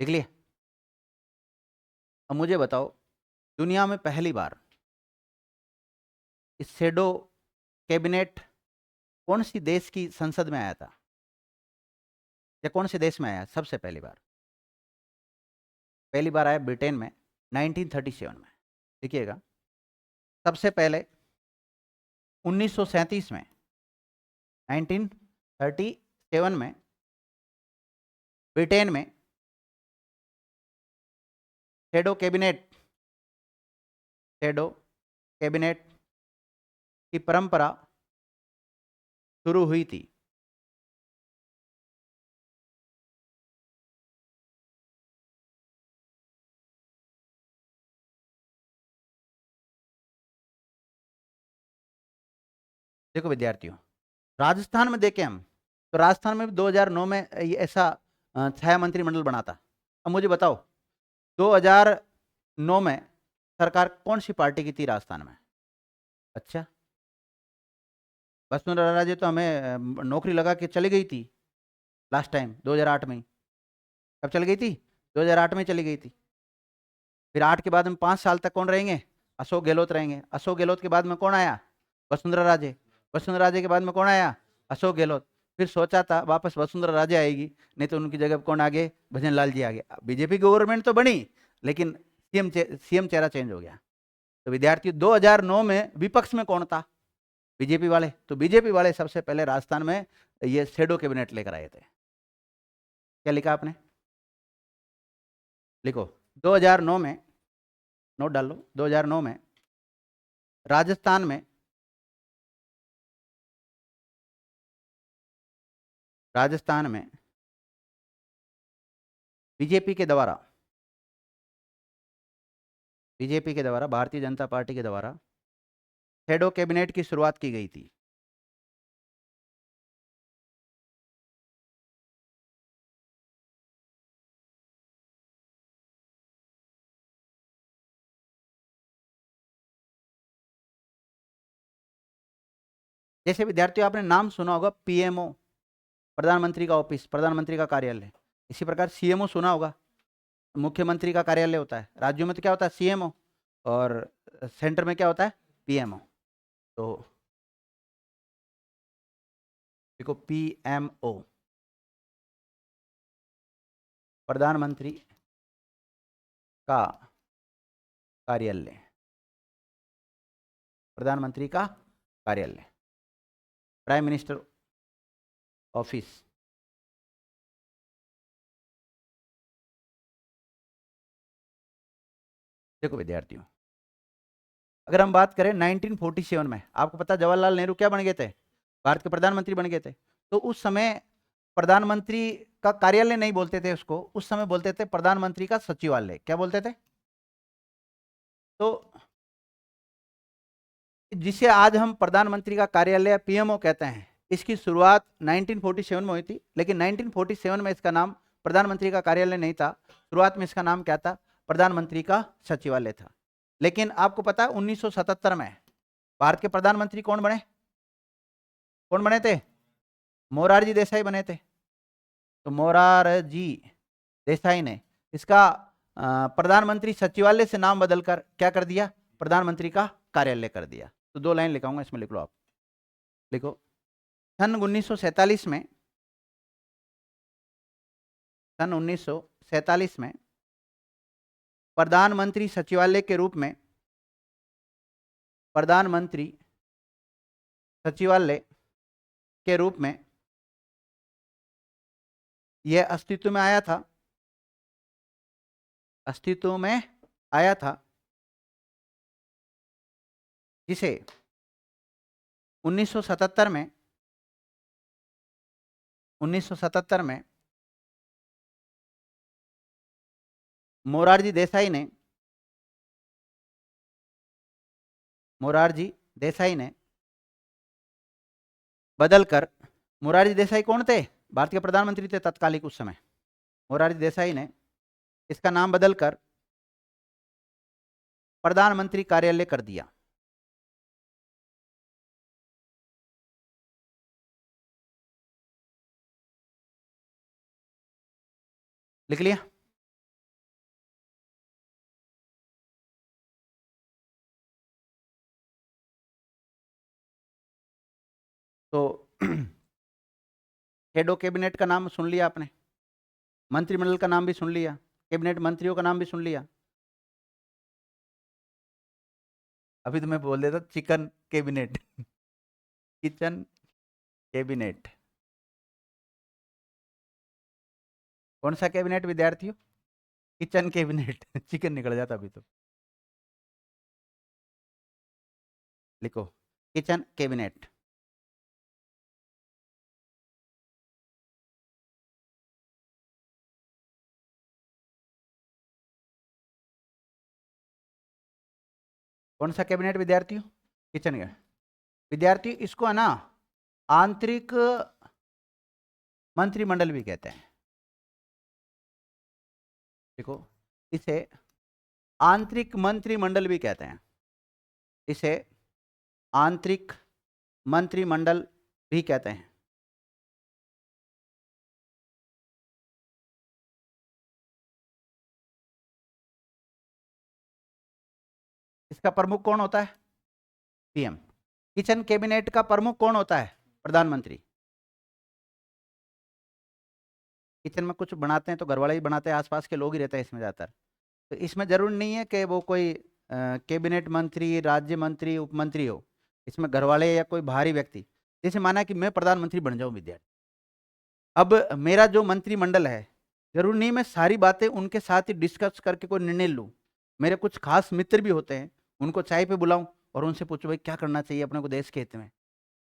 देख लिए? अब मुझे बताओ, दुनिया में पहली बार इस शैडो कैबिनेट कौन सी देश की संसद में आया था, या कौन से देश में आया सबसे पहली बार? पहली बार आया ब्रिटेन में 1937 में। देखिएगा, सबसे पहले 1937 में, 1937 में ब्रिटेन में शैडो कैबिनेट की परंपरा शुरू हुई थी। देखो विद्यार्थियों, राजस्थान में देखें हम, तो राजस्थान में भी 2009 में ये ऐसा छाया मंत्रिमंडल बना था। अब मुझे बताओ 2009 में सरकार कौन सी पार्टी की थी राजस्थान में? अच्छा, वसुंधरा राजे तो हमें नौकरी लगा के चली गई थी, लास्ट टाइम 2008 में ही। कब चल गई थी? 2008 में चली गई थी। फिर 8 के बाद में 5 साल तक कौन रहेंगे? अशोक गहलोत रहेंगे। अशोक गहलोत के बाद में कौन आया? वसुंधरा राजे। वसुंधरा राजे के बाद में कौन आया? अशोक गहलोत। फिर सोचा था वापस वसुंधरा राजे आएगी, नहीं तो उनकी जगह कौन आगे? भजन लाल जी आगे। बीजेपी गवर्नमेंट तो बनी, लेकिन सीएम चेहरा चेंज हो गया। तो विद्यार्थी 2009 में विपक्ष में कौन था? बीजेपी वाले। तो बीजेपी वाले सबसे पहले राजस्थान में ये शेडो कैबिनेट लेकर आए थे। क्या लिखा आपने? लिखो 2009 में, नोट डाल लो। 2009 में राजस्थान में बीजेपी के द्वारा भारतीय जनता पार्टी के द्वारा शेडो कैबिनेट की शुरुआत की गई थी। जैसे विद्यार्थियों आपने नाम सुना होगा पीएमओ, प्रधानमंत्री का ऑफिस, प्रधानमंत्री का कार्यालय। इसी प्रकार सीएमओ सुना होगा, मुख्यमंत्री का कार्यालय होता है। राज्यों में तो क्या होता है? सीएमओ। और सेंटर में क्या होता है? पीएमओ। तो देखो पीएमओ, प्रधानमंत्री का कार्यालय, प्रधानमंत्री का कार्यालय, प्राइम मिनिस्टर ऑफिस। देखो विद्यार्थियों, अगर हम बात करें 1947 में, आपको पता जवाहरलाल नेहरू क्या बन गए थे? भारत के प्रधानमंत्री बन गए थे। तो उस समय प्रधानमंत्री का कार्यालय नहीं बोलते थे उसको, उस समय बोलते थे प्रधानमंत्री का सचिवालय। क्या बोलते थे? तो जिसे आज हम प्रधानमंत्री का कार्यालय पीएमओ कहते हैं, इसकी शुरुआत 1947 में हुई थी। लेकिन 1947 में इसका नाम प्रधानमंत्री का कार्यालय नहीं था। शुरुआत में इसका नाम क्या था? प्रधानमंत्री का सचिवालय था। लेकिन आपको पता है 1977 में भारत के प्रधानमंत्री कौन बने? कौन बने थे? मोरारजी देसाई बने थे। तो मोरारजी देसाई ने इसका प्रधानमंत्री सचिवालय से नाम बदलकर क्या कर दिया? प्रधानमंत्री का कार्यालय कर दिया। तो 2 लाइन लिखाऊंगा, इसमें लिख लो आप। लिखो सन 1947 में, सन 1947 में प्रधानमंत्री सचिवालय के रूप में, प्रधानमंत्री सचिवालय के रूप में यह अस्तित्व में आया था, अस्तित्व में आया था, जिसे 1977 में, 1977 में मोरारजी देसाई ने, मोरारजी देसाई ने बदलकर, मोरारजी देसाई कौन थे? भारत के प्रधानमंत्री थे तत्कालिक उस समय। मोरारजी देसाई ने इसका नाम बदलकर प्रधानमंत्री कार्यालय कर दिया। लिख लिया? तो हेड ऑफ कैबिनेट का नाम सुन लिया आपने, मंत्रिमंडल का नाम भी सुन लिया, कैबिनेट मंत्रियों का नाम भी सुन लिया। अभी तो मैं बोल देता चिकन कैबिनेट किचन कैबिनेट। कौन सा कैबिनेट विद्यार्थियों? किचन कैबिनेट चिकन निकल जाता अभी तो। लिखो किचन कैबिनेट। कौन सा कैबिनेट विद्यार्थियों? किचन का। विद्यार्थी इसको है ना आंतरिक मंत्रिमंडल भी कहते हैं। देखो इसे आंतरिक मंत्रिमंडल भी कहते हैं, इसे आंतरिक मंत्रिमंडल भी कहते हैं। इसका प्रमुख कौन होता है? पीएम। किचन कैबिनेट का प्रमुख कौन होता है? प्रधानमंत्री। किचन में कुछ बनाते हैं तो घर वाले ही बनाते हैं, आसपास के लोग ही रहते हैं इसमें ज़्यादातर। तो इसमें जरूर नहीं है कि वो कोई कैबिनेट मंत्री, राज्य मंत्री, उपमंत्री हो। इसमें घर वाले या कोई बाहरी व्यक्ति, जैसे माना कि मैं प्रधानमंत्री बन जाऊं विद्यार्थी, अब मेरा जो मंत्रिमंडल है, जरूर नहीं मैं सारी बातें उनके साथ ही डिस्कस करके कोई निर्णय लूं। मेरे कुछ खास मित्र भी होते हैं, उनको चाय पे बुलाऊं और उनसे पूछो भाई क्या करना चाहिए अपने को देश के हित में।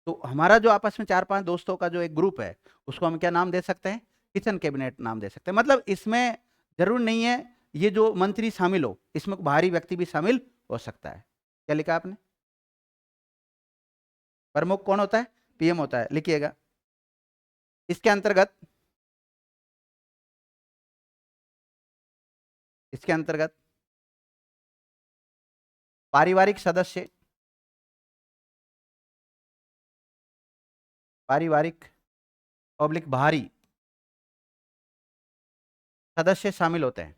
तो हमारा जो आपस में 4-5 दोस्तों का जो एक ग्रुप है, उसको हम क्या नाम दे सकते हैं? किचन कैबिनेट नाम दे सकते हैं। मतलब इसमें जरूर नहीं है ये जो मंत्री शामिल हो, इसमें बाहरी व्यक्ति भी शामिल हो सकता है। क्या लिखा आपने? प्रमुख कौन होता है? पीएम होता है, लिखिएगा। इसके अंतर्गत, इसके अंतर्गत पारिवारिक सदस्य, पारिवारिक पब्लिक बाहरी सदस्य शामिल होते हैं।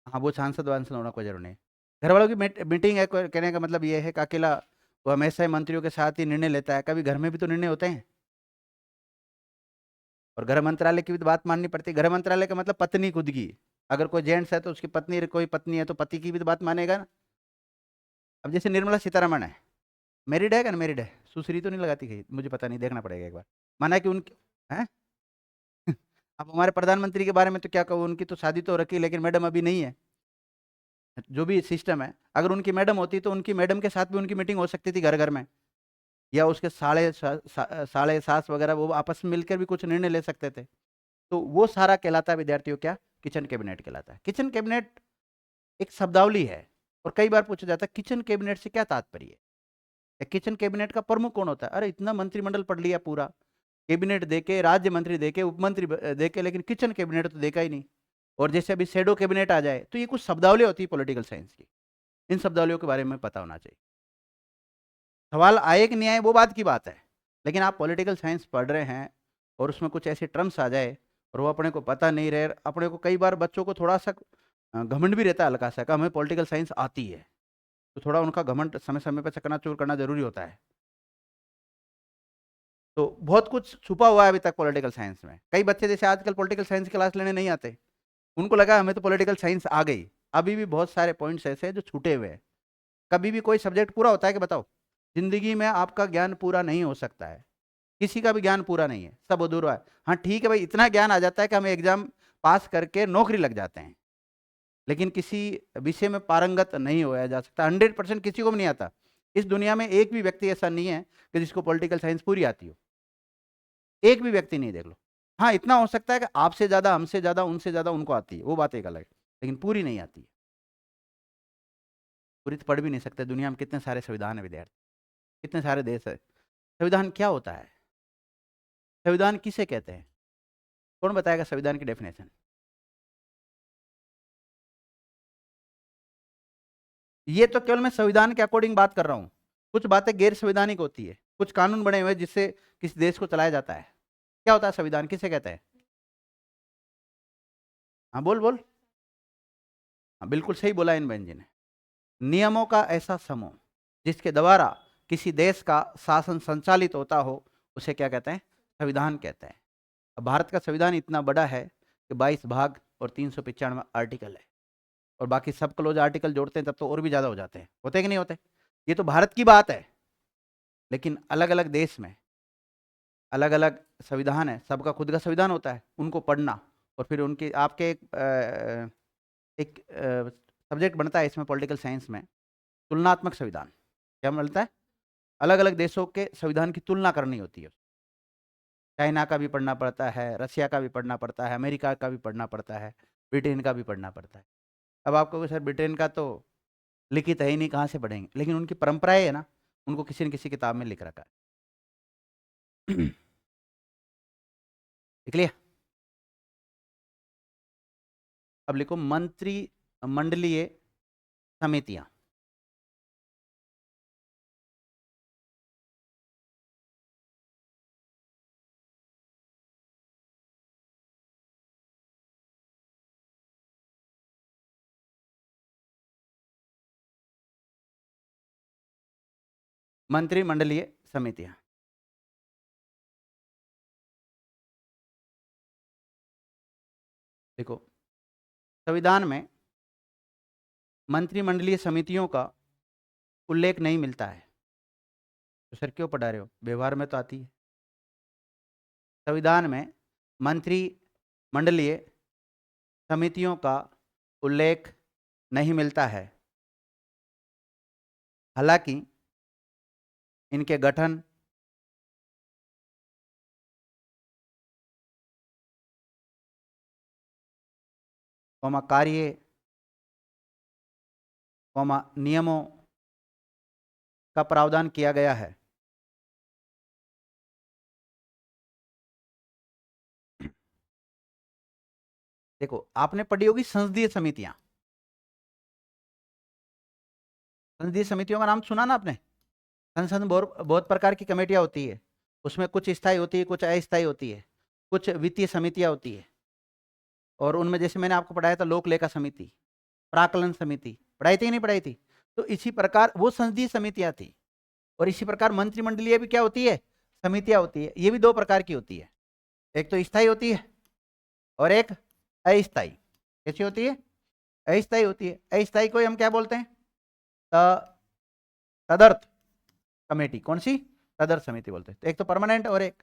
हाँ, वो सांसद वांसद होना कोई जरूर नहीं। घर वालों की मीटिंग है, कहने का मतलब ये है कि अकेला वो हमेशा ही मंत्रियों के साथ ही निर्णय लेता है, कभी घर में भी तो निर्णय होते हैं। और गृह मंत्रालय की भी तो बात माननी पड़ती है। गृह मंत्रालय का मतलब पत्नी खुद की, अगर कोई जेंट्स है तो उसकी पत्नी, कोई पत्नी है तो पति की भी तो बात मानेगा ना। अब जैसे निर्मला सीतारमण है, मैरिड है क्या? मैरिड है, सुश्री तो नहीं लगाती कहीं, मुझे पता नहीं, देखना पड़ेगा एक बार। माना कि उनकी है। अब हमारे प्रधानमंत्री के बारे में तो क्या कहूँ, उनकी तो शादी तो रखी लेकिन मैडम अभी नहीं है। जो भी सिस्टम है, अगर उनकी मैडम होती तो उनकी मैडम के साथ भी उनकी मीटिंग हो सकती थी घर घर में, या उसके साले सास वगैरह, वो आपस में मिलकर भी कुछ निर्णय ले सकते थे। तो वो सारा कहलाता है विद्यार्थियों क्या? किचन कैबिनेट कहलाता है। किचन कैबिनेट एक शब्दावली है, और कई बार पूछा जाता है किचन कैबिनेट से क्या तात्पर्य है, किचन कैबिनेट का प्रमुख कौन होता है? अरे इतना मंत्रिमंडल पढ़ लिया पूरा, कैबिनेट देके, राज्य मंत्री देके, उपमंत्री देके, लेकिन किचन कैबिनेट तो देखा ही नहीं। और जैसे अभी शेडो कैबिनेट आ जाए, तो ये कुछ शब्दावली होती है पॉलिटिकल साइंस की, इन शब्दावलियों के बारे में पता होना चाहिए। सवाल आए कि नहीं आए वो बात की बात है, लेकिन आप पॉलिटिकल साइंस पढ़ रहे हैं और उसमें कुछ ऐसे टर्म्स आ जाए और वो अपने को पता नहीं रहे, अपने को कई बार बच्चों को थोड़ा सा घमंड भी रहता है हल्का सा, कि हमें पॉलिटिकल साइंस आती है, तो थोड़ा उनका घमंड समय समय पर चकनाचूर करना जरूरी होता है। तो बहुत कुछ छुपा हुआ है अभी तक पॉलिटिकल साइंस में। कई बच्चे जैसे आजकल पॉलिटिकल साइंस क्लास लेने नहीं आते, उनको लगा हमें तो पॉलिटिकल साइंस आ गई। अभी भी बहुत सारे पॉइंट्स ऐसे हैं जो छूटे हुए हैं। कभी भी कोई सब्जेक्ट पूरा होता है कि बताओ? जिंदगी में आपका ज्ञान पूरा नहीं हो सकता है, किसी का भी ज्ञान पूरा नहीं है, सब अधूरा है। हाँ ठीक है भाई, इतना ज्ञान आ जाता है कि हमें एग्जाम पास करके नौकरी लग जाते हैं, लेकिन किसी विषय में पारंगत नहीं होया जा सकता। 100% किसी को भी नहीं आता। इस दुनिया में एक भी व्यक्ति ऐसा नहीं है कि जिसको पॉलिटिकल साइंस पूरी आती हो, एक भी व्यक्ति नहीं, देख लो। हाँ इतना हो सकता है कि आपसे ज्यादा, हमसे ज्यादा, उनसे ज्यादा उनको आती है, वो बात एक अलग है, लेकिन पूरी नहीं आती है। पूरी तो पढ़ भी नहीं सकते। दुनिया में कितने सारे संविधान है विद्यार्थी, कितने सारे देश है। संविधान क्या होता है? संविधान किसे कहते हैं? कौन बताएगा संविधान की डेफिनेशन? ये तो केवल मैं संविधान के अकॉर्डिंग बात कर रहा हूँ। कुछ बातें गैर संवैधानिक होती है, कुछ कानून बने हुए हैं जिससे किसी देश को चलाया जाता है। क्या होता है संविधान, किसे कहते हैं? हाँ बोल बोल। हाँ बिल्कुल सही बोला इन बहन जी ने। नियमों का ऐसा समूह जिसके द्वारा किसी देश का शासन संचालित होता हो, उसे क्या कहते हैं? संविधान कहते हैं। अब भारत का संविधान इतना बड़ा है कि 22 भाग और 395 आर्टिकल है, और बाकी सब क्लोज आर्टिकल जोड़ते हैं तब तो और भी ज्यादा हो जाते हैं। होते कि नहीं होते? ये तो भारत की बात है, लेकिन अलग अलग देश में अलग अलग संविधान है, सबका खुद का संविधान होता है। उनको पढ़ना, और फिर उनके आपके एक सब्जेक्ट बनता है इसमें पॉलिटिकल साइंस में, तुलनात्मक संविधान। क्या मिलता है? अलग अलग देशों के संविधान की तुलना करनी होती है। चाइना का भी पढ़ना पड़ता है, रशिया का भी पढ़ना पड़ता है, अमेरिका का भी पढ़ना पड़ता है, ब्रिटेन का भी पढ़ना पड़ता है। अब आपको कहोगे, सर ब्रिटेन का तो लिखित है ही नहीं, कहाँ से पढ़ेंगे? लेकिन उनकी परंपराएं है ना, उनको किसी न किसी किताब में लिख रखा है। लिख लिया? अब लिखो मंत्री मंडलीय समितियां। मंत्रिमंडलीय समितियां। देखो, संविधान में मंत्रिमंडलीय समितियों का उल्लेख नहीं मिलता है। तो सर क्यों पढ़ा रहे हो, व्यवहार में तो आती है। संविधान में मंत्रिमंडलीय समितियों का उल्लेख नहीं मिलता है। हालांकि इनके गठन, कार्य, नियमों का प्रावधान किया गया है। देखो, आपने पढ़ी होगी संसदीय समितियां। संसदीय समितियों का नाम सुना ना आपने? संसद में बहुत बहुत प्रकार की कमेटियां होती है। उसमें कुछ स्थायी होती है, कुछ अस्थायी होती है, कुछ वित्तीय समितियां होती है। और उनमें जैसे मैंने आपको पढ़ाया था लोक लेखा समिति, प्राकलन समिति, पढ़ाई थी नहीं पढ़ाई थी? तो इसी प्रकार वो संसदीय समितियां थी। और इसी प्रकार मंत्रिमंडलीय भी क्या होती है, समितियां होती है। ये भी दो प्रकार की होती है, एक तो स्थायी होती है और एक अस्थायी। कैसी होती है? अस्थायी होती है। अस्थायी को हम क्या बोलते हैं? तदर्थ कमेटी। कौन सी? तदर्थ समिति बोलते हैं। तो एक तो परमानेंट और एक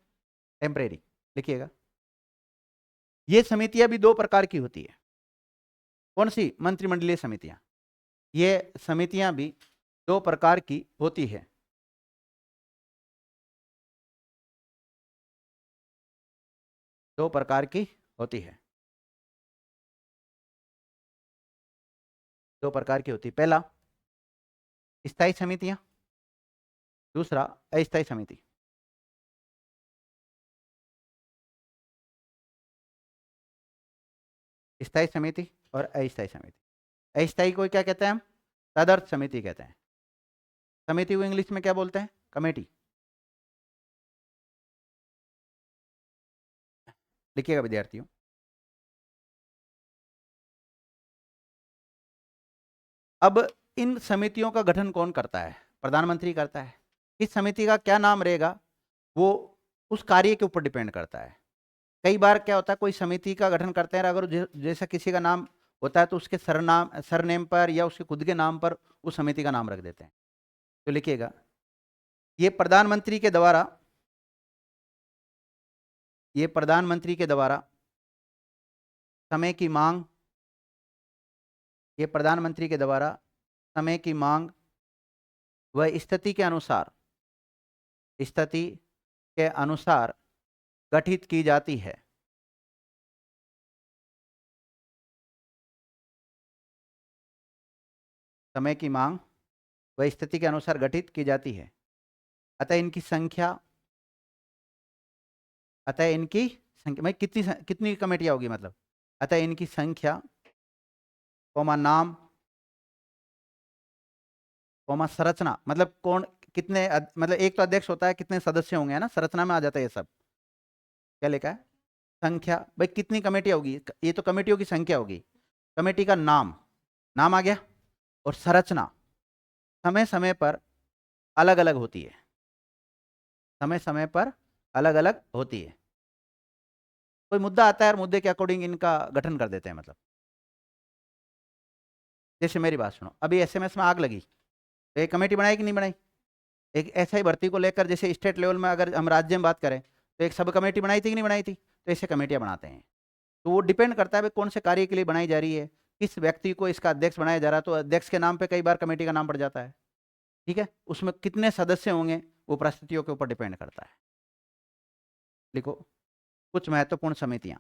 टेम्परेरी। लिखिएगा, ये समितियां भी दो प्रकार की होती है। कौन सी? मंत्रिमंडलीय समितियां। ये समितियां भी दो प्रकार की होती है। दो प्रकार की होती है। दो प्रकार की होती है। पहला स्थायी समितियां, दूसरा अस्थायी समिति। स्थायी समिति और अस्थायी समिति। अस्थायी को क्या कहते हैं हम? तदर्थ समिति कहते हैं। समिति को इंग्लिश में क्या बोलते हैं? कमेटी। लिखिएगा विद्यार्थियों, अब इन समितियों का गठन कौन करता है? प्रधानमंत्री करता है। इस समिति का क्या नाम रहेगा वो उस कार्य के ऊपर डिपेंड करता है। कई बार क्या होता है, कोई समिति का गठन करते हैं, अगर जैसा किसी का नाम होता है तो उसके सरनेम पर या उसके खुद के नाम पर उस समिति का नाम रख देते हैं। तो लिखिएगा, ये प्रधानमंत्री के द्वारा, ये प्रधानमंत्री के द्वारा समय की मांग, ये प्रधानमंत्री के द्वारा समय की मांग व स्थिति के अनुसार, स्थिति के अनुसार गठित की जाती है। समय की मांग व स्थिति के अनुसार गठित की जाती है। अतः इनकी संख्या, अतः इनकी संख्या में कितनी कमेटियां होगी मतलब, अतः इनकी संख्या, नाम, संरचना, मतलब कौन कितने मतलब एक तो अध्यक्ष होता है, कितने सदस्य होंगे, है ना? संरचना में आ जाता है ये सब। क्या लिखा है? संख्या। भाई कितनी कमेटी होगी, ये तो कमेटियों की संख्या होगी। कमेटी का नाम, नाम आ गया। और संरचना समय समय पर अलग अलग होती है। समय समय पर अलग अलग होती है। कोई मुद्दा आता है और मुद्दे के अकॉर्डिंग इनका गठन कर देते हैं। मतलब जैसे मेरी बात सुनो, अभी एसएमएस में आग लगी तो एक कमेटी बनाई कि नहीं बनाई? एक एसआई भर्ती को लेकर जैसे स्टेट लेवल में अगर हम राज्य में बात करें तो एक सब कमेटी बनाई थी कि नहीं बनाई थी? तो ऐसे कमेटियां बनाते हैं। तो वो डिपेंड करता है कौन से कार्य के लिए बनाई जा रही है, किस व्यक्ति को इसका अध्यक्ष बनाया जा रहा है। तो अध्यक्ष के नाम पे कई बार कमेटी का नाम पड़ जाता है। ठीक है, उसमें कितने सदस्य होंगे वो परिस्थितियों के ऊपर डिपेंड करता है। लिखो, कुछ महत्वपूर्ण समितियां।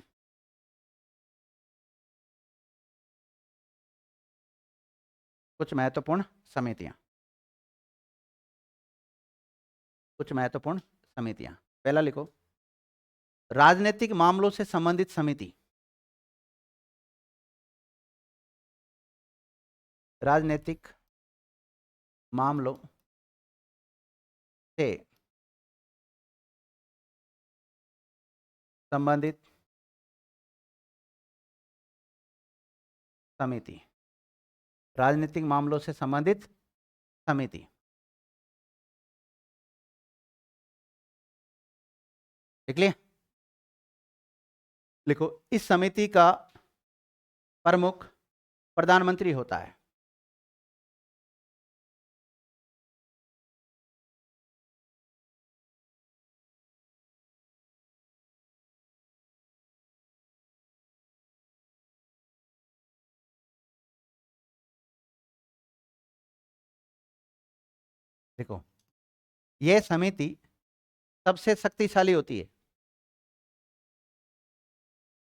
कुछ महत्वपूर्ण समितियां। कुछ महत्वपूर्ण समितियां। पहला लिखो, राजनीतिक मामलों से संबंधित समिति। राजनीतिक मामलों से संबंधित समिति। राजनीतिक मामलों से संबंधित समिति। लिख लिया? लिखो, इस समिति का प्रमुख प्रधानमंत्री होता है। देखो, यह समिति सबसे शक्तिशाली होती है।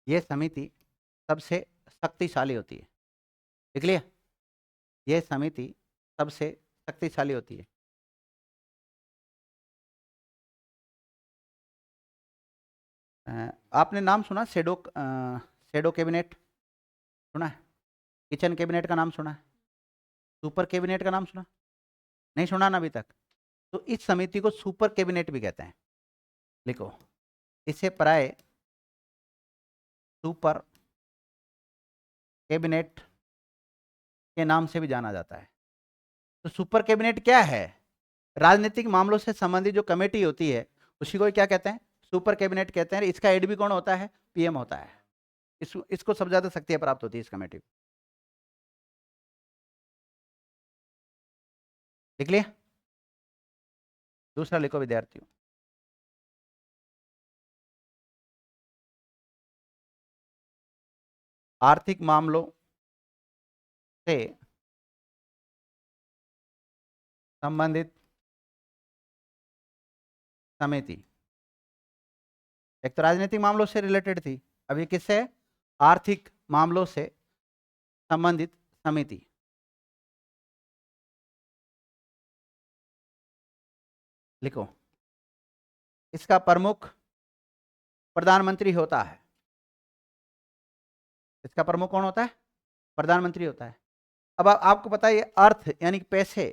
यह समिति सबसे शक्तिशाली होती है। देख लिया? यह समिति सबसे शक्तिशाली होती है। आपने नाम सुना शैडो कैबिनेट? सुना है? किचन कैबिनेट का नाम सुना है? सुपर कैबिनेट का नाम सुना? नहीं सुना ना अभी तक? तो इस समिति को सुपर कैबिनेट भी कहते हैं। लिखो, इसे प्राय सुपर कैबिनेट के नाम से भी जाना जाता है। तो सुपर कैबिनेट क्या है? राजनीतिक मामलों से संबंधित जो कमेटी होती है उसी को क्या कहते हैं? सुपर कैबिनेट कहते हैं। इसका हेड भी कौन होता है? पीएम होता है। इसको सबसे ज्यादा शक्तियां प्राप्त होती है इस कमेटी को। लिख लिया? दूसरा लिखो विद्यार्थियों, आर्थिक मामलों से संबंधित समिति। एक तो राजनीतिक मामलों से रिलेटेड थी, अब ये किससे है? आर्थिक मामलों से संबंधित समिति। लिखो, इसका प्रमुख प्रधानमंत्री होता है। इसका प्रमुख कौन होता है? प्रधानमंत्री होता है। अब आपको पता है ये अर्थ यानी कि पैसे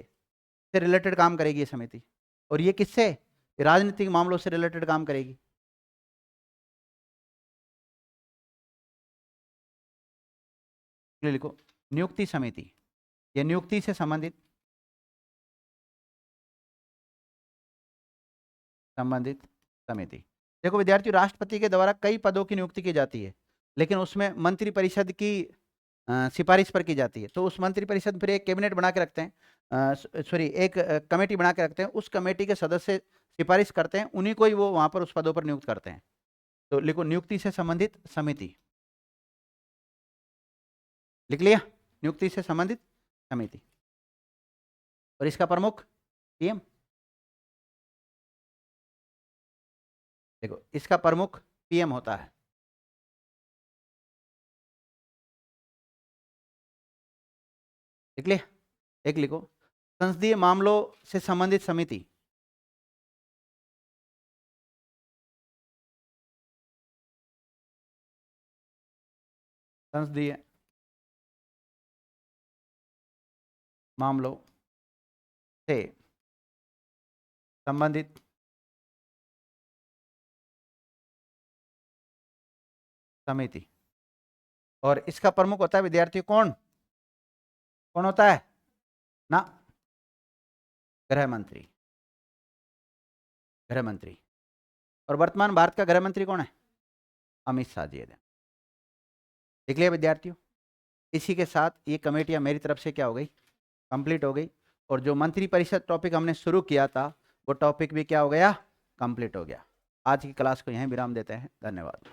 से रिलेटेड काम करेगी ये समिति, और ये किससे? राजनीतिक मामलों से रिलेटेड काम करेगी। लिखो, नियुक्ति समिति। ये नियुक्ति से संबंधित समिति। देखो विद्यार्थियों, राष्ट्रपति के द्वारा कई पदों की नियुक्ति की जाती है, लेकिन उसमें मंत्रि परिषद की सिफारिश पर की जाती है। तो उस मंत्रि परिषद फिर एक कैबिनेट बना के रखते हैं, सॉरी एक कमेटी बना के रखते हैं। उस कमेटी के सदस्य सिफारिश करते हैं, उन्हीं को ही वो वहां पर उस पदों पर नियुक्त करते हैं। तो लिखो, नियुक्ति से संबंधित समिति। लिख लिया? नियुक्ति से संबंधित समिति, और इसका प्रमुख पीएम। देखो, इसका प्रमुख पीएम होता है। लिख लिया? एक लिखो, संसदीय मामलों से संबंधित समिति। संसदीय मामलों से संबंधित समिति, और इसका प्रमुख होता है विद्यार्थी कौन? कौन होता है ना? गृह मंत्री। गृह मंत्री। और वर्तमान भारत का गृह मंत्री कौन है? अमित शाह जी। देख लिया विद्यार्थियों? इसी के साथ ये कमेटियां मेरी तरफ से क्या हो गई? कंप्लीट हो गई। और जो मंत्री परिषद टॉपिक हमने शुरू किया था वो टॉपिक भी क्या हो गया? कंप्लीट हो गया। आज की क्लास को यहीं विराम देते हैं। धन्यवाद।